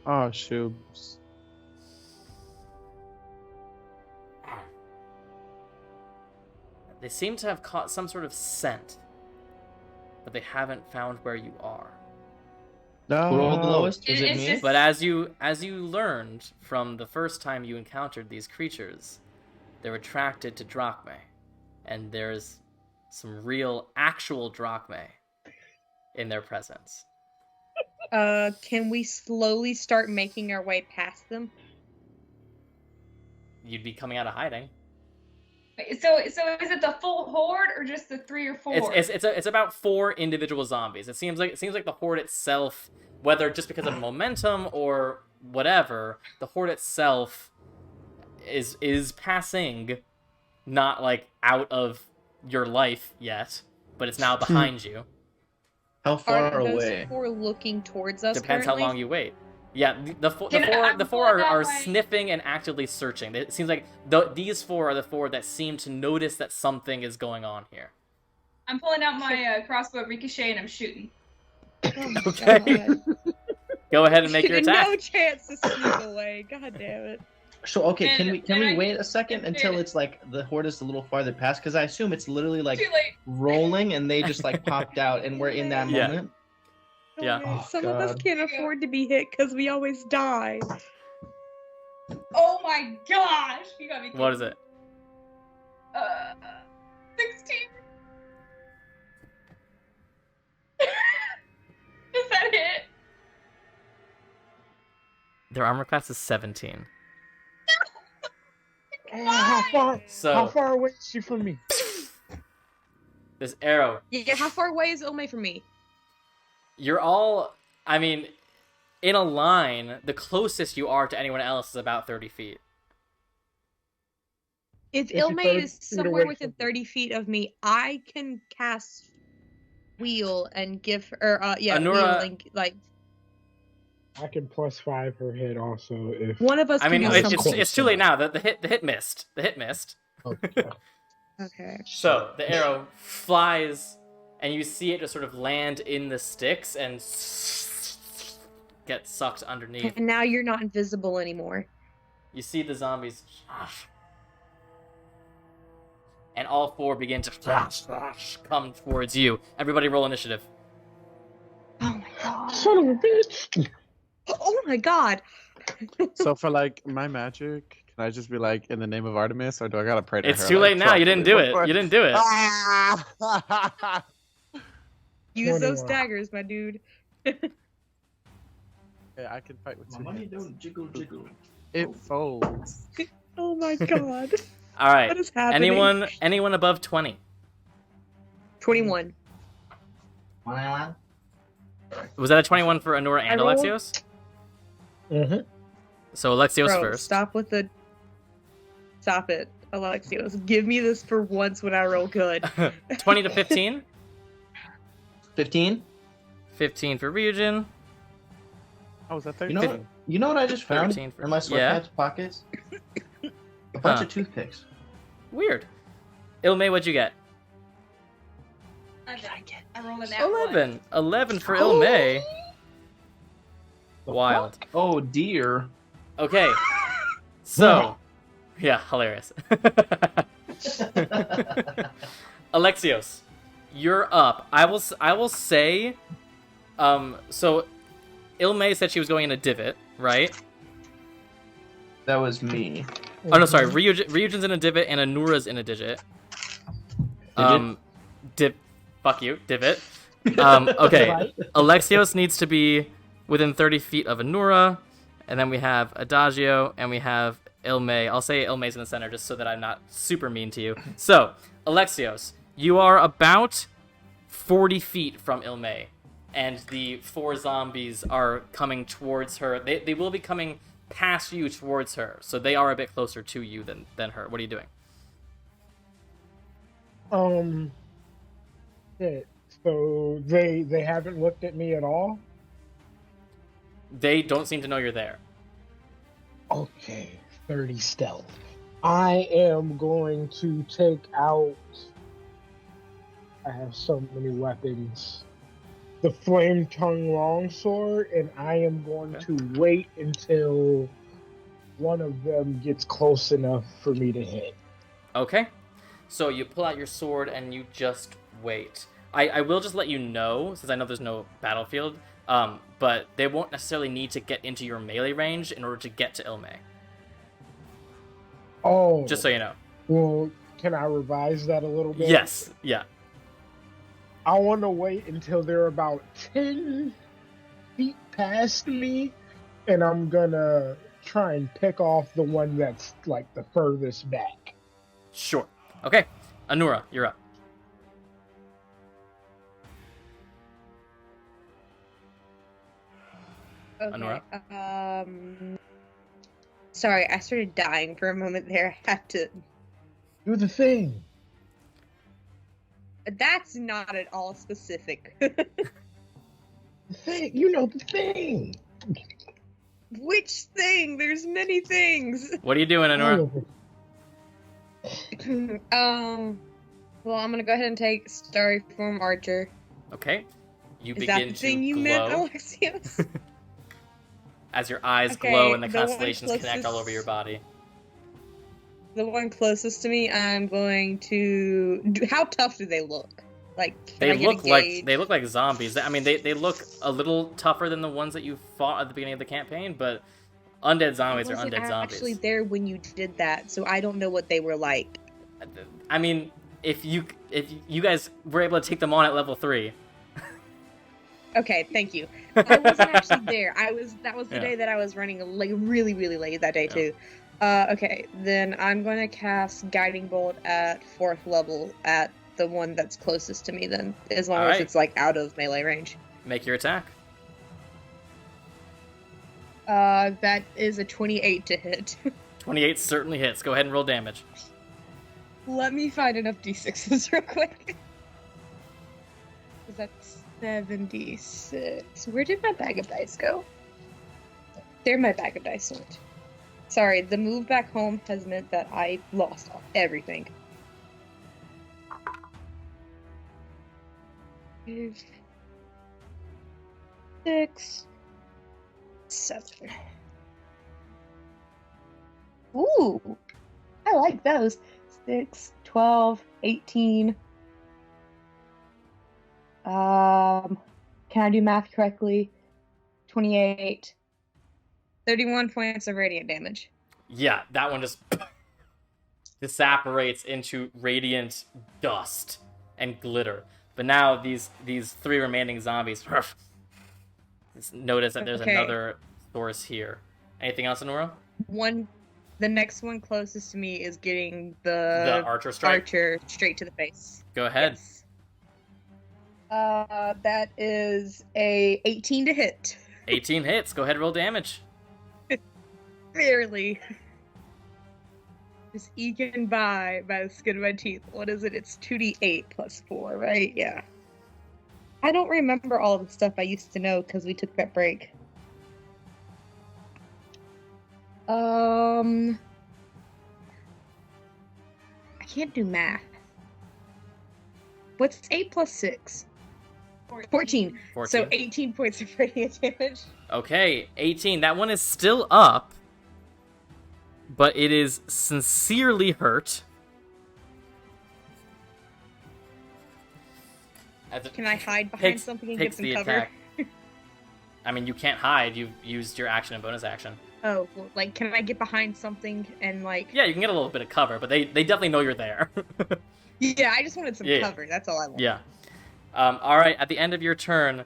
Oh, shoobs. They seem to have caught some sort of scent, but they haven't found where you are. No. Who rolled the lowest? Was it It's me? just- But as you learned from the first time you encountered these creatures, they're attracted to Drachmae, and there's some real, actual Drachmae in their presence. Can we slowly start making our way past them? You'd be coming out of hiding. So is it the full horde or just the 3 or 4? It's about 4 individual zombies. It seems like the horde itself, whether just because of momentum or whatever, the horde itself is passing, not like out of your life yet, but it's now behind you. How Are far those away? 4 looking towards us Depends currently? how long you wait. Yeah, the four I'm are going that way. sniffing and actively searching. It seems like these 4 are the 4 that seem to notice that something is going on here. I'm pulling out my crossbow ricochet and I'm shooting. Oh my Okay. God. Go ahead and make your attack. No chance to sneak away. God damn it. So okay, can we And I- wait a second until it's like the horde is a little farther past? Because I assume it's literally like Too late. rolling and they just like popped out and we're in that Yeah. moment. Yeah. Oh, Oh, some of us God. can't afford to be hit because we always die. Oh my gosh! You got me. What is it? 16. Their armor class is 17. How So far away is she from me? this arrow, Yeah, how far away is Ilme from me? you're all, I mean, in a line, the closest you are to anyone else is about 30 feet. If If you're Ilme 30 is feet somewhere away within from me. 30 feet of me, I can cast Wheel and give her, Wheel Anura- and, like, I can +5 her hit also if. one of us I can mean, do it's- something. it's too late now. The hit missed. The hit missed. Okay. Okay. So the arrow flies, and you see it just sort of land in the sticks and get sucked underneath. And now you're not invisible anymore. You see the zombies, and all four begin to come towards you. Everybody, roll initiative. Oh my god. Son of a bitch! Oh my god. So for like my magic, can I just be like in the name of Artemis, or do I gotta pray to her? It's too late now. You didn't do it. You didn't do it. Ah! Use those 21. daggers, my dude. Yeah, I can fight with My two money hands. don't jiggle jiggle. It folds. Oh my god. All right. What is happening? Anyone above 20? 21. Was that a 21 for Anura and I rolled. Alexios? Mm-hmm. So Alexios Bro, first. stop it, Alexios. Give me this for once when I roll good. 20 to 15. 15. 15 for Ryujin. Oh, was that You 13? know what? You know what I just found 13 for- in my Yeah? sweatpants pockets? A bunch Huh. of toothpicks. Weird. Ilme, what'd you get? I rolled an 11. 11 for Ilme. Wild. Oh dear. Okay. So, yeah, hilarious. Alexios, you're up. I will say, so Ilme said she was going in a divot, right? That was me. Oh no, sorry. Ryujin's in a divot and Anura's in a divot. Fuck you, divot. Okay. Right. Alexios needs to be within 30 feet of Anura, and then we have Adagio, and we have Ilme. I'll say Ilme's in the center just so that I'm not super mean to you. So, Alexios, you are about 40 feet from Ilme, and the four zombies are coming towards her. They will be coming past you towards her, so they are a bit closer to you than her. What are you doing? Shit. So they haven't looked at me at all? They don't seem to know you're there. Okay, 30 stealth. I am going to take out. I have so many weapons. The flame tongue longsword, and I am going to wait until one of them gets close enough for me to hit. Okay. So you pull out your sword and you just wait. I will just let you know, since I know there's no battlefield, but they won't necessarily need to get into your melee range in order to get to Ilme. Oh, Just so you know. well, can I revise that a little bit? Yes. Yeah. I want to wait until they're about 10 feet past me, and I'm gonna try and pick off the one that's like the furthest back. Sure. Okay. Anura, you're up. Okay. Anura? Sorry, I started dying for a moment there. I had to. Do the thing. That's not at all specific. The thing. You know the thing. Which thing? There's many things. What are you doing, Anura? Well, I'm gonna go ahead and take Starry Form Archer. Okay. You Is that begin the to thing you glow meant, Alexios? as your eyes Okay, glow and the the one constellations connect all closest- over your body. The one closest to me, I'm going to. How tough do they look? Like, can I They get a look like gauge? zombies. I mean, they look a little tougher than the ones that you fought at the beginning of the campaign, but undead zombies I are wasn't undead zombies. actually there when you did that, so I don't know what they were like. I mean, if you guys were able to take them on at level 3, Okay, thank you. I wasn't actually there. That was the Yeah. day that I was running like really, really late that day Yeah. too. Okay, then I'm gonna cast Guiding Bolt at 4th level at the one that's closest to me then, as long as Alright. it's like out of melee range. Make your attack. That is a 28 to hit. 28 certainly hits. Go ahead and roll damage. Let me find enough d6s real quick. Is that 76? Where did my bag of dice go? There my bag of dice went. Sorry, the move back home has meant that I lost everything. 5, 6, 7. Ooh, I like those. 6, 12, 18. Can I do math correctly? 28. 31 points of radiant damage. Yeah, that one just disapparates into radiant dust and glitter. But now these 3 remaining zombies notice that there's Okay. another source here. Anything else, Anora? The next one closest to me is getting the archer strike? archer straight to the face. Go ahead. Yes. That is a 18 to hit. 18 hits. Go ahead and roll damage. Barely. Just eking by the skin of my teeth. What is it? It's 2d8 plus 4, right? Yeah. I don't remember all of the stuff I used to know because we took that break. I can't do math. What's 8 plus 6? 14. 14. So 18 points of radiant damage. Okay, 18. That one is still up, but it is sincerely hurt. As it Can I hide behind takes- something and get takes some the cover? attack. I mean, you can't hide. You've used your action and bonus action. Oh, well, like, can I get behind something and, like... Yeah, you can get a little bit of cover, but they definitely know you're there. Yeah, I just wanted some Yeah. cover. That's all I want. Yeah. All right, at the end of your turn,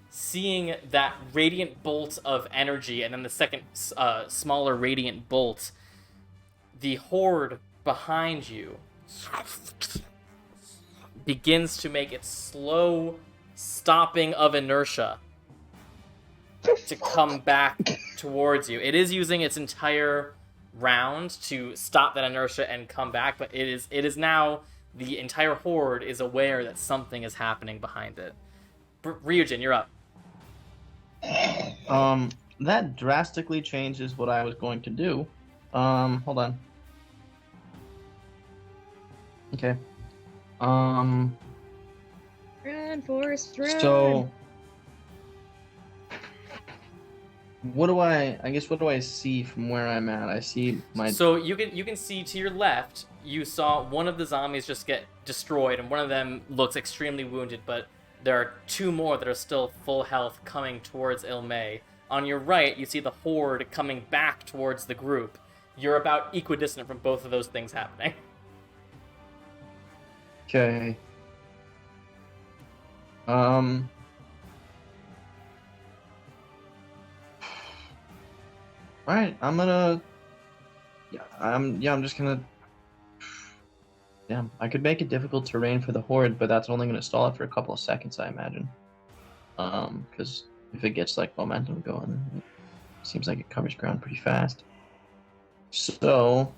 seeing that radiant bolt of energy and then the second smaller radiant bolt, the horde behind you begins to make its slow stopping of inertia to come back towards you. It is using its entire round to stop that inertia and come back, but it is now the entire horde is aware that something is happening behind it. Ryujin, you're up. That drastically changes what I was going to do. Hold on. Okay. Run, Forrest, run! So what do I see from where I'm at? I see my So you can see to your left, you saw one of the zombies just get destroyed, and one of them looks extremely wounded, but there are 2 more that are still full health coming towards Ilmay. On your right, you see the horde coming back towards the group. You're about equidistant from both of those things happening. Okay. Alright, I'm just gonna. Damn, I could make it difficult terrain for the horde, but that's only gonna stall it for a couple of seconds, I imagine. Because if it gets like momentum going, it seems like it covers ground pretty fast. So,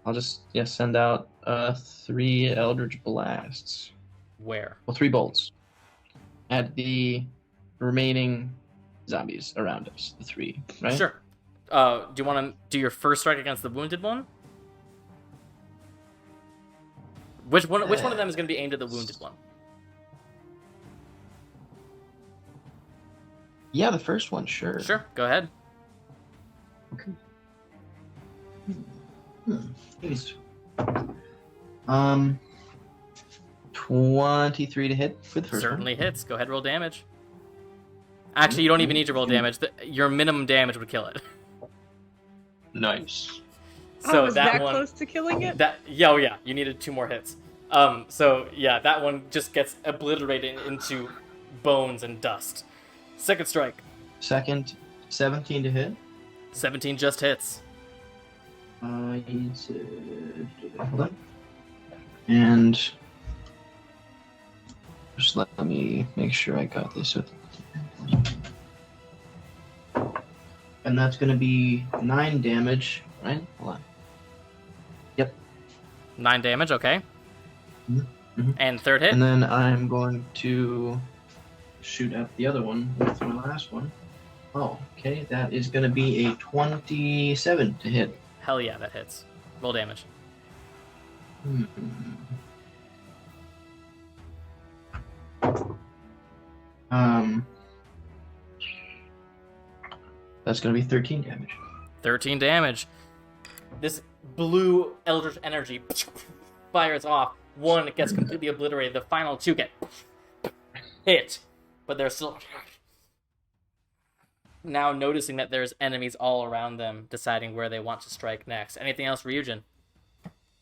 I'll just send out 3 Eldritch Blasts. Where? Well, 3 bolts at the remaining zombies around us. The 3, right? Sure. Do you want to do your first strike against the wounded one? Which one of them is going to be aimed at the wounded one? Yeah, the first one, sure. Sure, go ahead. Okay. 23 to hit for the first Certainly hits. Go ahead, roll damage. Actually, you don't even need to roll damage. Your minimum damage would kill it. one. Nice. So was that that one, close to killing it? yeah, you needed 2 more hits. So yeah, that one just gets obliterated into bones and dust. Second strike. Second, 17 to hit. 17 just hits. I need to hold on. And just let me make sure I got this. And that's going to be 9 damage, right? Hold on. Yep. 9 damage, okay. Mhm. And third hit? And then I'm going to shoot at the other one with my last one. Oh, okay. That is going to be a 27 to hit. Hell yeah, that hits. Roll damage. That's going to be 13 damage. 13 damage. This blue eldritch energy fires off. One gets completely obliterated. The final 2 get hit. But they're still now noticing that there's enemies all around them, deciding where they want to strike next. Anything else, Ryujin?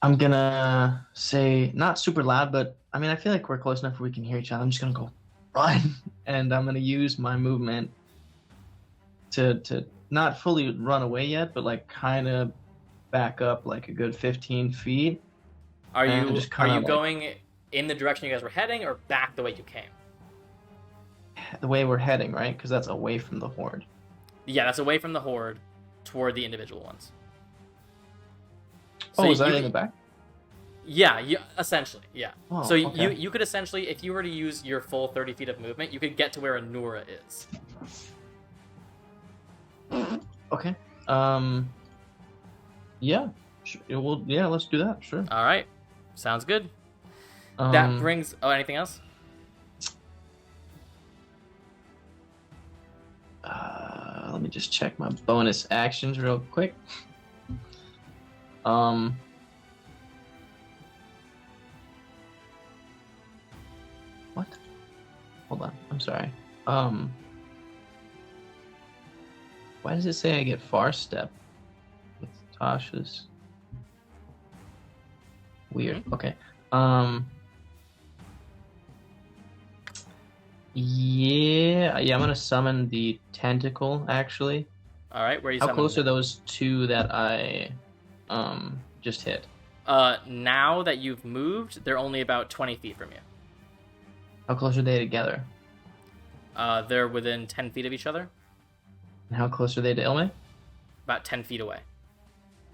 I'm going to say, not super loud, but I mean, I feel like we're close enough where we can hear each other. I'm just going to go run. And I'm going to use my movement to not fully run away yet, but like kind of back up like a good 15 feet. Are And you just kinda, like, going in the direction you guys were heading, or back the way you came? the way we're heading, right? Because that's away from the horde. Yeah, that's away from the horde toward the individual ones. Oh, is that you- in the back? Yeah, essentially, yeah. Oh, So okay. you could essentially, if you were to use your full 30 feet of movement, you could get to where Anura is. Okay. Yeah. Yeah, let's do that. Sure. All right, sounds good. That brings. Oh, anything else? Let me just check my bonus actions real quick. What? Hold on. I'm sorry. Why does it say I get far step with Tasha's? Weird. Okay. Yeah, I'm gonna summon the tentacle actually. All right, where are you? How summoning close are them? those two that I just hit? Now that you've moved, they're only about 20 feet from you. How close are they together? They're within 10 feet of each other, And how close are they to Ilme? about 10 feet away.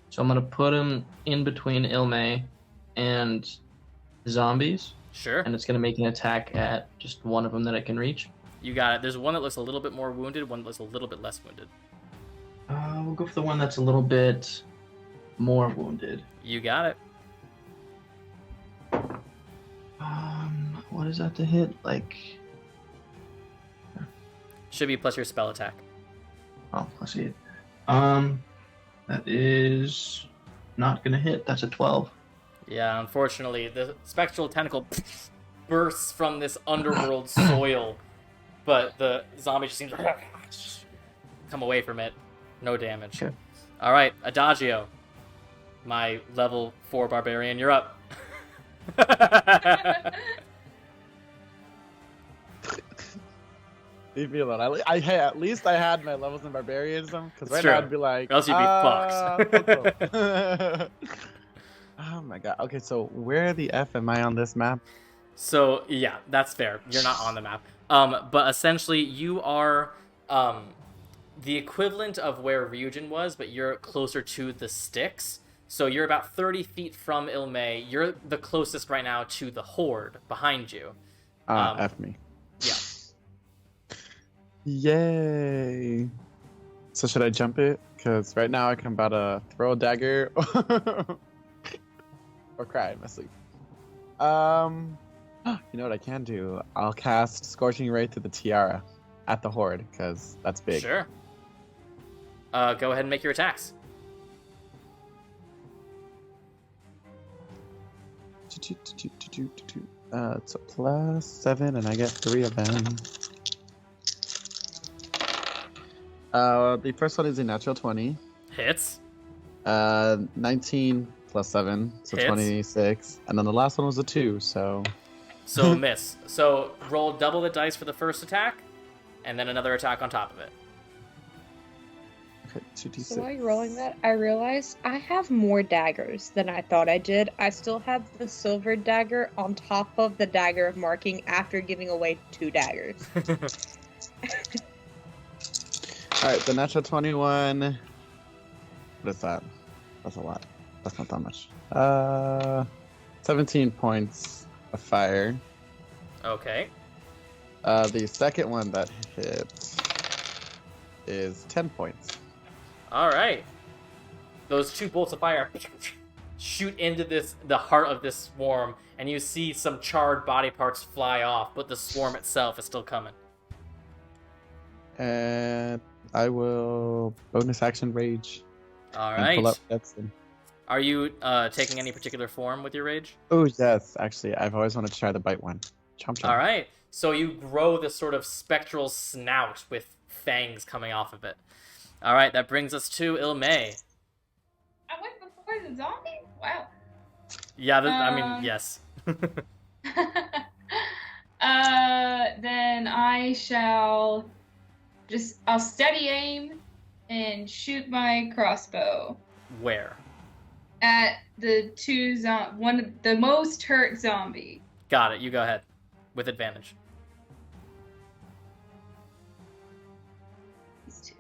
So I'm gonna put them in between Ilme and zombies, Sure, and it's gonna make an attack at just one of them that I can reach. you got it. There's one that looks a little bit more wounded, one that looks a little bit less wounded. We'll go for the one that's a little bit more wounded. You got it. What is that to hit? Like, Should be plus your spell attack. oh, let's see it. That is not gonna hit. That's a 12. Yeah, unfortunately, the spectral tentacle bursts from this underworld soil, but the zombie just seems to come away from it. No damage. Okay. All right, Adagio, my level 4 barbarian, you're up. Leave me alone. At least I had my levels in barbarianism, because right True. now I'd be like, Or else you'd be fucked. fucked. Oh my god. Okay, so where the F am I on this map? So yeah, that's fair. You're not on the map. But essentially, you are the equivalent of where Ryujin was, but you're closer to the Styx. So you're about 30 feet from Ilme. You're the closest right now to the Horde behind you. F me. Yeah. Yay. So should I jump it? Because right now I can about to throw a dagger or cry in my sleep. You know what I can do? I'll cast Scorching Ray through the tiara at the Horde, because that's big. Sure. Go ahead and make your attacks. It's a +7, and I get 3 of them. The first one is a natural 20. Hits. 19 +7, so Hits. 26. And then the last one was a 2, so So miss. So roll double the dice for the first attack, and then another attack on top of it. Okay, 2d6. So while you're rolling that, I realized I have more daggers than I thought I did. I still have the silver dagger on top of the dagger of marking after giving away 2 daggers. Alright, the natural 21. What is that? That's a lot. That's not that much. 17 points of fire. Okay. The second one that hit is 10 points. All right. Those 2 bolts of fire shoot into the heart of this swarm, and you see some charred body parts fly off, but the swarm itself is still coming. And I will bonus action rage. All And right. pull up Edson. Are you taking any particular form with your rage? Oh, yes. Actually, I've always wanted to try the bite one. Chomp chomp. All right. So you grow this sort of spectral snout with fangs coming off of it. All right. That brings us to Ilmay. I went before the zombie? Wow. Yeah. I mean, yes. Then I shall I'll steady aim and shoot my crossbow Where? at the the most hurt zombie. Got it. You go ahead with advantage. These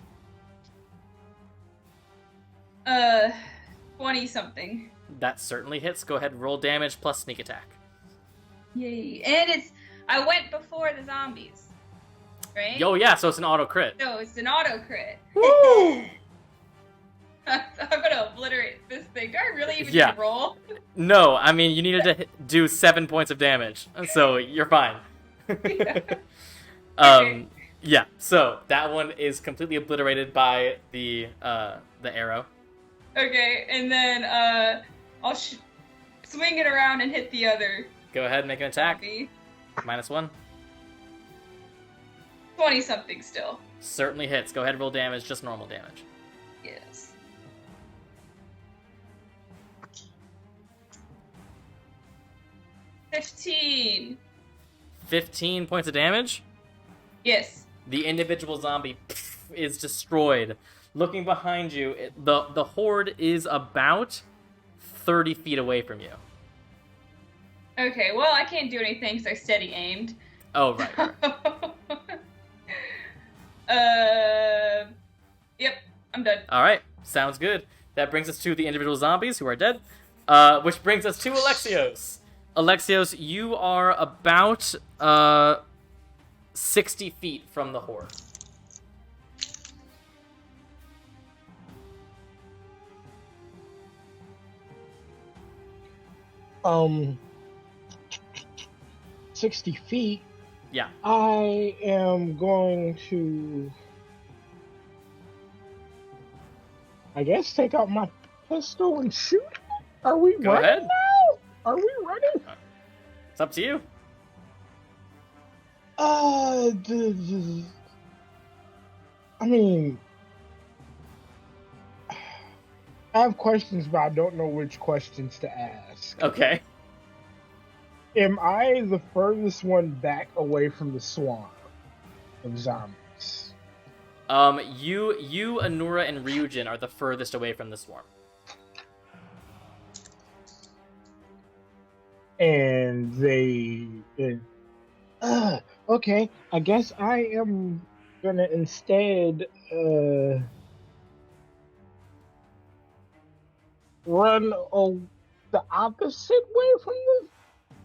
20 something. That certainly hits. Go ahead and roll damage plus sneak attack. Yay. And I went before the zombies. Right? Yo, yeah, so it's an auto crit. So it's an auto crit. Woo! I'm gonna obliterate this thing. Do I really even Yeah. need to roll? No, I mean, you needed to do 7 points of damage, so you're fine. Yeah, so that one is completely obliterated by the arrow. Okay, and then I'll swing it around and hit the other Go ahead and make an attack. zombie. -1. 20 something still. Certainly hits. Go ahead and roll damage, just normal damage. Yes. $15. 15 points of damage. Yes. The individual zombie is destroyed. Looking behind you, the horde is about 30 feet away from you. Okay, well, I can't do anything because I steady aimed. Oh, right. Yep, I'm done. All right, sounds good. That brings us to the individual zombies who are dead, which brings us to Alexios. Alexios, you are about 60 feet from the horde. Um, 60 feet. Yeah. I am going to, I guess, take out my pistol and shoot. Are we Go running ahead. now? Are we running? It's up to you. I mean, I have questions, but I don't know which questions to ask. Okay. Am I the furthest one back away from the swarm of zombies? You, Anura, and Ryujin are the furthest away from the swarm. And okay, I guess I am gonna instead run the opposite way from the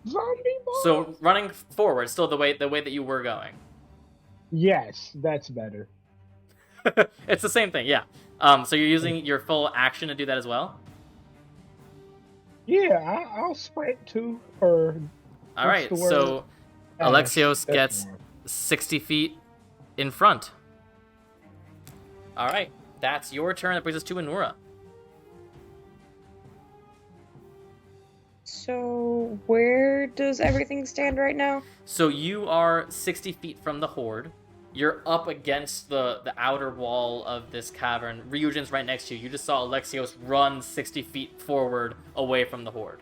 zombie boss. So running forward, still the way that you were going. Yes, that's better. It's the same thing, yeah. So you're using your full action to do that as well? Yeah, I'll sprint too, or All what's right, the word? so Dash, Alexios that's gets more. 60 feet in front. All right, that's your turn. That brings us to Anura. So where does everything stand right now? So you are 60 feet from the horde. You're up against the outer wall of this cavern. Ryujin's right next to you. You just saw Alexios run 60 feet forward away from the horde.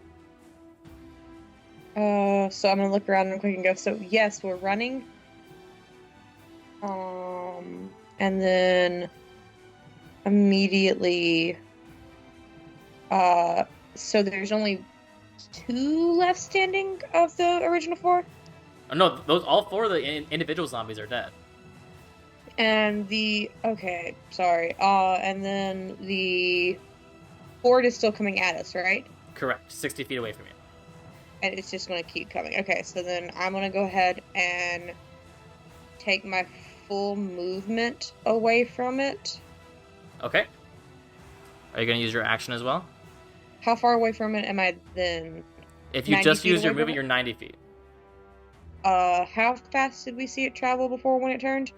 So I'm gonna look around real quick and go. So yes, we're running. And then immediately, so there's only 2 left standing of the original 4, Oh, no, those all 4 of the individual zombies are dead. and and then the horde is still coming at us, right? Correct. 60 feet away from you. And it's just gonna keep coming. Okay, so then I'm gonna go ahead and take my full movement away from it. Okay. Are you going to use your action as well? How far away from it am I then? If you 90 just feet use your away from movement, it? you're 90 feet. How fast did we see it travel before when it turned?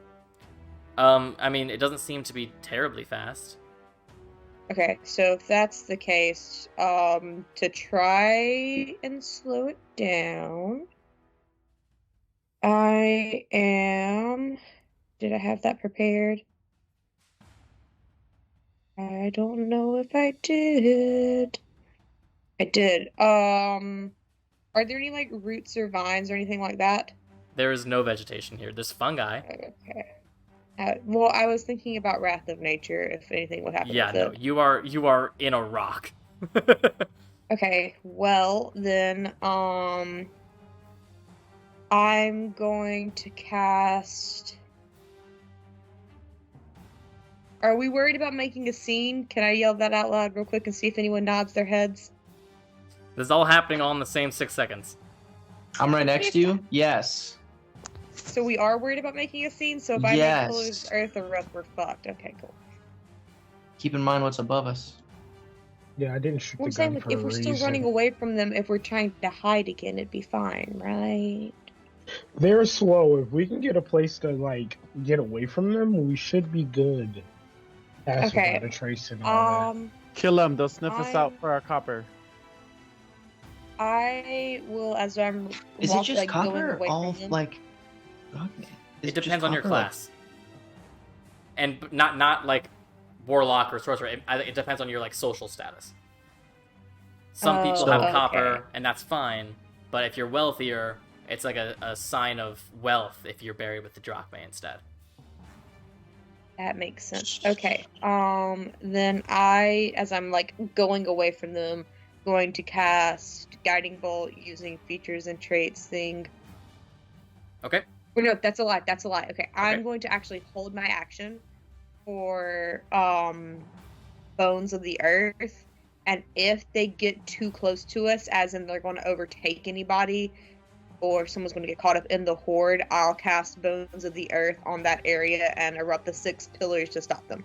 I mean, it doesn't seem to be terribly fast. Okay, so if that's the case, to try and slow it down, did I have that prepared? I don't know if I did. I did. Are there any, like, roots or vines or anything like that? There is no vegetation here. There's fungi. Okay. Well, I was thinking about Wrath of Nature, if anything would happen Yeah, with no, it. you are in a rock. Okay, well, then, I'm going to cast... Are we worried about making a scene? Can I yell that out loud real quick and see if anyone nods their heads? This is all happening all in the same 6 seconds. I'm right next to you. Yes. So we are worried about making a scene, so if I Yes. make Pillars, Earth, or Rust, we're fucked. Okay, cool. Keep in mind what's above us. Yeah, I didn't shoot I'm the saying, gun like, for if a we're reason. still running away from them, if we're trying to hide again, it'd be fine, right? They're slow. If we can get a place to, like, get away from them, we should be good. Pass Okay. without a trace and all Kill them. They'll sniff us out I'm- for our copper. I will, as I'm Is it just going copper? away All from them. like. Okay. Is It just depends on your copper, like- class. And not like warlock or sorcerer. It depends on your like social status. Some people Oh, have okay. copper, and that's fine. But if you're wealthier, it's like a sign of wealth if you're buried with the Drachmae instead. That makes sense. Okay. Then I, as I'm like going away from them, going to cast Guiding Bolt using features and traits thing. Okay. Or no, that's a lie. That's a lie. Okay. I'm Okay. going to actually hold my action for Bones of the Earth, and if they get too close to us, as in they're going to overtake anybody, or someone's going to get caught up in the horde, I'll cast Bones of the Earth on that area and erupt the 6 pillars to stop them.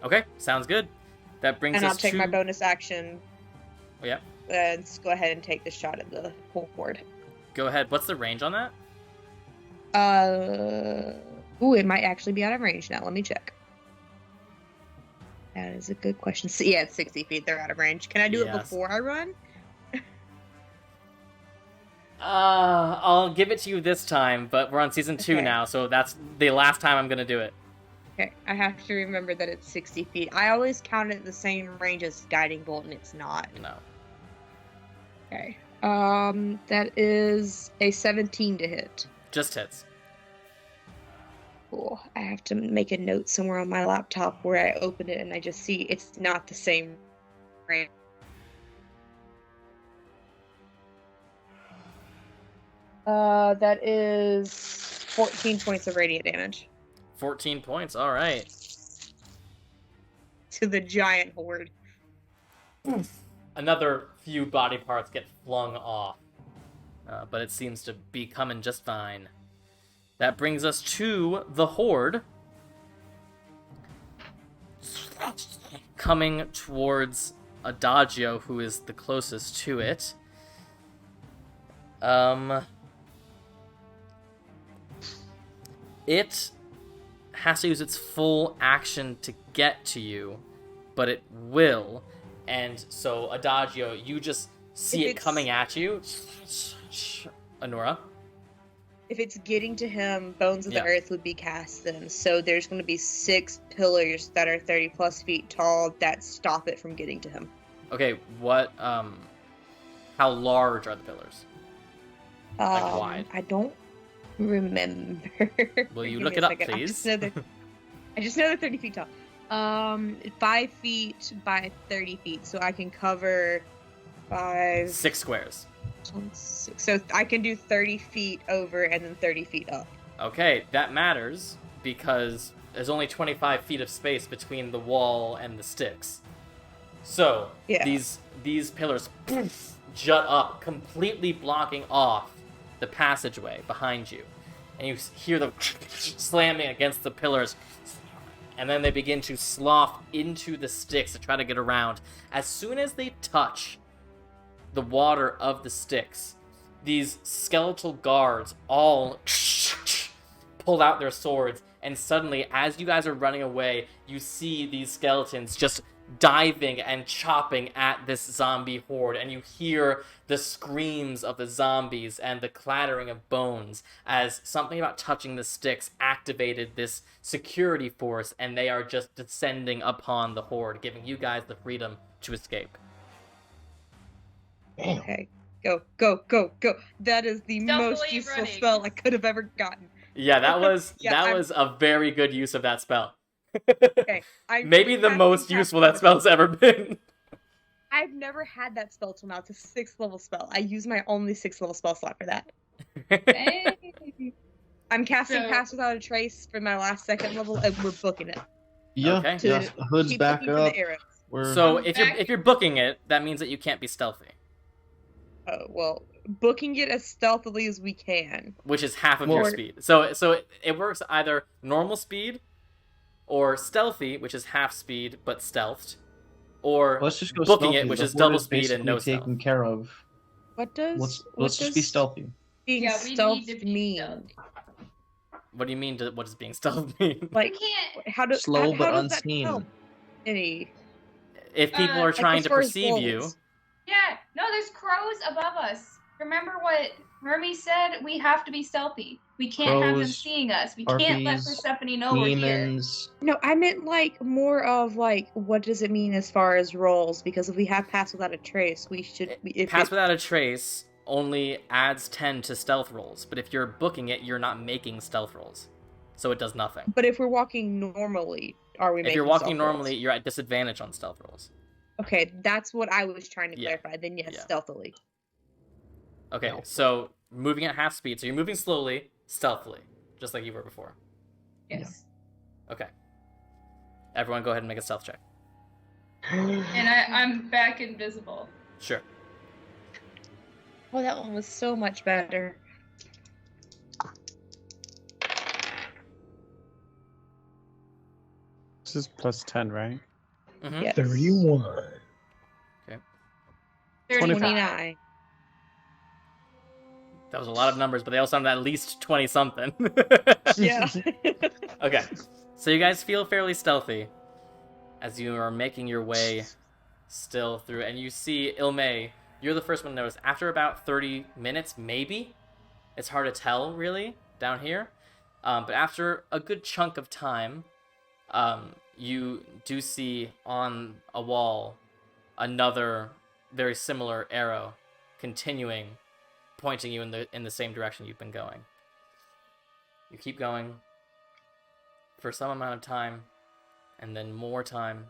Okay. Sounds good. That brings And us I'll take to. my bonus action Oh, yeah. and go ahead and take the shot at the horde. Go ahead. What's the range on that? It might actually be out of range now. Let me check. That is a good question. So, yeah, it's 60 feet. They're out of range. Can I do it Yes. before I run? I'll give it to you this time, but we're on season 2 Okay. now, so that's the last time I'm gonna do it. Okay, I have to remember that it's 60 feet. I always count it the same range as Guiding Bolt, and it's not. No. Okay. That is a 17 to hit. Just hits. Cool. I have to make a note somewhere on my laptop where I open it and I just see it's not the same range. That is 14 points of radiant damage 14 points. All right. to the giant horde. Another few body parts get flung off, but it seems to be coming just fine. That brings us to the horde. Coming towards Adagio, who is the closest to it. It has to use its full action to get to you, but it will. And so, Adagio, you just see If it it's- coming at you. Anora? If it's getting to him, Bones of Yeah. the Earth would be cast then. So there's going to be 6 pillars that are 30 plus feet tall that stop it from getting to him. Okay, what, how large are the pillars? wide? I don't remember. Will you Give look me it a up, second. please? I just know they're 30 feet tall. 5 feet by 30 feet, so I can cover 5, 6 squares. 6. So I can do 30 feet over and then 30 feet up. Okay, that matters because there's only 25 feet of space between the wall and the sticks. So Yeah. these pillars poof, jut up, completely blocking off the passageway behind you, and you hear them slamming against the pillars. And then they begin to slough into the sticks to try to get around. As soon as they touch the water of the sticks, these skeletal guards all pull out their swords. And suddenly, as you guys are running away, you see these skeletons just diving and chopping at this zombie horde, and you hear the screams of the zombies and the clattering of bones as something about touching the sticks activated this security force, and they are just descending upon the horde, giving you guys the freedom to escape. Damn. Okay. Go, go, go, go. That is the Stealthily most useful running. spell I could have ever gotten. Yeah, that was Yeah, was a very good use of that spell. Okay. Maybe the most useful that spell's ever been. I've never had that spell till now. It's a 6th level spell. I use my only 6th level spell slot for that. Hey. I'm casting So- Pass Without a Trace for my last 2nd level, and we're booking it. Yeah, Okay. To yeah. Hood's keep back looking for up. the arrows. We're So I'm if back. you're booking it, that means that you can't be stealthy, Oh, well, booking it as stealthily as we can. which is half of your More- speed. So it works either normal speed or stealthy, which is half speed but stealthed, or let's just go booking stealthy. it, which The is horde double speed and basically no taken stealth. care of. What does Let's just be stealthy. being Yeah, we need stealth to be mean? stealthy. What do you mean? What does being stealth mean? Like, We can't. how do Slow how but does that unseen. help any? If people are like trying as to far as perceive you, wolves. Yeah, no, there's crows above us. Remember what Hermes said? We have to be stealthy. We can't have them Crows, seeing us. We can't let harpies, Persephone know we're here. Demons. No, I meant like more of like what does it mean as far as rolls? Because if we have Pass Without a Trace, we should. If Pass it- Without a Trace only adds 10 to stealth rolls, but if you're booking it, you're not making stealth rolls, so it does nothing. But if we're walking normally, are we? If making you're walking stealth rolls? normally, you're at disadvantage on stealth rolls. Okay, that's what I was trying to Yeah. clarify. Then yes, Yeah. stealthily. Okay, No. so moving at half speed, so you're moving slowly, stealthily, just like you were before. Yes. Okay. Everyone go ahead and make a stealth check. And I'm back invisible. Sure. Oh, that one was so much better. This is plus 10, right? Mm-hmm. Yes. 31. 29. That was a lot of numbers, but they all sounded at least 20-something. Yeah. Okay. So you guys feel fairly stealthy as you are making your way still through, and you see Ilmay, you're the first one to notice. After about 30 minutes, maybe, it's hard to tell, really, down here. But after a good chunk of time, you do see on a wall another very similar arrow continuing, pointing you in the same direction you've been going. You keep going for some amount of time, and then more time,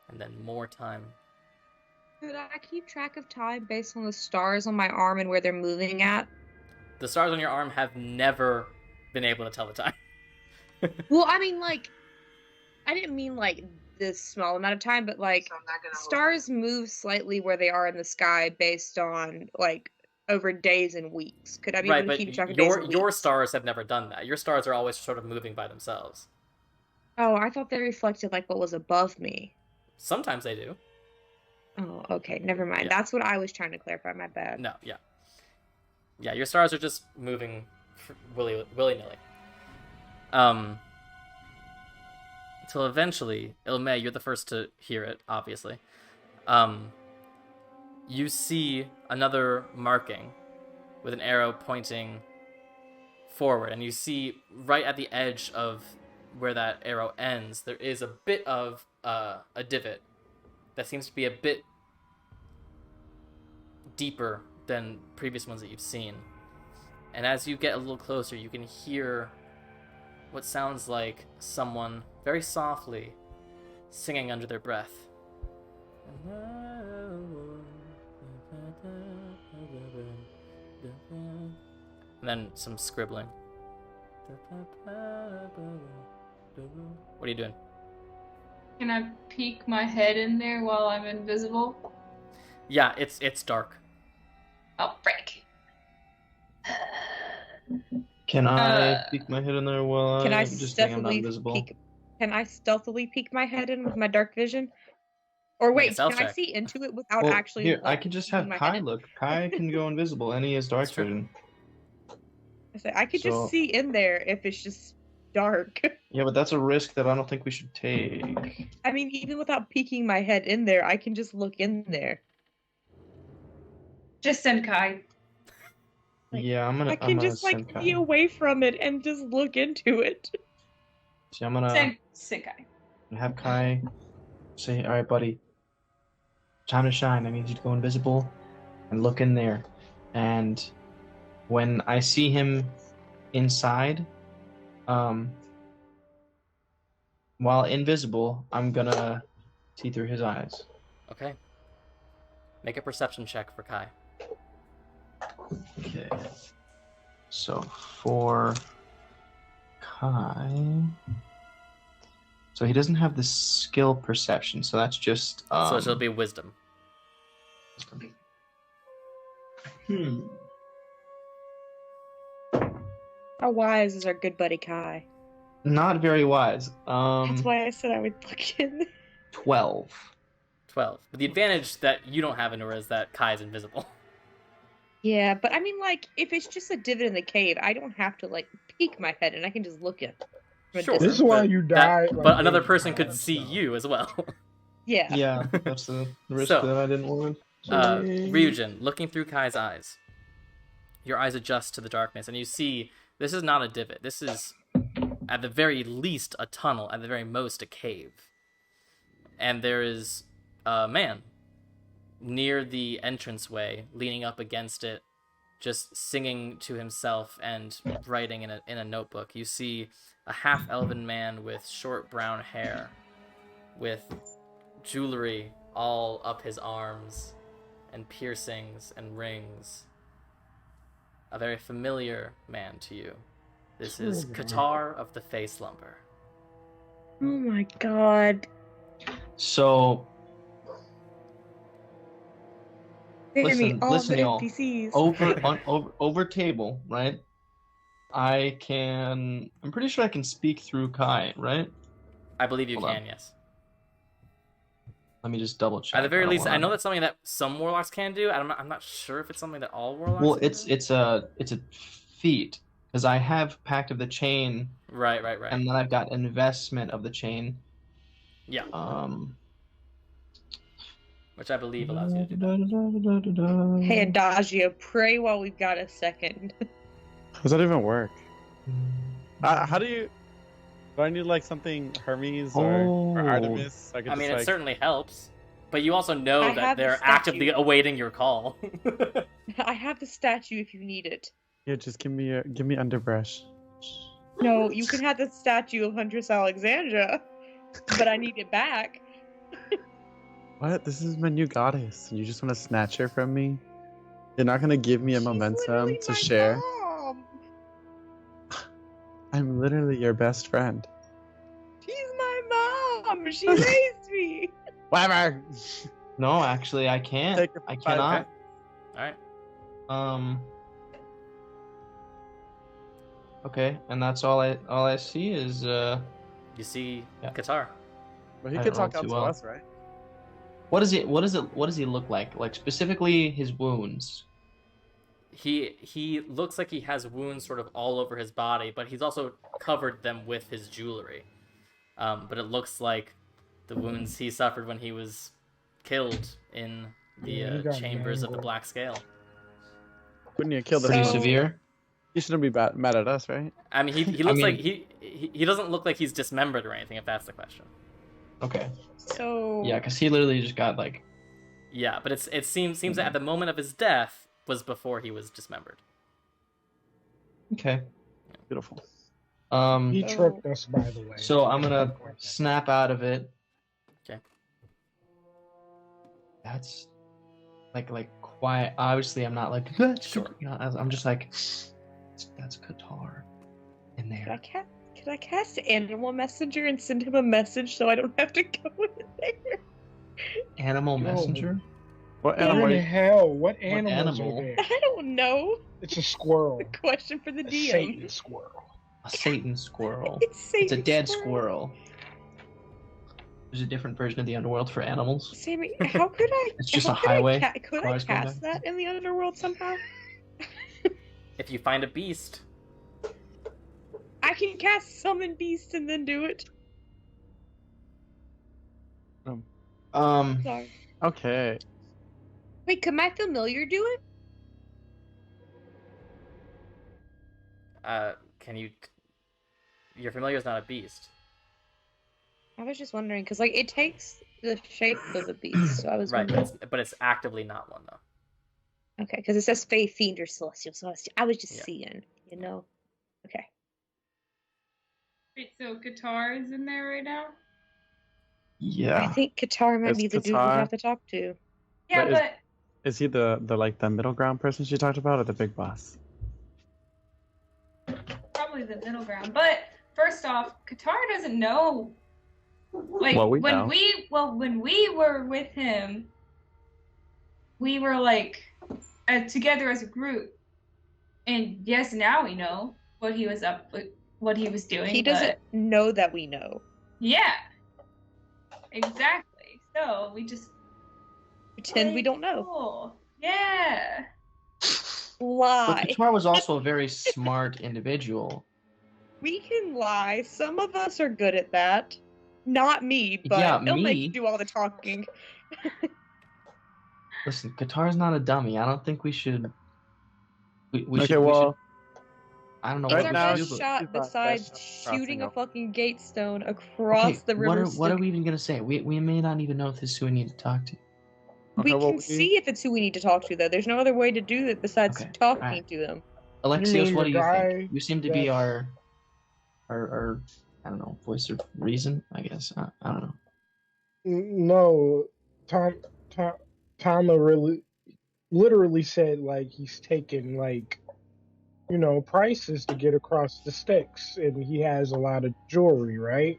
and then more time. Could I keep track of time based on the stars on my arm and where they're moving at? The stars on your arm have never been able to tell the time. Well, I mean, like, I didn't mean like this small amount of time, but like stars move slightly where they are in the sky based on like over days and weeks. Could I be Right, able to but keep track of days and your weeks? stars have never done that. Your stars are always sort of moving by themselves. Oh, I thought they reflected like what was above me. Sometimes they do. Oh, okay, never mind. Yeah. That's what I was trying to clarify. My bad. No, yeah. Yeah, your stars are just moving willy-nilly. Until eventually, Ilmay, you're the first to hear it, obviously. You see another marking with an arrow pointing forward, and you see right at the edge of where that arrow ends, there is a bit of a divot that seems to be a bit deeper than previous ones that you've seen. And as you get a little closer, you can hear what sounds like someone very softly singing under their breath. And then some scribbling. What are you doing? Can I peek my head in there while I'm invisible? Yeah, it's dark. Oh, frick. Can I peek my head in there while Can I I'm just saying I'm not stealthily invisible? peek? Can I stealthily peek my head in with my dark vision? Or Make a wait, stealth can I check. see into it without Well, actually? here, I like, could just peeking have my Kai head in? look. Kai can go invisible, and he has dark That's true. vision. I said, I could So- just see in there if it's just dark. Yeah, but that's a risk that I don't think we should take. I mean, even without peeking my head in there, I can just look in there. Just send Kai. Like, Yeah, I'm I can just send like Kai. be away from it and just look into it. See, I'm gonna Send Kai. have Kai say, "All right, buddy, time to shine. I need you to go invisible and look in there. And when I see him inside, while invisible, I'm gonna see through his eyes." Okay. Make a perception check for Kai. Okay. So for Kai, so he doesn't have the skill perception, so that's just So it'll be wisdom. How wise is our good buddy Kai? Not very wise. That's why I said I would look in. 12. 12. But the advantage that you don't have, Anura, is that Kai is invisible. Yeah, but I mean, like, if it's just a divot in the cave, I don't have to like peek my head and I can just look in. from a Sure. distance. This is why But you that- died. but another person could see you as well. Yeah. Yeah, that's the risk So, that I didn't want. Ryujin, looking through Kai's eyes, your eyes adjust to the darkness, and you see this is not a divot. This is, at the very least, a tunnel, at the very most, a cave. And there is a man near the entranceway, leaning up against it, just singing to himself and writing in a notebook. You see a half-elven man with short brown hair, with jewelry all up his arms, and piercings and rings. A very familiar man to you. This is Qatar of the Face Lumber. Oh my god. So, Sammy, all listen, the y'all. NPCs. Over table, right? I'm pretty sure I can speak through Kai, right? I believe you Hold can, on. yes. Let me just double check. At the very don't least, I wanna- know that's something that some warlocks can do. I'm not sure if it's something that all warlocks Well, can it's do. a feat because I have Pact of the Chain, Right. and then I've got Investment of the Chain. Yeah, Um. which I believe allows you to do that. Hey, Adagio, pray while we've got a second. How does that even work? How do you? Do I need like something Hermes or Artemis? So I, could I mean, just, it like... certainly helps, but you also know I that have the they're statue. actively awaiting your call. I have the statue if you need it. Yeah, just give me underbrush. No, you can have the statue of Huntress Alexandra, but I need it back. What? This is my new goddess. You just want to snatch her from me? You're not gonna give me a She's momentum literally to my share? mom. I'm literally your best friend. She's my mom. She raised me. Whatever. No, actually, I can't. Take it for I 5 cannot. All right. Okay, and that's all I see is You see Yeah. Qatar. But he I could don't talk know out too to well. us, right? what does he look like? Like specifically his wounds. He looks like he has wounds sort of all over his body, but he's also covered them with his jewelry. But it looks like the wounds he suffered when he was killed in Yeah, he the got chambers of the mangled. Black Scale. Couldn't you kill the Pretty So- severe. You shouldn't be mad at us, right? I mean, he I looks mean- like he doesn't look like he's dismembered or anything, if that's the question. Okay. So Yeah, because he literally just got like. Yeah, but it seems that at the moment of his death, was before he was dismembered. Okay. Beautiful. He tricked us, by the way. So I'm gonna snap out of it. Okay. That's like quiet. Obviously, I'm not like Sure. You know, I'm just like that's Qatar in there. Could I cast Animal Messenger and send him a message so I don't have to go in there? Animal messenger. What Yeah. animal? What are the you- hell? What animals animal? are there? I don't know. It's a squirrel. Question for the A DM. Satan squirrel. A Satan squirrel. It's It's a Satan dead squirrel. There's a different version of the Underworld for animals. Sammy, how could I? It's just how a could I highway, could I cars going cast by. that in the Underworld somehow? If you find a beast, I can cast Summon Beast and then do it. Sorry. Okay. Wait, could my familiar do it? can you? Your familiar is not a beast. I was just wondering because like it takes the shape of a beast, so I was Right, wondering. but it's actively not one though. Okay, because it says Fae, Fiend, or Celestial, so I was just Yeah. seeing, you know. Okay. Wait, so Qatar is in there right now? I Yeah. think Qatar might Is be the dude we Qatar- have to talk to. Yeah, But is- but Is he the middle ground person she talked about, or the big boss? probably the middle ground. But first off, Qatar doesn't know. Like Well, we when know. when we were with him, we were like together as a group. And yes, now we know what he was what he was doing. He but- doesn't know that we know. Yeah. Exactly. So we just Pretend we play don't know. cool. Yeah. But Lie. Qatar was also a very smart individual. We can lie. Some of us are good at that. Not me, but Yeah, they'll make me. you do all the talking. Listen, Qatar's not a dummy. I don't think we should. We Okay, should. well, We should, I don't know It's Right what our now, to do. best But, shot she's not besides best at shooting a crossing fucking gate stone across okay, the river. what are Styx. we even gonna say? We may not even know if this is who we need to talk to. We Okay, well, can see if it's who we need to talk to, though. There's no other way to do it besides Okay, talking alright. to them. Alexios, mean what the do you guy think? You seem to be that- our I don't know, voice of reason. I guess I don't know. No, Tama really, literally said like he's taking like, prices to get across the Styx, and he has a lot of jewelry, right?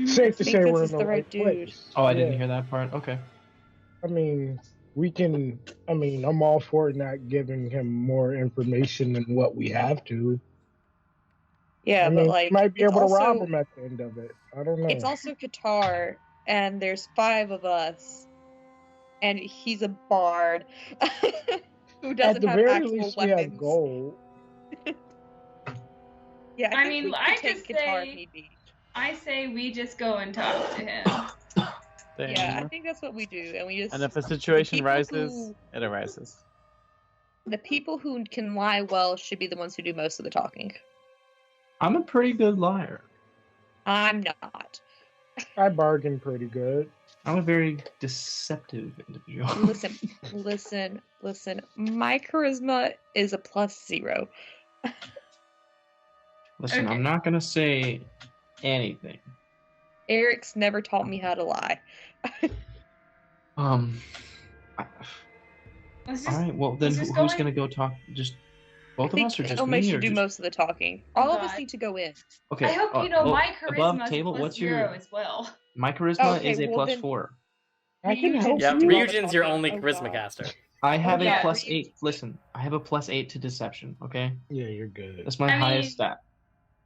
Safe to I think say this we're is in the the right right dude. place. Oh, I didn't Yeah. hear that part. Okay. I mean, we can. I mean, I'm all for not giving him more information than what we have to. Yeah, I but mean, like we might be it's able to rob also- him at the end of it. I don't know. It's also Qatar, and there's 5 of us, and he's a bard who at doesn't the have very actual least, we weapons. have gold. Yeah, I think mean, we could I take just Qatar say- if need be. I say we just go and talk to him. Yeah, I think that's what we do, and we just And if a situation people rises, who- it arises. the people who can lie well should be the ones who do most of the talking. I'm a pretty good liar. I'm not. I bargain pretty good. I'm a very deceptive individual. Listen. My charisma is a +0. Listen, Okay. I'm not gonna say anything. Eric's never taught me how to lie. I- Let's just, all right. Well, then let's just who's go gonna go talk? Just I both of think us, or just Elme me, should or do just... most of the talking. All of us God. need to go in. Okay. I hope you know oh, my above charisma table. is What's +0 your as well. my charisma Okay, is a well, then- +4. I can Ryujin help Yeah, should you. do all the Ryujin's your talking. only Oh, charisma God. caster. I have yeah, a +8. Ryujin. Listen, I have a +8 to deception. Okay, Yeah, you're good. that's my I mean- highest stat.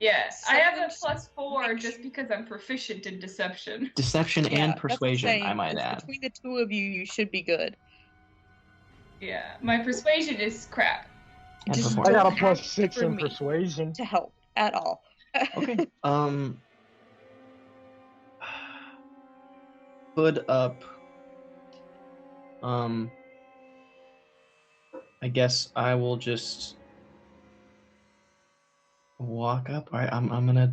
Yes, I have a Sometimes +4 make just because I'm proficient in deception. Deception Yeah, and that's what I'm persuasion. saying, I might is add. Between the two of you, you should be good. Yeah, my persuasion is crap. And Just I performance. got a Don't have +6 for in me. persuasion. To help at all. Okay. Hood up. I guess I will just walk up. All right, I'm gonna.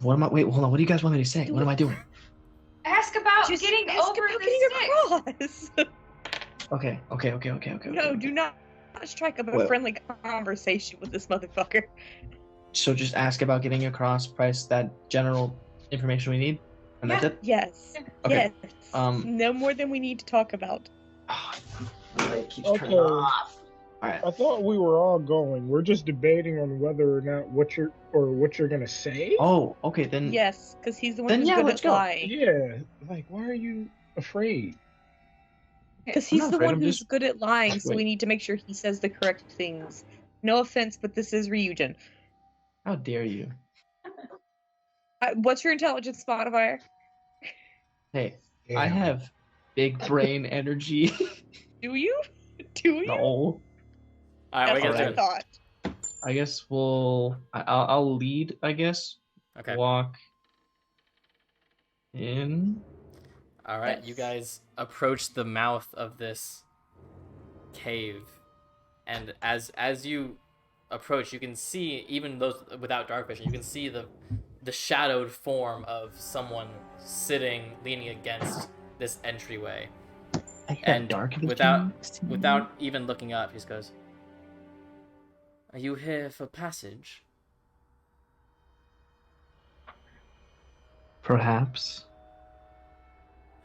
What am I? Wait, hold on. What do you guys want me to say? Do What am it. I doing? Ask about Just getting ask over about the getting Styx. across. Okay. No, do not strike up a Well- friendly conversation with this motherfucker. So just ask about getting across, price, that general information we need, and that's it. Yes. Okay. Yes. Um, No more than we need to talk about. The light keeps turning Okay. off. All right. I thought we were all going. We're just debating on whether or not what you're gonna say. Oh, okay then. Yes, because he's the one Then who's yeah, good let's at go. lying. Yeah, like why are you afraid? Because I'm he's not the afraid, one I'm who's just- good at lying, so we Wait. need to make sure he says the correct things. No offense, but this is Ryujin. How dare you? What's your intelligence modifier? Hey, I Damn. have big brain energy. Do you? Do you? No. All right, what are you That's guys what I doing? thought. I guess I'll lead. I guess. Okay. Walk in. All right, you Yes. guys approach the mouth of this cave, and as you approach, you can see, even those without dark vision, you can see the shadowed form of someone sitting, leaning against this entryway. I have And dark vision. without even looking up, he just goes, "Are you here for passage?" Perhaps.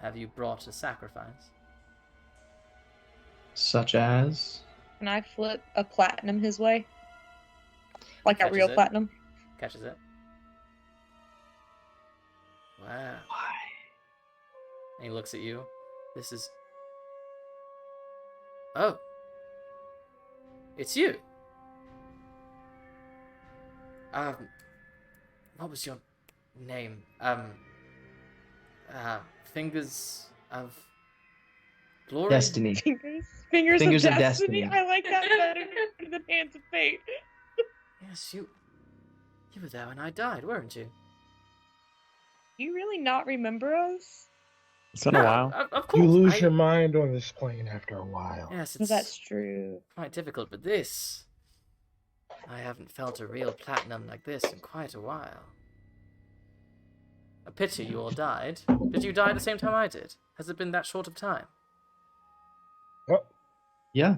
Have you brought a sacrifice? Such as. Can I flip a platinum his way? Like a Catches real it. platinum? Catches it. Wow. Why? And he looks at you. This is... Oh. It's you. What was your name? Fingers of Glory? Destiny. Fingers Fingers of of destiny. Destiny. I like that better than Hands of Fate. Yes, you were there when I died, weren't you? You really not remember us? It's been a while. Of course. You lose your mind on this plane after a while. Yes, it's That's true. quite difficult, but this... I haven't felt a real platinum like this in quite a while. A pity you all died. Did you die at the same time I did? Has it been that short of time? Yeah.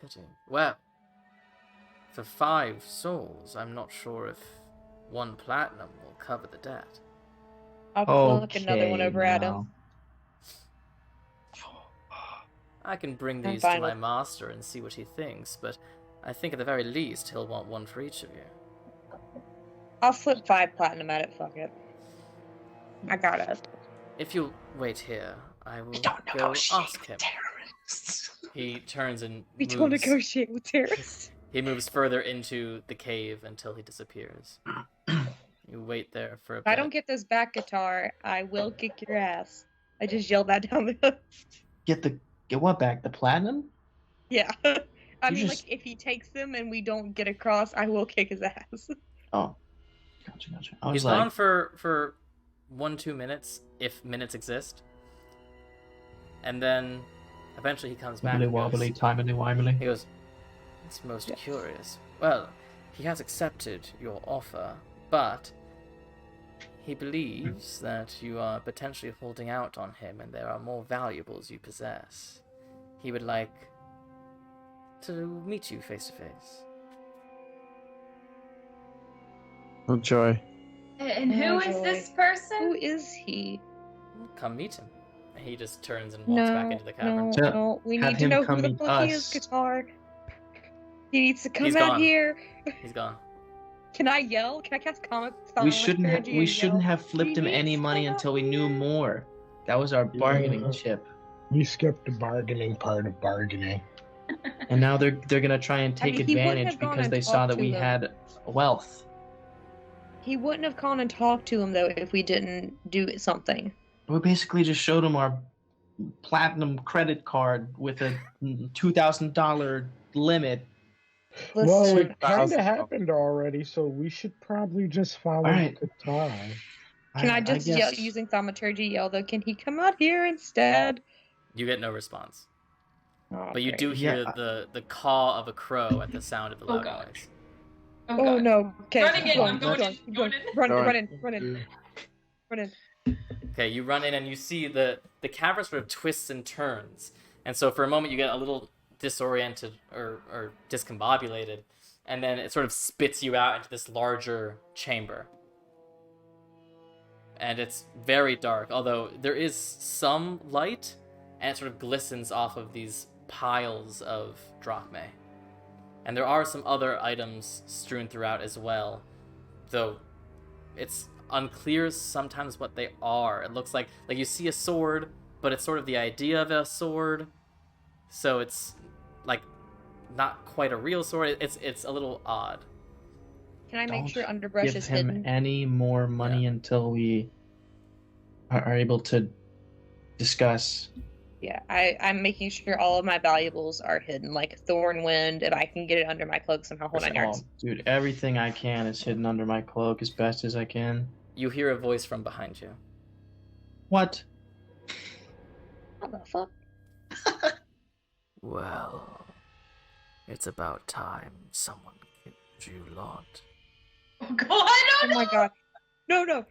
Pity. Well, for 5 souls, I'm not sure if 1 platinum will cover the debt. I'll look another one over at him. now. I can bring I'm these to fine my with- master and see what he thinks, but I think at the very least he'll want 1 for each of you. I'll flip 5 platinum at it, fuck it. I got it. If you'll wait here, I will We don't go negotiate ask him. with terrorists. He turns and We don't moves. negotiate with terrorists. He moves further into the cave until he disappears. You wait there for a If bit. I don't get this back guitar, I will kick your ass. I just yelled that down the Get what back? The platinum? Yeah. I You mean, just- like, if he takes them and we don't get across, I will kick his ass. Oh. Gotcha. I was He's like, gone for 1-2 minutes, if minutes exist. And then eventually he comes back wibbly and wobbly, goes, timely wimely. he goes, "It's most curious. Well, he has accepted your offer, but he believes that you are potentially holding out on him and there are more valuables you possess. He would like to meet you face to face." Oh joy. And who is this person? Who is he? Come meet him. And he just turns and walks back into the cavern. So, No. We have need to him know come who the meet fuck he is, us. guitar. He needs to come He's out gone. here. He's gone. Can I yell? Can I cast comic? We shouldn't have flipped him any money until we knew more. That was our bargaining Yeah. chip. We skipped the bargaining part of bargaining. And now they're gonna try and take mean, he wouldn't advantage have gone because and they saw talked that to we them. had wealth. He wouldn't have gone and talked to him though if we didn't do something. We basically just showed him our platinum credit card with a $2,000 limit. Well, Listen, it kind of 1,000. happened already, so we should probably just follow Alright. the guitar. can I just yell guess- using thaumaturgy? Yell though. Can he come out here instead? You get no response. Oh, But you great. do hear Yeah. the caw of a crow at the sound of the Oh, loud God. noise. Oh, Oh God. no. Okay. Running keep in, going, I'm keep going going, in, keep going going. in. Run Going. in. Okay, you run in and you see the cavern sort of twists and turns, and so for a moment you get a little disoriented or discombobulated, and then it sort of spits you out into this larger chamber. And it's very dark, although there is some light, and it sort of glistens off of these piles of drachmae. And there are some other items strewn throughout as well, though it's unclear sometimes what they are. It looks like you see a sword, but it's sort of the idea of a sword, so it's like not quite a real sword. It's a little odd. Can I make Don't sure underbrush give is him hidden? any more money until we are able to discuss. Yeah, I'm making sure all of my valuables are hidden, like Thornwind, if I can get it under my cloak somehow. Hold on, yards. Dude, everything I can is hidden under my cloak as best as I can. You hear a voice from behind you. What? What the fuck? Well, it's about time someone killed you lot. Oh god, I Oh don't my know. god. No.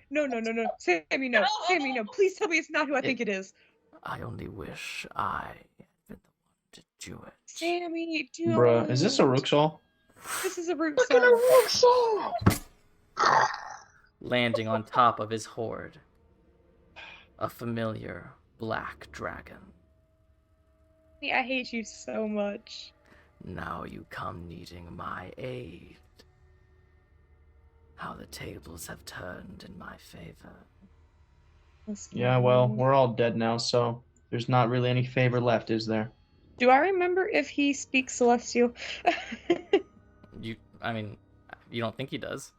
Sammy, no. Sammy, no. Please tell me it's not who I think it is. I only wish I had been the one to do it. Sammy, dude. Bruh, is this a Rooksall? This is a root Look at a song. Rooksall! Landing on top of his hoard. A familiar black dragon. I hate you so much. Now you come needing my aid. How the tables have turned in my favor. Yeah, well, we're all dead now, so there's not really any favor left, is there? Do I remember if he speaks Celestial? You don't think he does?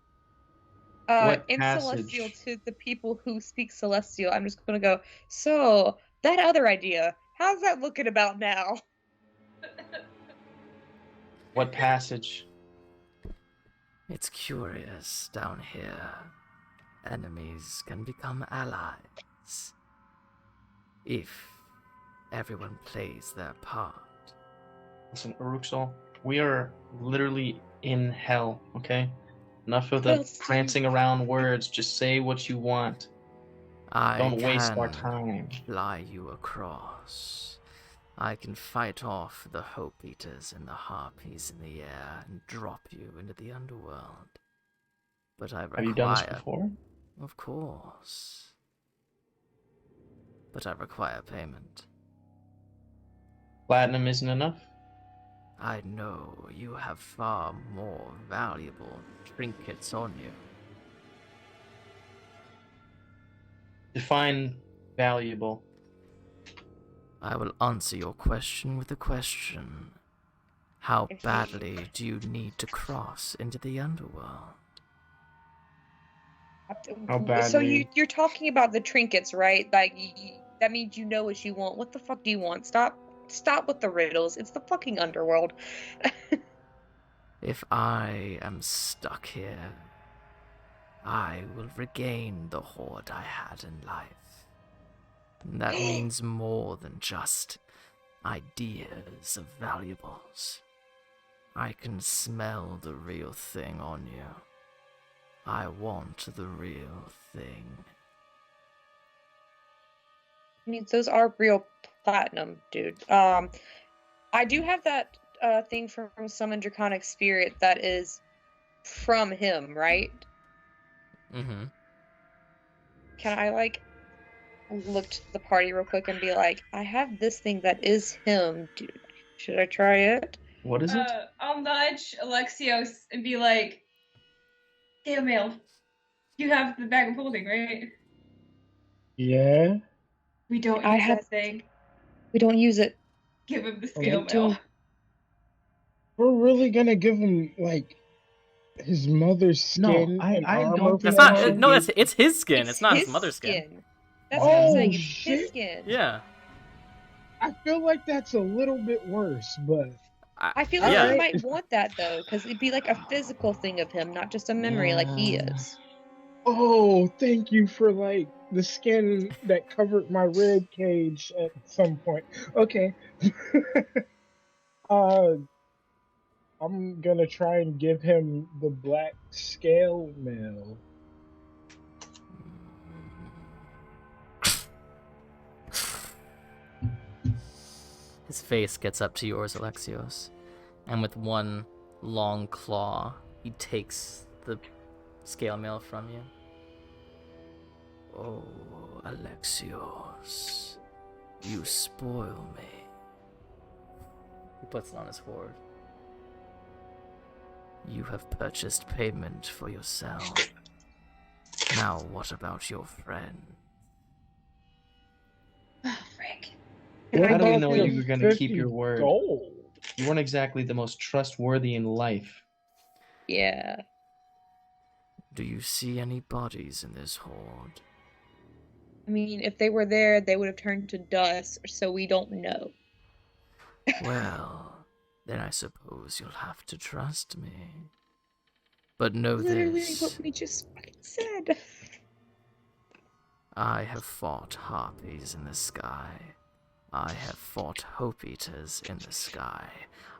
What in passage? Celestial, to the people who speak Celestial, I'm just gonna go, so, that other idea, how's that looking about now? What passage? It's curious down here. Enemies can become allies. If everyone plays their part. Listen, Uruksal, we are literally in hell, okay? Enough of the prancing around words. Just say what you want. Don't waste our time. Fly you across. I can fight off the Hope Eaters and the Harpies in the air and drop you into the Underworld. But I require... Have you done this before? Of course. But I require payment. Platinum isn't enough? I know you have far more valuable trinkets on you. Define valuable. I will answer your question with a question. How badly do you need to cross into the Underworld? How badly? So you're talking about the trinkets, right? Like, that means you know what you want. What the fuck do you want? Stop with the riddles. It's the fucking Underworld. If I am stuck here, I will regain the hoard I had in life. And that means more than just ideas of valuables. I can smell the real thing on you. I want the real thing. I mean, those are real platinum, dude. I do have that thing from Summon Draconic Spirit that is from him, right? Mm-hmm. Can I, like, look to the party real quick and be like, I have this thing that is him, dude. Should I try it? What is it? I'll nudge Alexios and be like, "Scale mail. You have the bag of holding, right? Yeah. We don't I use have- that thing. We don't use it. Give him the Okay. scale mail." We're really gonna give him, like, his mother's skin I and don't armor? think That's for not. him? No, it's his skin. It's not his mother's skin. That's what I'm Oh, saying. It's his shit. skin. Yeah. I feel like that's a little bit worse, but I feel like yeah. he might want that, though, because it'd be like a physical thing of him, not just a memory like he Yeah. is. oh, thank you for, like, the skin that covered my rib cage at some point. Okay. I'm gonna try and give him the black scale mail. His face gets up to yours, Alexios, and with one long claw, he takes the scale mail from you. Oh, Alexios, you spoil me. He puts it on his hoard. You have purchased payment for yourself. Now what about your friend? Oh, frick. How do we about know the you were going to keep 50 your word? Gold. You weren't exactly the most trustworthy in life. Yeah. Do you see any bodies in this hoard? I mean, if they were there, they would have turned to dust, so we don't know. Well, then I suppose you'll have to trust me. But know Literally this, what we just fucking said. I have fought harpies in the sky. I have fought hope eaters in the sky.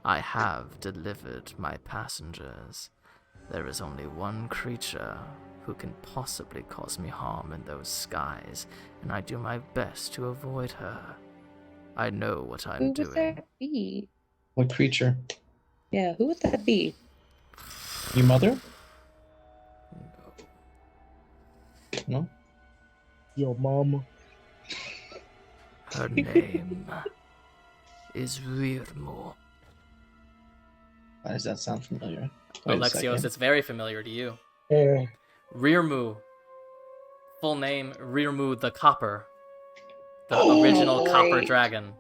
I have delivered my passengers. There is only one creature who can possibly cause me harm in those skies, and I do my best to avoid her. I know what I'm Who doing. would that be? What creature? Yeah, who would that be? Your mother? No? Yo, mama. Her name is Rirmo. Why does that sound familiar? Wait a Alexios, second. it's very familiar to you. Yeah. Rirmu. Full name, Rirmu the Copper. The original Copper great. Dragon.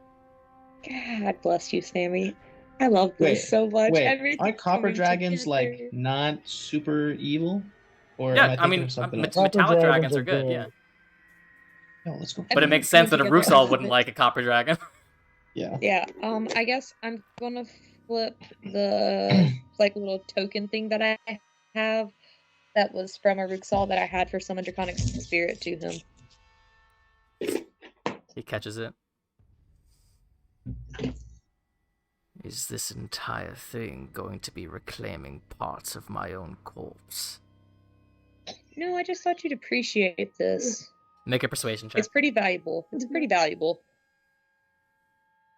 God bless you, Sammy. I love this Wait, so much. Wait, Everything's aren't copper coming dragons together. like not super evil? Or Yeah, am I I thinking mean, of something ma- else? Copper metallic dragons dragons are are good, good. yeah. No, let's go. But it makes sense that a Together, I Rusal love wouldn't it. like a Copper Dragon. Yeah. Yeah, I guess I'm gonna flip the like little token thing that I have that was from a Ruxal that I had for Summon Draconic Spirit to him. He catches it. Is this entire thing going to be reclaiming parts of my own corpse? No, I just thought you'd appreciate this. Make a persuasion check. It's pretty valuable. It's pretty valuable.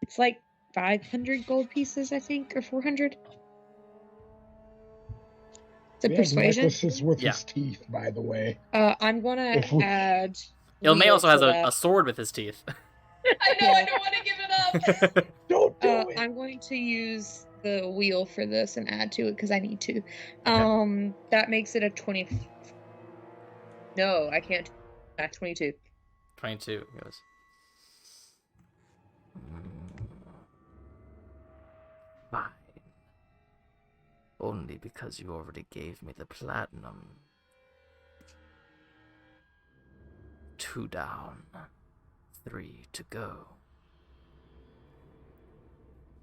It's like 500 gold pieces, I think, or 400. It's a He has persuasion. necklaces with Yeah. his teeth, by the way. I'm gonna If we- add. Ilmay wheel also has to a that. sword with his teeth. I know, I don't want to give it up. Don't do it. I'm going to use the wheel for this and add to it because I need to. That makes it a 20. No, I can't. 22. 22 goes. Fine. Only because you already gave me the platinum. 2 down. 3 to go.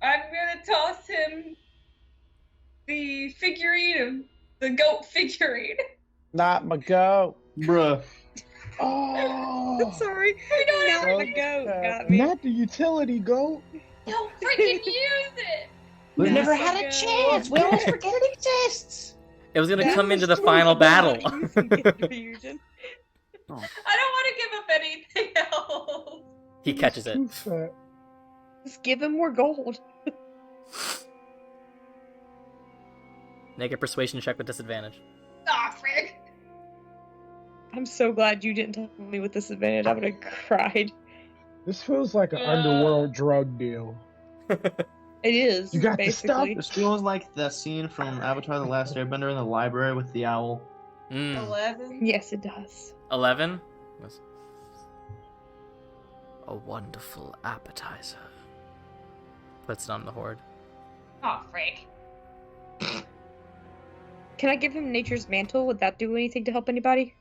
I'm gonna toss him the figurine of the goat figurine. Not my goat. Bruh. Oh, Sorry. I Now don't the goat got me. not the utility goat. Don't freaking use it. We've That's never so had a good. chance. We always forget it exists. It was gonna That come was into the true, final but battle. not using gift fusion. I don't want to give up anything else. He catches it. Too fat. Just give him more gold. Make a persuasion check with disadvantage. Ah, frick. I'm so glad you didn't tell me with disadvantage. I would have cried. This feels like an underworld drug deal. It is. You got the basically. This feels like that scene from Avatar: The Last Airbender in the library with the owl. 11. Yes, it does. 11? Yes. A wonderful appetizer. Puts it on the horde. Oh, frick. Can I give him Nature's Mantle? Would that do anything to help anybody?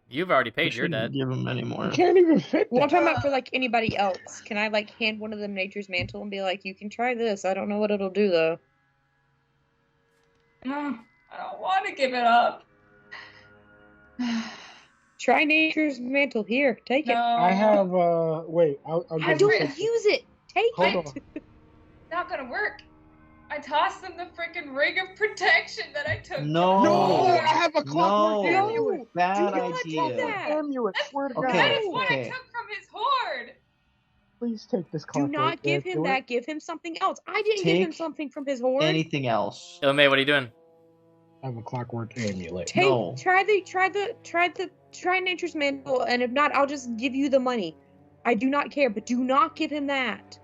You've already We paid your shouldn't debt. give him any more. You can't even fit Well, I'm that. talking about for like anybody else. Can I like hand one of them Nature's Mantle and be like, you can try this. I don't know what it'll do though. I don't want to give it up. Try Nature's Mantle. Here, take it. No. I have, wait, I'll I give you don't something. use it. Take Hold it. on. It's not gonna work. I tossed them the freaking ring of protection that I took. No. No, I have a clockwork No. amulet. Bad Do not do idea. that. Amulet, swear to Okay. That God. is what I okay. took from his hoard. Please take this Do clockwork. not give Yeah, him do that. it. Give him something else. I didn't give him Take something from his hoard. Anything else? Ilme, what are you doing? I have a clockwork amulet. No. Try Nature's Mantle, and if not, I'll just give you the money. I do not care, but do not give him that.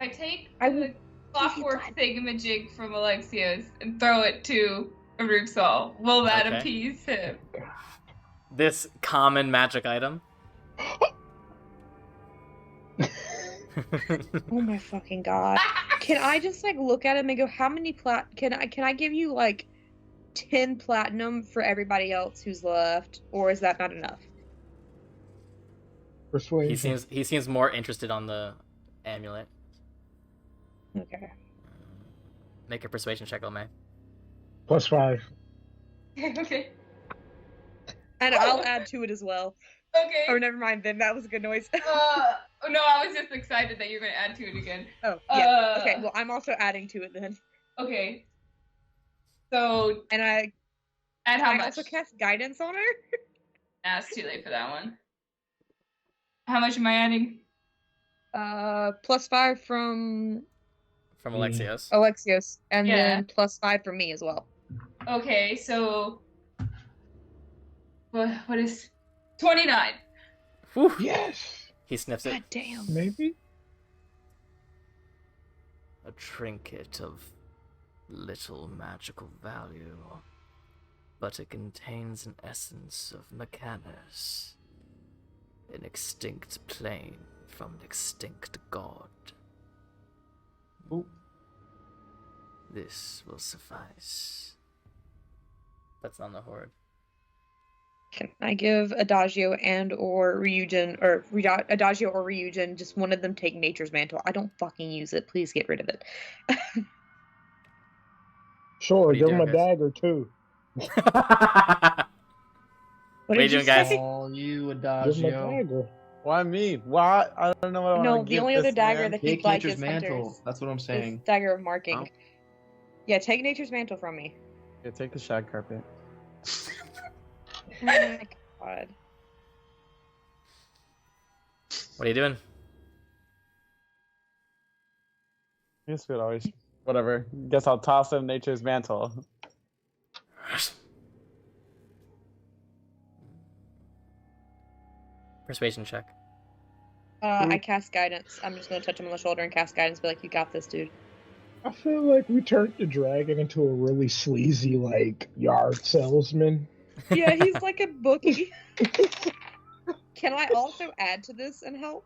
I take I the will clockwork give you thingamajig from Alexios and throw it to Aruxal. Will that Okay. appease him? This common magic item. Oh my fucking god! Can I just like look at him and go, how many Can I give you like 10 platinum for everybody else who's left, or is that not enough? Persuasion. he seems more interested on the amulet. Okay. Make a persuasion check, Ilme. +5. Okay. And I'll add to it as well. Okay. Oh, never mind. Then that was a good noise. No, I was just excited that you're gonna add to it again. Oh, yeah. Okay. Well, I'm also adding to it then. Okay. So, And I add how I much? also cast guidance on her. Nah, it's too late for that one. How much am I adding? +5 from Alexios. Alexios, and Yeah. then +5 from me as well. Okay, so what is 29? Whew. Yes. He sniffs it. God damn. Maybe. A trinket of little magical value, but it contains an essence of Mechanus, an extinct plane from an extinct god. Ooh. This will suffice. That's on the horde. Can I give Adagio and or Ryujin, or Adagio or Ryujin, just one of them take Nature's Mantle? I don't fucking use it. Please get rid of it. Sure, What are you give him a doing, guys? dagger too. What What are did you doing, guys? say? Oh, you Give him a Adagio. dagger. Why me? Why? I don't know what I want No, to the give only this other dagger man. that he'd Take like Nature's is Mantle. Hunter's. That's what I'm Is saying. Dagger of Marking. Oh. Yeah, take Nature's Mantle from me. Yeah, take the shag carpet. Oh my god. What are you doing? I guess we'd always. Whatever. Guess I'll toss him Nature's Mantle. Persuasion check. I cast Guidance. I'm just gonna touch him on the shoulder and cast Guidance, be like, you got this, dude. I feel like we turned the dragon into a really sleazy, like, yard salesman. Yeah, he's like a bookie. Can I also add to this and help?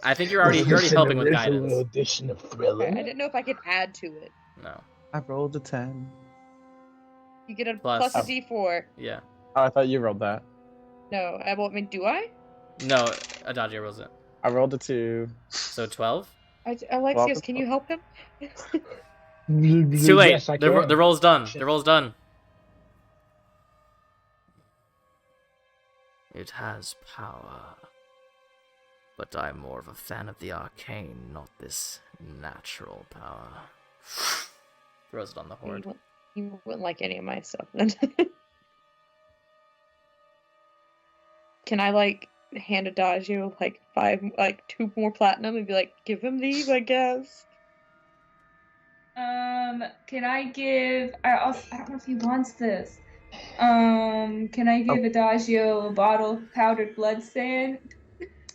I think you're already helping with guidance. Edition of Thriller. I didn't know if I could add to it. No. I rolled a 10. You get a Plus. plus a D4. Yeah. Oh, I thought you rolled that. No, I won't. I mean, do I? No, Adagio rolls it. I rolled a 2. So 12? Alexios, can you help him? It's too late. Yes, I The can. roll's done. Shit. The roll's done. It has power. But I'm more of a fan of the arcane, not this natural power. Throws it on the horde. You wouldn't like any of my stuff then. Can I like hand Adagio like 2 more platinum and be like, give him these, I guess? Can I give? I don't know if he wants this. Can I give Adagio a bottle of powdered blood sand?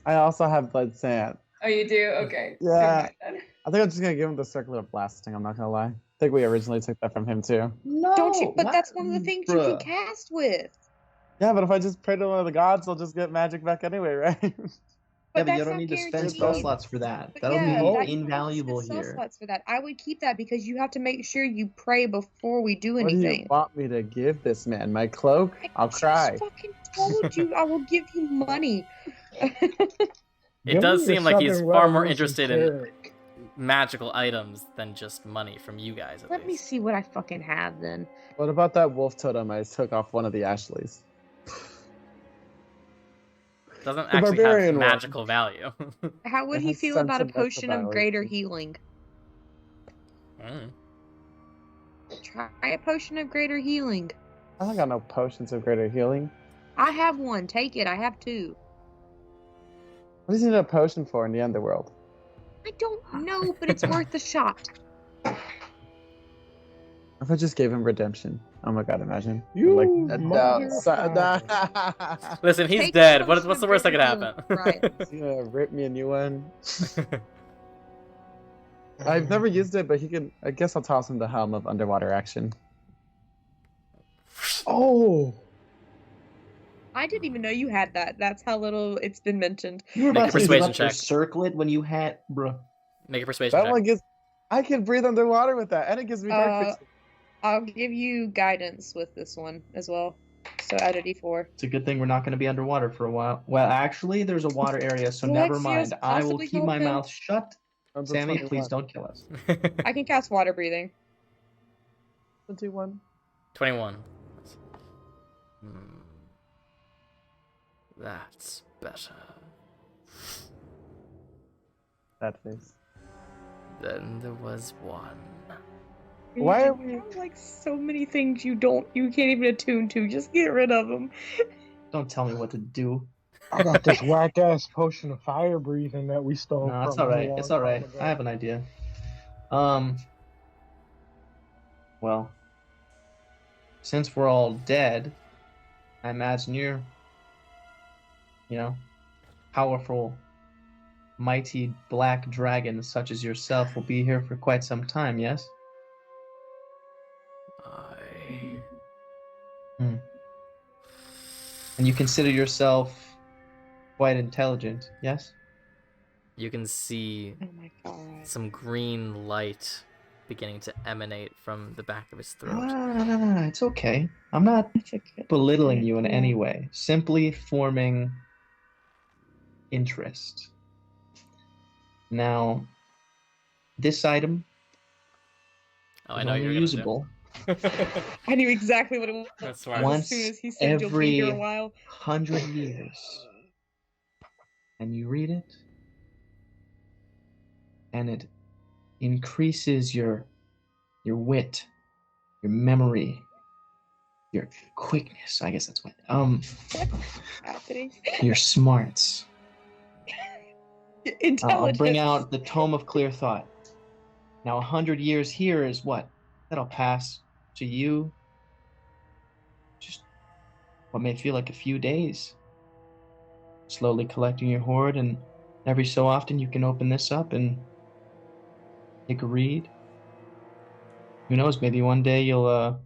I also have blood sand. Oh, you do? Okay. Yeah. Never mind then. I think I'm just gonna give him the circular blasting. I'm not gonna lie. I think we originally took that from him too. No. Don't you? But what? that's one of the things you can Bruh. cast with. Yeah, but if I just pray to one of the gods, I'll just get magic back anyway, right? But Yeah, but that's you don't not need to spend guaranteed. spell slots for that. But That'll yeah, be that's- invaluable spell here. slots for that. I would keep that because you have to make sure you pray before we do What do anything. you want me to give this man? My cloak? I'll I try. just fucking told you I will give you money. It does seem like he's far more interested in cleric. magical items than just money from you guys. At Let me least. see what I fucking have then. What about that wolf totem I took off one of the Ashleys? Doesn't The actually have barbarian one. magical value. How would It he has feel about a sentimental potion of value. greater healing? Mm. Try a potion of greater healing. I don't got no potions of greater healing. I have one. Take it. I have 2. What does he need a potion for in the Underworld? I don't know, but it's worth a shot. If I just gave him redemption. Oh my god, imagine. You like, motherfucker. Listen, he's Take dead. the What's potion the worst that could and happen? right. he's gonna rip me a new one. I've never used it, but he can. I guess I'll toss him the Helm of Underwater Action. Oh, I didn't even know you had that. That's how little it's been mentioned. You were Make a about to persuasion about to check. circle it when you had, bro. Make a persuasion That check. one gives. I can breathe underwater with that, and it gives me dark vision. I'll give you guidance with this one as well. So add a d4. It's a good thing we're not going to be underwater for a while. Well, actually, there's a water area, so never Alexios mind. I will possibly keep my help him? mouth shut. That's a Sammy, 21. please don't kill us. I can cast water breathing. 21. 21. That's better. That face. Then there was one. Why You are we? have, like so many things you can't even attune to. Just get rid of them. Don't tell me what to do. I got this whack ass potion of fire breathing that we stole. No, it's from all him a right. long It's all time right. ago. I have an idea. Well, since we're all dead, I imagine you're, powerful, mighty black dragons such as yourself will be here for quite some time, yes? And you consider yourself quite intelligent, yes? You can see Oh my god. some green light beginning to emanate from the back of his No, throat. no, it's okay. I'm not belittling you in any way. Simply forming interest. Now, this item Oh, I is know only you're usable I knew exactly what it was. That's smart. As once soon as he said you'll be here a every while. 100 years. And you read it, and it increases your wit, your memory, your quickness. I guess that's what. Happening. Your smarts. I'll Intelligence. bring out the Tome of Clear Thought. Now, 100 years here is what? That'll pass to you. Just what may feel like a few days. Slowly collecting your hoard, and every so often you can open this up and take a read. Who knows, maybe one day you'll,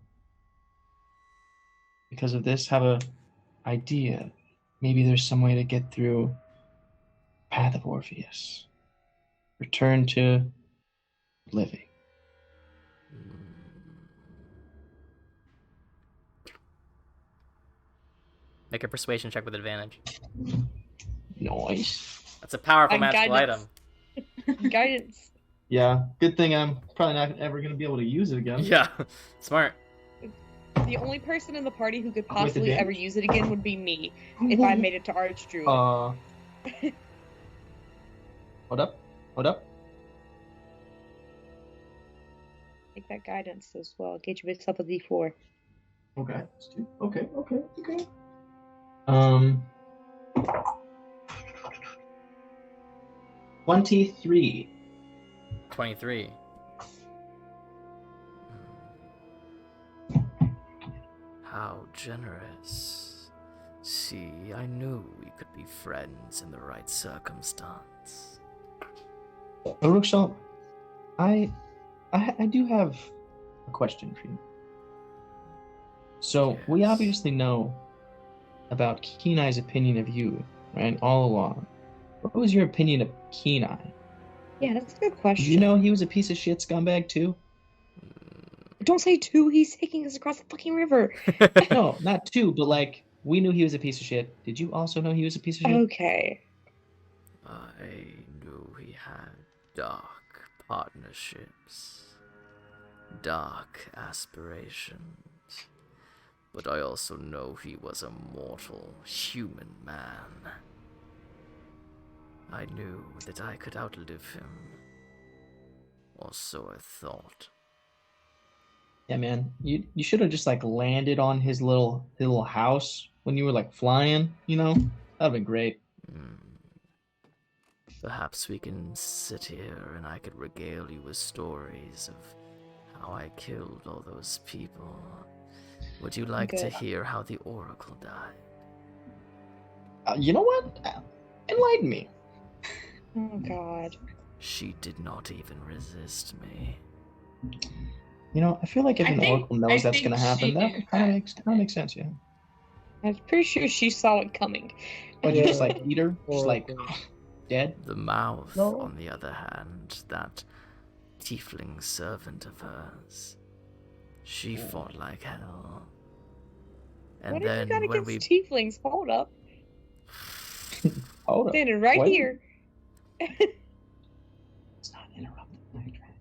because of this, have a idea. Maybe there's some way to get through Path of Orpheus. Return to living. Make a persuasion check with advantage. Nice. That's a powerful And magical guidance. item. Guidance. Yeah, good thing I'm probably not ever going to be able to use it again. Yeah, smart. The only person in the party who could With possibly advantage? ever use it again would be me if I made it to Archdruid. Hold up. Hold up. Take that guidance as well. Get yourself a d4. Okay. Okay. 23. 23. How generous. See, I knew we could be friends in the right circumstance. Ruxel, I do have a question for you. So, we Yes. obviously know about Kenai's opinion of you, right, all along. What was your opinion of Kenai? Yeah, that's a good Did question. you know he was a piece of shit scumbag too? Don't say two. He's taking us across the fucking river. No, not two, but like, we knew he was a piece of shit. Did you also know he was a piece of shit? Okay. I knew he had dark partnerships, dark aspirations, but I also know he was a mortal human man. I knew that I could outlive him, or so I thought. Yeah, man. You should have just like landed on his little house when you were like flying, you know? That'd been great. Perhaps we can sit here and I could regale you with stories of how I killed all those people. Would you like to Good. hear how the Oracle died? You know what? Enlighten me. Oh God. She did not even resist me. You know, I feel like if I an think- oracle knows I that's think gonna she happen, that knew kind that. of makes sense, yeah. I'm pretty sure she saw it coming. But Yeah. you just like eat her, just like Oracle. dead. The mouth, No. on the other hand, that tiefling servant of hers, she fought like hell. And What have you then got when against we tieflings? Hold up. Hold up. Standing right What? here. It's not interrupted by a dragon.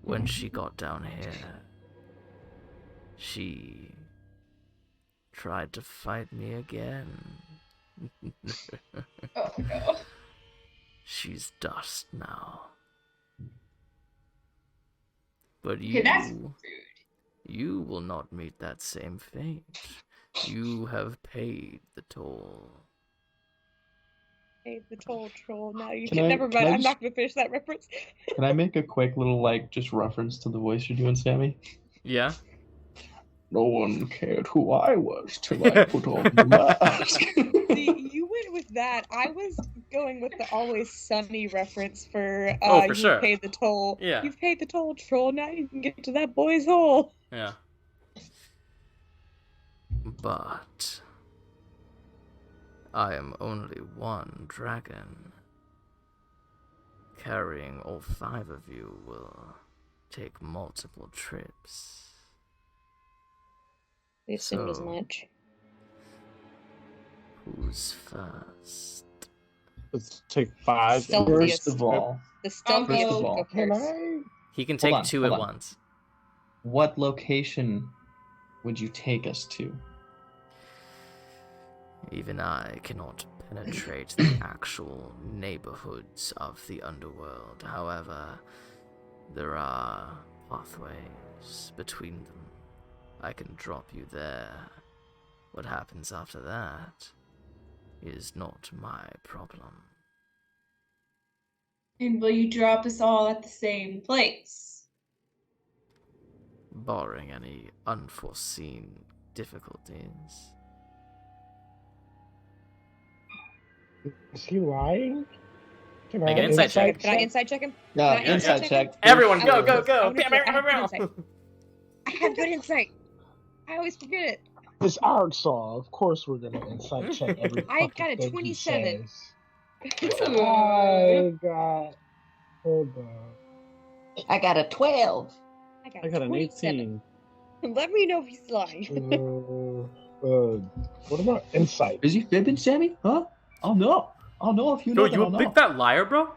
when she got down here, she tried to fight me again. Oh no. She's dust now. But Okay, that's you, rude. you will not meet that same fate. You have paid the toll. Hey, the toll troll. Now you Can can. I- Never can mind. I I'm just- not gonna finish that reference. Can I make a quick little like just reference to the voice you're doing, Sammy? Yeah? No one cared who I was till I put on the mask. See, you went with that. I was going with the Always Sunny reference for Oh, for you sure. paid the toll. Yeah. You've paid the toll, troll. Now you can get to that boy's hole. Yeah. But I am only one dragon. Carrying all 5 of you will take multiple trips. We assumed as So- much. Who's first? Let's take 5. Stealth. First of all, The stealthiest First of should all, go Can first. I? He can take on, 2 hold at on. once. what location would you take us to? Even I cannot penetrate the actual neighborhoods of the Underworld. However, there are pathways between them. I can drop you there. What happens after that is not my problem. And will you drop us all at the same place? Barring any unforeseen difficulties. Is he lying? Can Make an insight check. Can I insight check him? Yeah, Can I insight insight check. Everyone, I go, have go, good- go! I'm gonna Bam, say I bam, have bam, good bam. insight. I have good insight. I always forget it. It's Arkansas. Of course, we're gonna insight check every I fucking got a thing 27. he says. I got. Hold on. I got a 12. I got an 27. 18. Let me know if he's lying. What about insight? Is he fibbing, Sammy? Huh? I'll know. I'll know if you Yo, know. then you I'll a know. big fat liar, bro?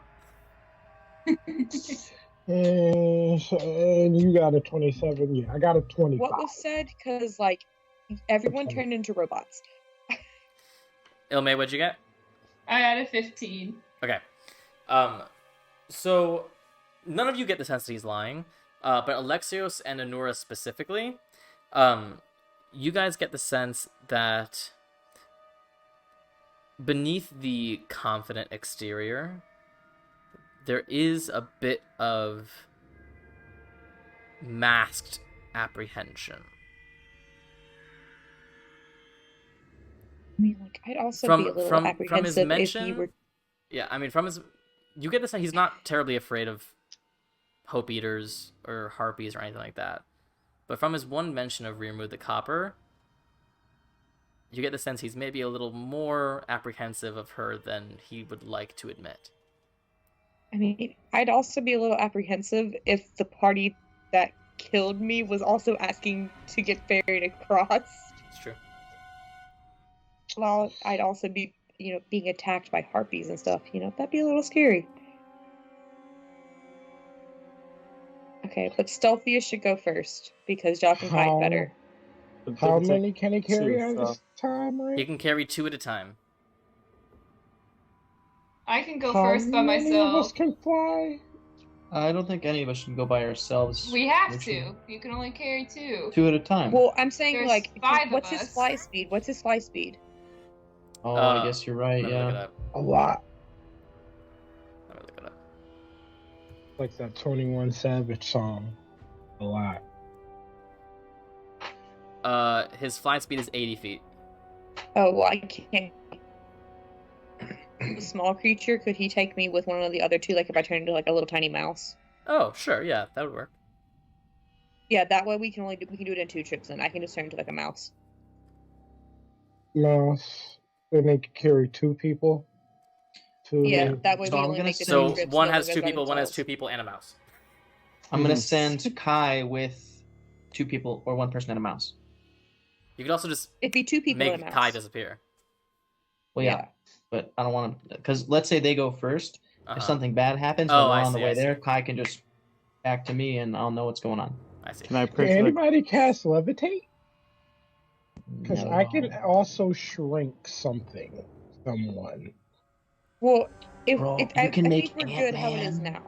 And you got a 27. Yeah, I got a 25. What was said? Because like everyone turned into robots. Ilmay, what'd you get? I got a 15. Okay. So none of you get the sense that he's lying, but Alexios and Anura specifically, you guys get the sense that beneath the confident exterior, there is a bit of masked apprehension. I mean, like I'd also From- be a little from his apprehensive if mention- he were. Yeah, I mean, from his, you get the sense he's not terribly afraid of hope eaters or harpies or anything like that. But from his one mention of Rirmu the Copper, you get the sense he's maybe a little more apprehensive of her than he would like to admit. I mean, I'd also be a little apprehensive if the party that killed me was also asking to get ferried across. It's true. Well, I'd also be, being attacked by harpies and stuff. That'd be a little scary. Okay, but stealthiest should go first because y'all can fight How- better. How many can he carry two, at so- this time, right? He can carry 2 at a time. I can go How first by many of myself. us can fly? I don't think any of us should go by ourselves. We have Actually, to. You can only carry 2. 2 at a time. Well, I'm saying There's like, 5 of what's his us. fly speed? What's his fly speed? oh, uh, I guess you're right. Let me look it Yeah. up. A lot. Like that 21 Savage song a lot. His flight speed is 80 feet. Oh, well, I can't. A small creature, could he take me with one of the other two? Like if I turn into like a little tiny mouse? Oh, sure, yeah, that would work. Yeah, that way we can do it in 2 trips, and I can just turn into like a mouse. Mouse. Then they could carry 2 people. Yeah, that way So we I'm only gonna make the So 2 trips. one no has goes 2 by people, one has themselves. 2 people, and a mouse. I'm gonna send Kai with 2 people or 1 person and a mouse. You could also just It'd be 2 people and a make mouse. Kai disappear. Well, yeah, but I don't want to, because let's say they go first. Uh-huh. If something bad happens Oh, when we're I on the see, way I see. there, Kai can just back to me and I'll know what's going on. I see. Can I Can pray for the anybody cast levitate? Because No. I can also shrink someone. Well, Bro, you I can make think we're good how it is Ant-Man. now.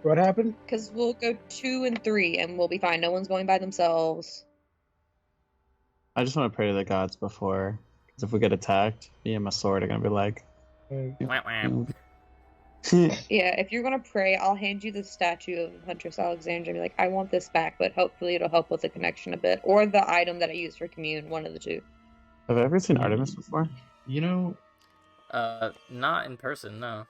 What happened? Because we'll go 2 and 3, and we'll be fine. No one's going by themselves. I just want to pray to the gods before, because if we get attacked, me and my sword are gonna be like. Wah, wah. Yeah, if you're gonna pray, I'll hand you the statue of Huntress Alexandra and be like, I want this back, but hopefully it'll help with the connection a bit. Or the item that I used for commune, one of the 2. Have I ever seen Artemis before? You know, Not in person, no.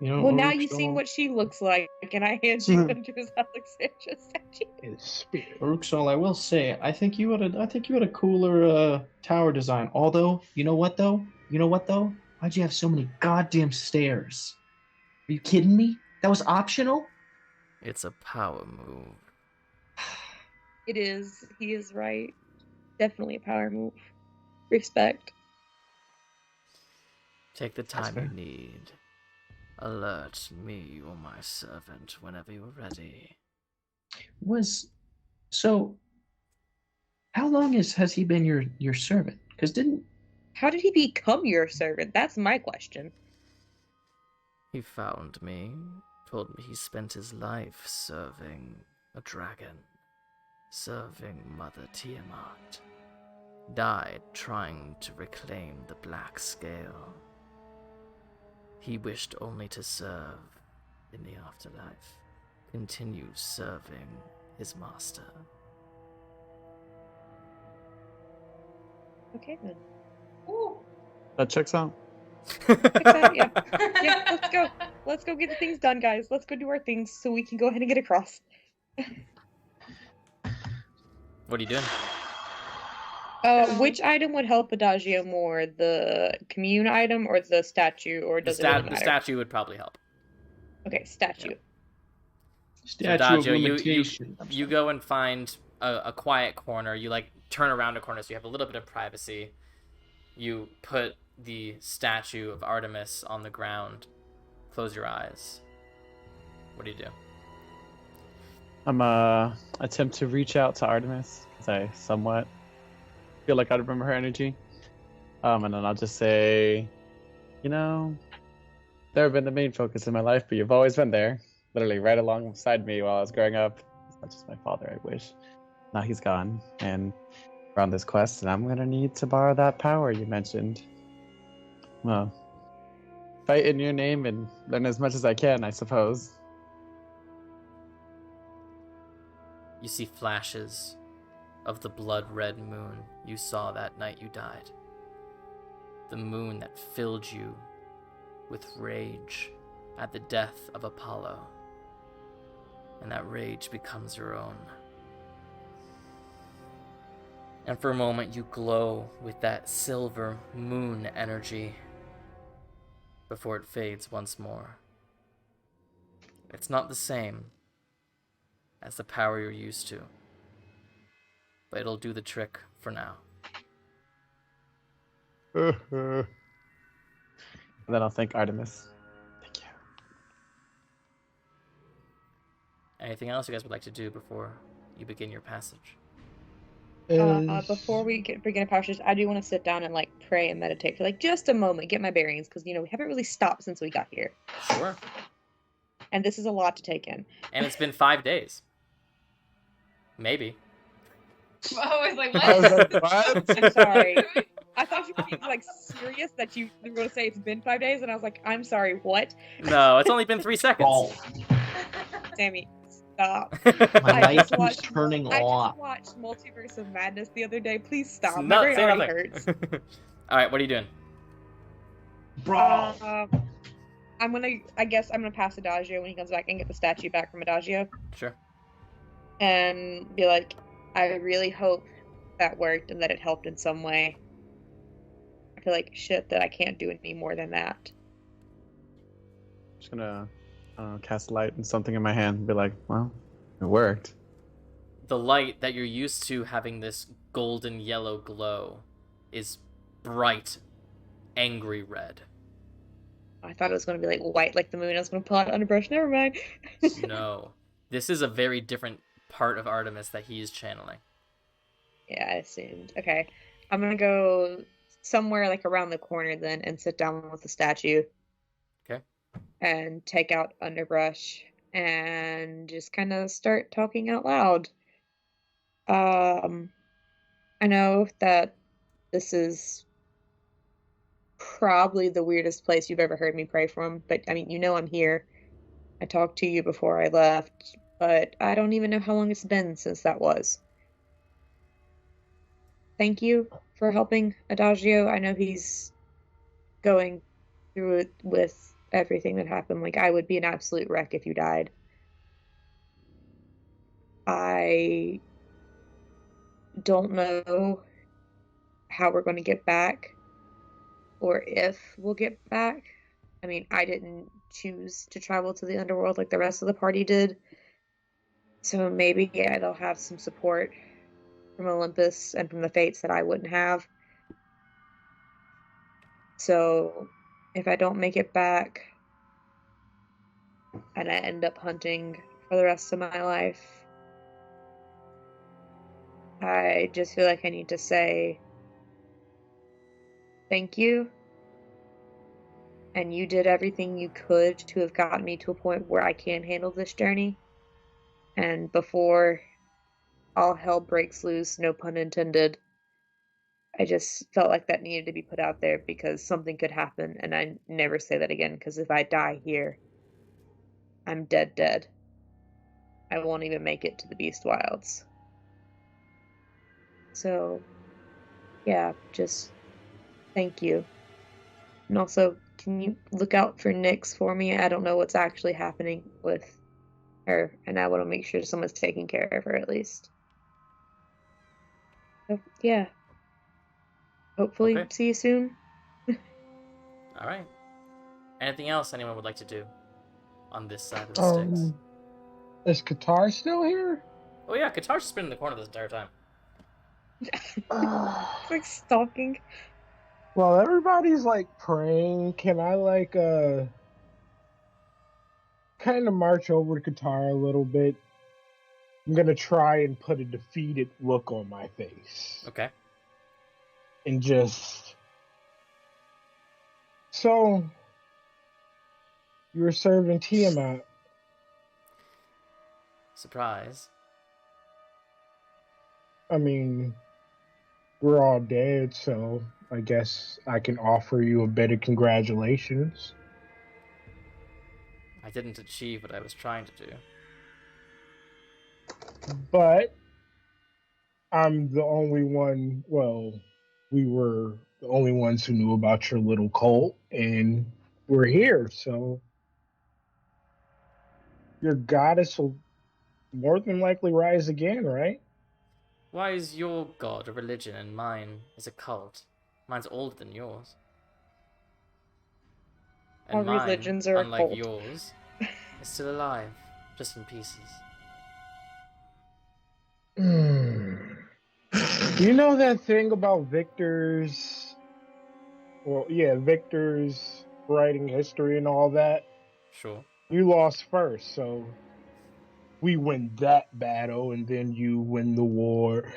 Well, now you've Uruk-shal- seen what she looks like, and I hand you Huntress Alexandra statue. His spirit. Uruk-shal, I will say, I think you had a cooler tower design. Although, you know what though? Why'd you have so many goddamn stairs? Are you kidding me? That was optional? It's a power move. It is. He is right. Definitely a power move. Respect. Take the That's time you fair. need. Alert me or my servant whenever you're ready. How long has he been your servant? Because How did he become your servant? That's my question. He found me, told me he spent his life serving a dragon, serving Mother Tiamat. Died trying to reclaim the Black Scale. He wished only to serve in the afterlife, continue serving his master. Okay then. Ooh. That checks out. Yeah. Yeah, let's go. Let's go get the things done, guys. Let's go do our things so we can go ahead and get across. What are you doing? Which item would help Adagio more? The commune item or the statue, or does it really The matter? statue would probably help. Okay, statue. Statue of Adagio, Limitation. you go and find a quiet corner. You like turn around a corner so you have a little bit of privacy. You put the statue of Artemis on the ground. Close your eyes. What do you do? I'm attempt to reach out to Artemis because I somewhat feel like I remember her energy. And then I'll just say, never been the main focus in my life, but you've always been there, literally right alongside me while I was growing up. As much as my father, I wish. Now he's gone, and we're on this quest, and I'm gonna need to borrow that power you mentioned. Well, fight in your name and learn as much as I can, I suppose. You see flashes of the blood-red moon you saw that night you died. The moon that filled you with rage at the death of Apollo. And that rage becomes your own. And for a moment you glow with that silver moon energy before it fades once more. It's not the same as the power you're used to, but it'll do the trick for now. And then I'll thank Artemis. Thank you. Anything else you guys would like to do before you begin your passage? Before we begin a passage, I do want to sit down and pray and meditate for just a moment, get my bearings, because we haven't really stopped since we got here, Sure. and this is a lot to take in. And it's been 5 days. Maybe. I was like, I was what? like, what? I'm sorry. I thought you were being like serious that you were going to say it's been 5 days, and I was like, I'm sorry, what? No, it's only been 3 seconds. Brawl. Sammy, stop. My I light just keeps watched. turning I off. just watched Multiverse of Madness the other day. Please It's stop. My not- brain say already nothing. hurts. All right, what are you doing? Brawl. I guess I'm gonna pass Adagio when he comes back and get the statue back from Adagio, Sure. and be like, I really hope that worked and that it helped in some way. I feel like shit that I can't do any more than that. Just gonna cast light and something in my hand and be like, well, it worked. The light that you're used to having this golden yellow glow is bright, angry red. I thought it was gonna be like white like the moon. I was gonna pull out underbrush. Never mind. No. This is a very different part of Artemis that he is channeling. Yeah, I assumed. Okay. I'm gonna go somewhere like around the corner then and sit down with the statue. Okay. And take out underbrush and just kind of start talking out loud. I know that this is probably the weirdest place you've ever heard me pray from, but I mean, you know I'm here. I talked to you before I left, but I don't even know how long it's been since that was. Thank you for helping Adagio. I know he's going through it with everything that happened. Like, I would be an absolute wreck if you died. I don't know how we're going to get back or if we'll get back. I mean, I didn't choose to travel to the underworld like the rest of the party did. So maybe, yeah, they'll have some support from Olympus and from the Fates that I wouldn't have. So if I don't make it back and I end up hunting for the rest of my life, I just feel like I need to say thank you. And you did everything you could to have gotten me to a point where I can handle this journey. And before all hell breaks loose, no pun intended, I just felt like that needed to be put out there because something could happen, and I never say that again, because if I die here, I'm dead. I won't even make it to the Beast Wilds. So, yeah, just thank you. And also, can you look out for Nyx for me? I don't know what's actually happening with her, and I want to make sure someone's taking care of her at least. So, yeah. Hopefully, Okay. see you soon. All right. Anything else anyone would like to do on this side of the Styx? Is Qatar still here? Oh yeah, Qatar's just been in the corner this entire time. It's like stalking. Well, everybody's like praying. Can I like kind of march over to Qatar a little bit? I'm gonna try and put a defeated look on my face. Okay. And just so you were serving Tiamat. Surprise. I mean, we're all dead, so I guess I can offer you a bit of congratulations. I didn't achieve what I was trying to do. But I'm the only one, well, we were the only ones who knew about your little cult, and we're here, so your goddess will more than likely rise again, right? Why is your god a religion and mine is a cult? Mine's older than yours. And All mine, religions are a unlike cult. yours, is still alive, just in pieces. You know that thing about Victor's, well, yeah, Victor's writing history and all that? Sure. You lost first, so we win that battle, and then you win the war.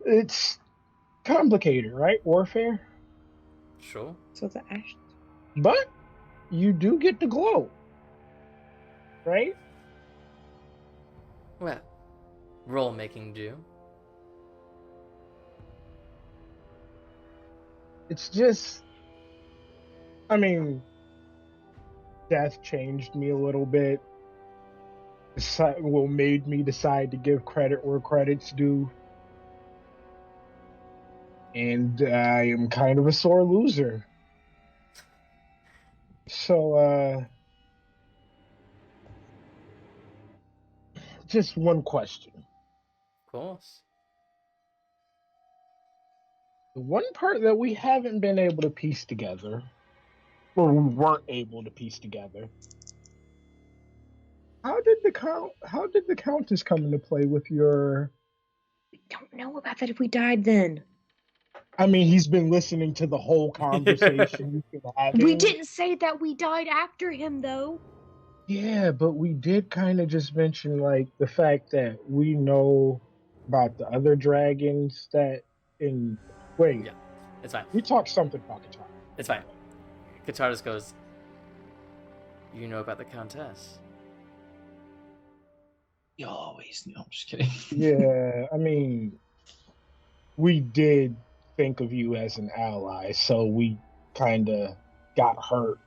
It's complicated, right? Warfare? Sure. So the ash. But you do get the glow, right? Well, role making do. It's just, I mean, death changed me a little bit. Made me decide to give credit where credit's due. And I am kind of a sore loser. So, just one question. Of course. The one part that we haven't been able to piece together, or we weren't able to piece together, how did the Countess come into play with your? We don't know about that if we died then. I mean, he's been listening to the whole conversation you've been having. We didn't say that we died after him, though. Yeah, but we did kind of just mention like the fact that we know about the other dragons that in. Wait, Yeah, it's fine. we talked something about Katara. It's fine. Tartarus goes, you know about the Countess? You always knew. I'm just kidding. Yeah, I mean, we did think of you as an ally, so we kind of got hurt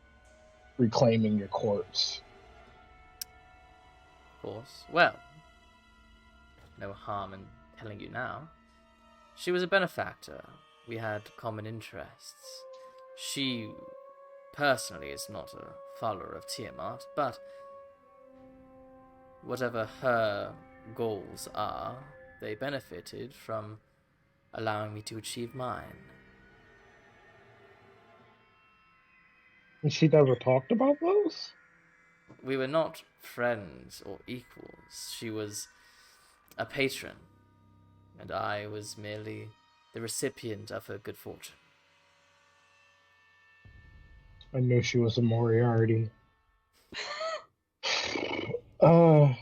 reclaiming your corpse. Of course. Well, no harm in telling you now. She was a benefactor. We had common interests. She, personally, is not a follower of Tiamat, but whatever her goals are, they benefited from allowing me to achieve mine. And she never talked about those? We were not friends or equals. She was a patron, and I was merely the recipient of her good fortune. I knew she was a Moriarty. Uh,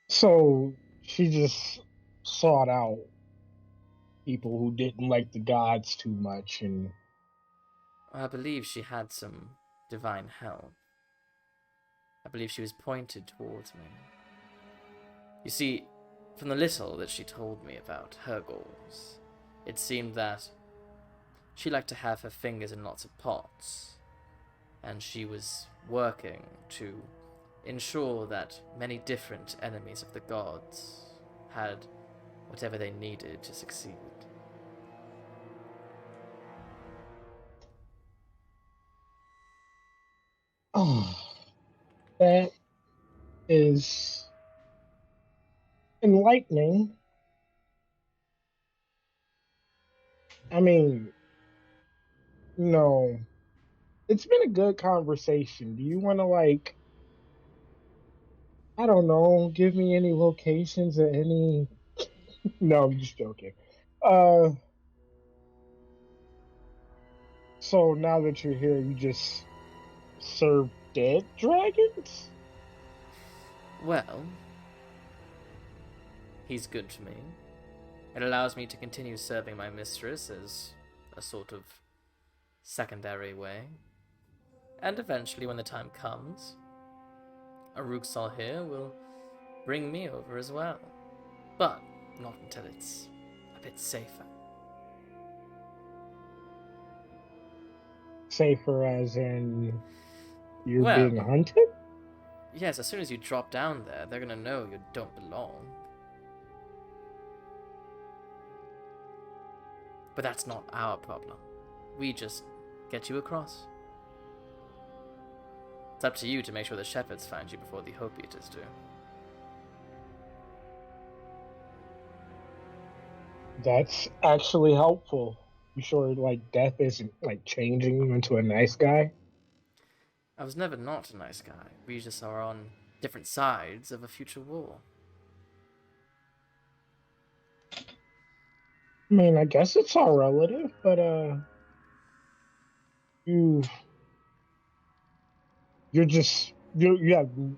so she just sought out people who didn't like the gods too much, and I believe she had some divine help. I believe she was pointed towards me. You see, from the little that she told me about her goals, it seemed that she liked to have her fingers in lots of pots, and she was working to ensure that many different enemies of the gods had whatever they needed to succeed. oh, that is enlightening. I mean, no, it's been a good conversation. Do you want to like, I don't know, give me any locations or any? No, I'm just joking. Uh, so now that you're here, you just serve dead dragons? Well, he's good to me. It allows me to continue serving my mistress as a sort of secondary way. And eventually, when the time comes, Aruxal here will bring me over as well. But not until it's a bit safer. Safer as in you're Well, being hunted? yes, as soon as you drop down there, they're gonna know you don't belong. But that's not our problem. We just get you across. It's up to you to make sure the shepherds find you before the hope eaters do. That's actually helpful. You sure like death isn't like changing you into a nice guy? I was never not a nice guy. We just are on different sides of a future war. I mean, I guess it's all relative, but you you're just you have, you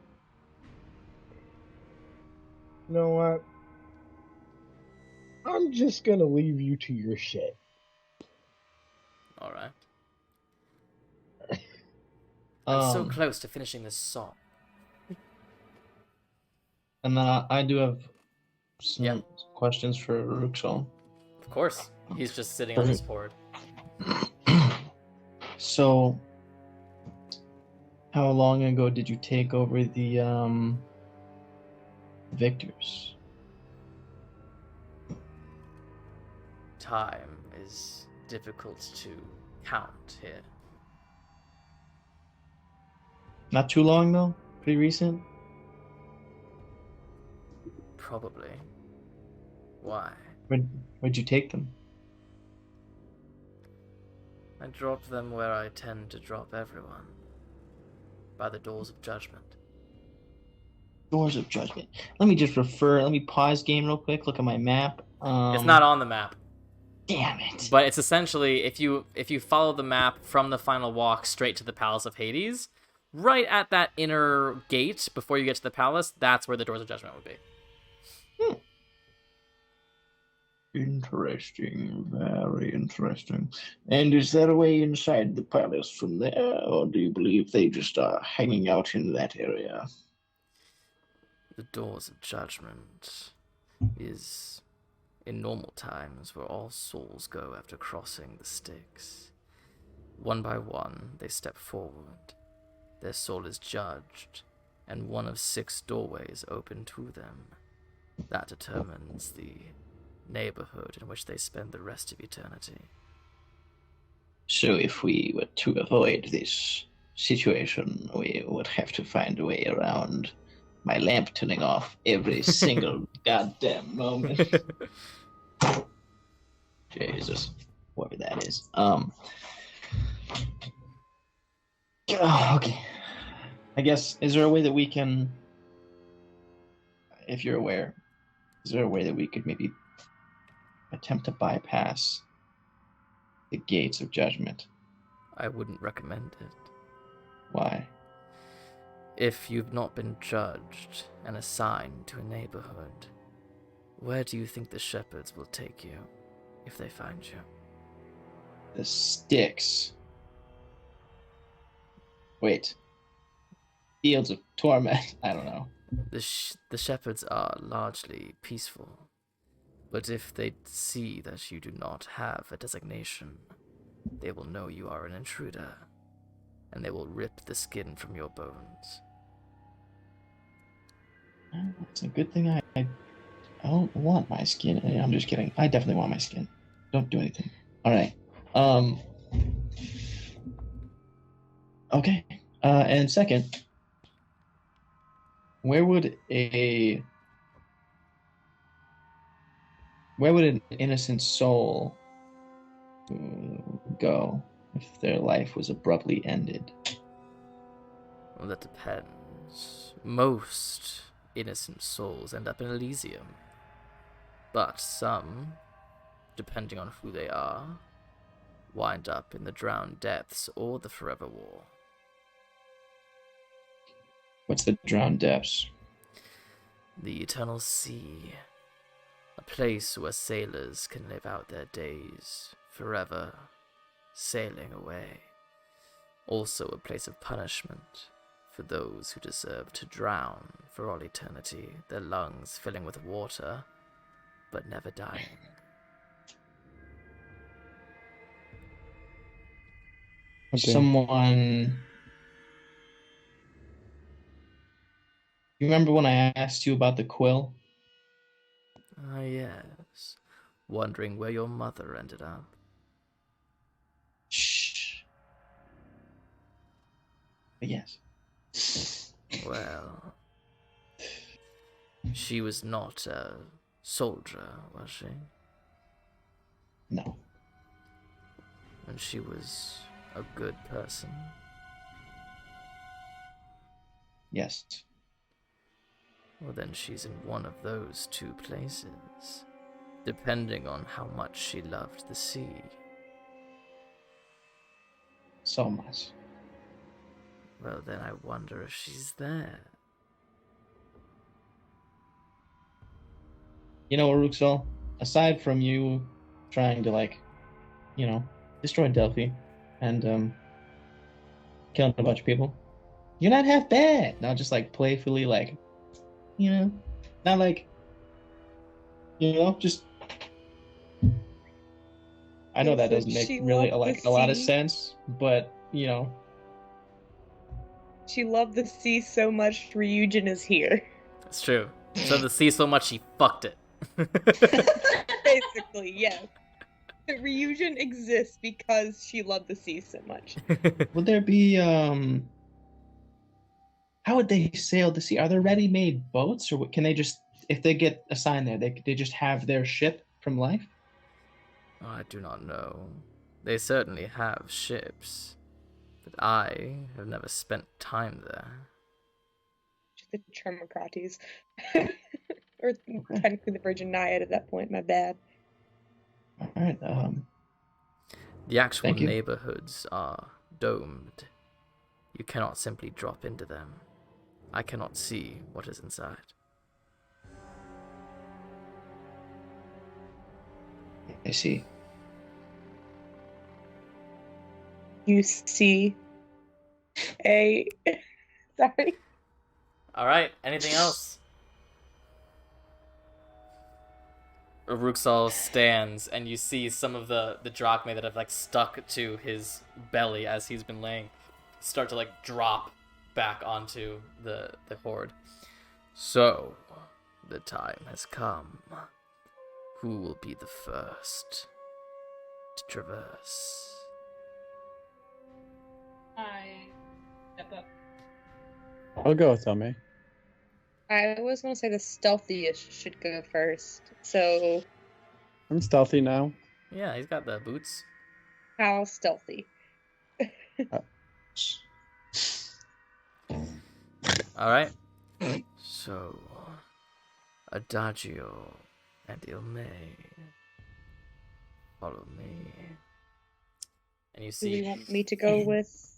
know what? I'm just gonna leave you to your shit. Alright. I'm so Um, close to finishing this song. and then I do have some Yep. questions for Ruxel. Of course. He's just sitting on his hoard. So, how long ago did you take over the victors? Time is difficult to count here. Not too long though. Pretty recent. Probably. Why? Where'd you take them? I dropped them where I tend to drop everyone. By the doors of judgment. Doors of Judgment. Let me pause game real quick, look at my map. It's not on the map. Damn it. But it's essentially, if you follow the map from the final walk straight to the Palace of Hades, right at that inner gate before you get to the palace, that's where the Doors of Judgment would be. Interesting, very interesting. And is there a way inside the palace from there, or do you believe they just are hanging out in that area? The Doors of Judgment is, in normal times, where all souls go after crossing the Styx. One by one, they step forward. Their soul is judged, and one of 6 doorways open to them. That determines the neighborhood in which they spend the rest of eternity. So if we were to avoid this situation, we would have to find a way around my lamp turning off every single goddamn moment. Jesus, whatever that is. Okay. I guess, is there a way that we can, if you're aware, is there a way that we could maybe attempt to bypass the gates of judgment? I wouldn't recommend it. Why? If you've not been judged and assigned to a neighborhood, where do you think the shepherds will take you if they find you? The Styx. Wait. Fields of Torment. I don't know. The shepherds are largely peaceful, but if they see that you do not have a designation, they will know you are an intruder, and they will rip the skin from your bones. It's a good thing I don't want my skin. I'm just kidding. I definitely want my skin. Don't do anything. All right. Okay. And second, where would an innocent soul go if their life was abruptly ended? Well, that depends. Most innocent souls end up in Elysium. But some, depending on who they are, wind up in the Drowned Depths or the Forever War. What's the Drowned Depths? The Eternal Sea. A place where sailors can live out their days forever, sailing away. Also a place of punishment for those who deserve to drown for all eternity, their lungs filling with water, but never dying. Okay. Someone... You remember when I asked you about the quill? Ah, yes. Wondering where your mother ended up. Shh. But yes. Well, she was not a soldier, was she? No. And she was a good person. Yes. Well, then she's in one of those 2 places, depending on how much she loved the sea. So much. Well, then I wonder if she's there. You know, Ruxel, aside from you trying to, destroy Delphi and killing a bunch of people, you're not half bad. Not just playfully, not just I know They that said doesn't make she really loved the a lot of sea. sense, but She loved the sea so much, Ryujin is here. It's true. So the sea so much she fucked it. Basically, yes. The Ryujin exists because she loved the sea so much. would there be how would they sail the sea? Are there ready-made boats, or can they just, if they get assigned there, they just have their ship from life? Oh, I do not know. They certainly have ships, but I have never spent time there. The Tremocrates. Or technically the Virgin Naiad at that point, my bad. All right. The actual Thank you. neighborhoods are domed. You cannot simply drop into them. I cannot see what is inside. I see. You see a sorry. All right. Anything else? Ruxal stands, and you see some of the drachmae that have like stuck to his belly as he's been laying start to like drop back onto the horde. So, the time has come. Who will be the first to traverse? I step up. I'll go with Tommy. I was gonna say the stealthiest should go first. So I'm stealthy now. Yeah, he's got the boots. how stealthy? All right. So, Adagio and Ilme, follow me. And you Do you see want me to go with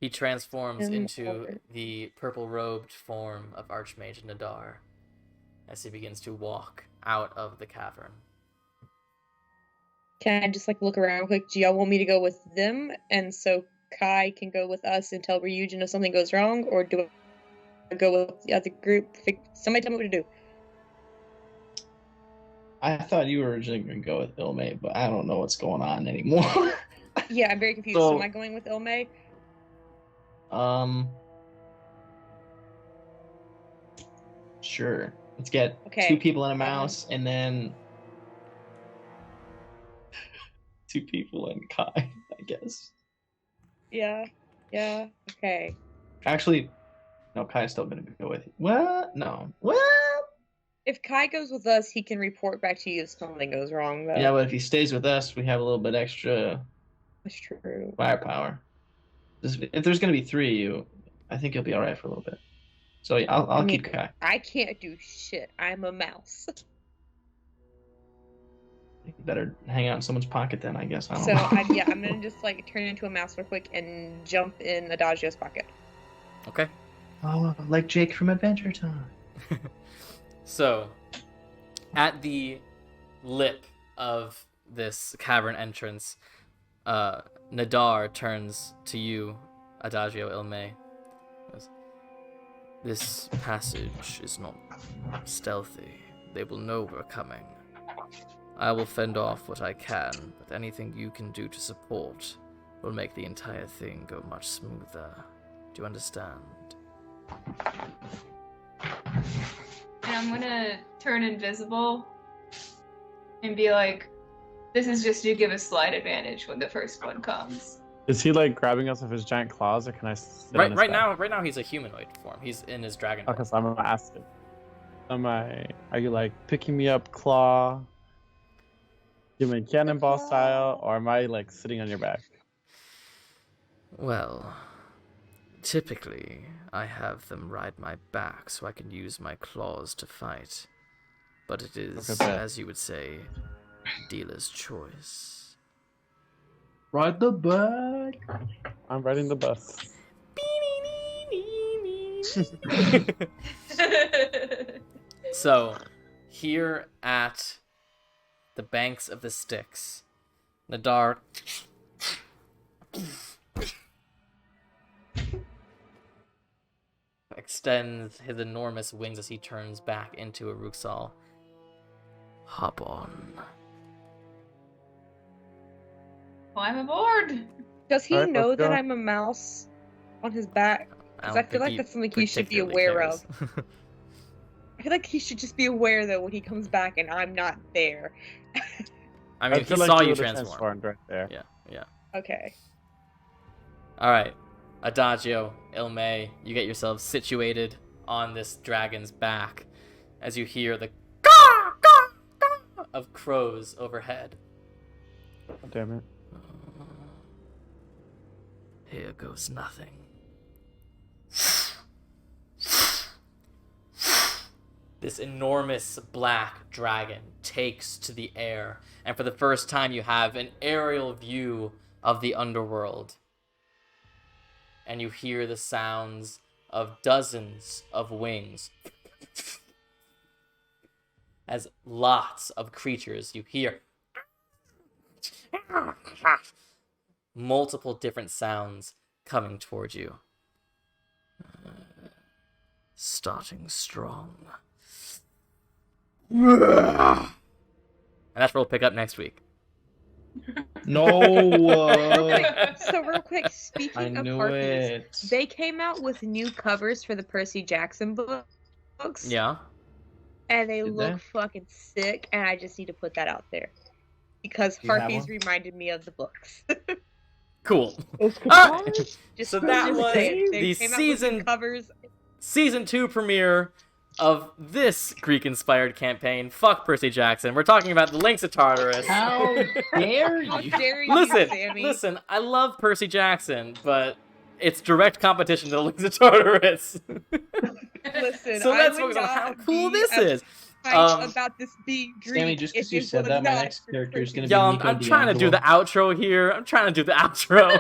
he transforms him into or- the purple-robed form of Archmage Nadar as he begins to walk out of the cavern. Can I just like look around quick? Do y'all want me to go with them and so Kai can go with us and tell Ryujin if something goes wrong, or do I go with the other group? Somebody tell me what to do. I thought you were originally going to go with Ilme, but I don't know what's going on anymore. Yeah, I'm very confused. So- Am I going with Ilme? Sure. Let's get Okay. 2 people and a mouse, and then 2 people and Kai, I guess. Yeah. Yeah. Okay. Actually, no, Kai's still going to go with you. What? No. What? If Kai goes with us, he can report back to you if something goes wrong, though. Yeah, but if he stays with us, we have a little bit extra That's true. firepower. If there's going to be 3 of you, I think you'll be all right for a little bit. So yeah, I'll I mean, keep Kai. I can't do shit. I'm a mouse. You better hang out in someone's pocket then, I guess. I don't So know. I'm gonna just like turn into a mouse real quick and jump in Adagio's pocket. Okay. Oh, like Jake from Adventure Time. So, at the lip of this cavern entrance, Nadar turns to you, Adagio Ilme. This passage is not stealthy. They will know we're coming. I will fend off what I can, but anything you can do to support will make the entire thing go much smoother. Do you understand? And I'm gonna turn invisible and be like, this is just to give a slight advantage when the first one comes. Is he like grabbing us with his giant claws, or can I sit on his Right back? now he's a humanoid form. He's in his dragon form. Okay, so I'm gonna ask it. Are you like picking me up, claw? You mean cannonball style, or am I like sitting on your back? Well, typically, I have them ride my back so I can use my claws to fight. But it is, Okay, bet. as you would say, dealer's choice. Ride the back. I'm riding the bus. So, here at the banks of the Styx, Nadar extends his enormous wings as he turns back into a Ruxal. Hop on. climb aboard. Does he Alright, know let's that go. I'm a mouse on his back? Because I don't feel think like that's something he should be particularly aware cares. of. I feel like he should just be aware that when he comes back and I'm not there. I mean, he feel like saw he you would've transform. transformed right there. Yeah, yeah. Okay. All right, Adagio, Ilme, you get yourselves situated on this dragon's back as you hear the caw, caw, caw of crows overhead. Oh, damn it. Here goes nothing. This enormous black dragon takes to the air, and for the first time you have an aerial view of the underworld. And you hear the sounds of dozens of wings. As lots of creatures, you hear multiple different sounds coming towards you. Starting strong. And that's where we'll pick up next week. No. So real quick, I speaking of knew Harpies, it. they came out with new covers for the Percy Jackson books. Yeah. And they Did look they? fucking sick, and I just need to put that out there. Because Do you have Harpies one? reminded me of the books. Cool. It's Ah! Just, So that just was saying, they the came out with new season- covers. Season 2 premiere of this Greek-inspired campaign. Fuck Percy Jackson. We're talking about the Links of Tartarus. How dare How you? dare you, Listen, Sammy? listen, I love Percy Jackson, but it's direct competition to the Links of Tartarus. Listen, So I let's would focus on how not cool be this as is. hyped about this being Greek. Sammy, just 'cause if you it said was that, my not next for character is Percy gonna be Y'all, Nico I'm trying to do D'Angelo. the outro here. I'm trying to do the outro.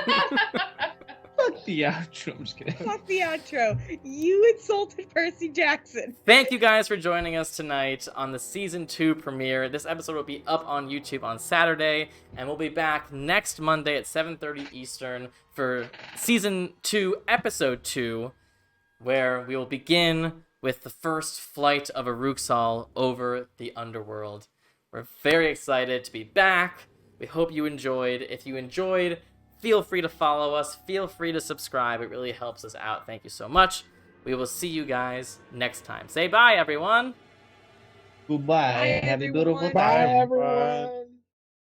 Fuck the outro. I'm just kidding. Fuck the outro. You insulted Percy Jackson. Thank you guys for joining us tonight on the Season 2 premiere. This episode will be up on YouTube on Saturday, and we'll be back next Monday at 7:30 Eastern for Season 2, Episode 2, where we will begin with the first flight of a Ruxal over the Underworld. We're very excited to be back. We hope you enjoyed. If you enjoyed, feel free to follow us. Feel free to subscribe. It really helps us out. Thank you so much. We will see you guys next time. Say bye, everyone. Goodbye. Bye, Have a beautiful everyone. Bye, time. everyone.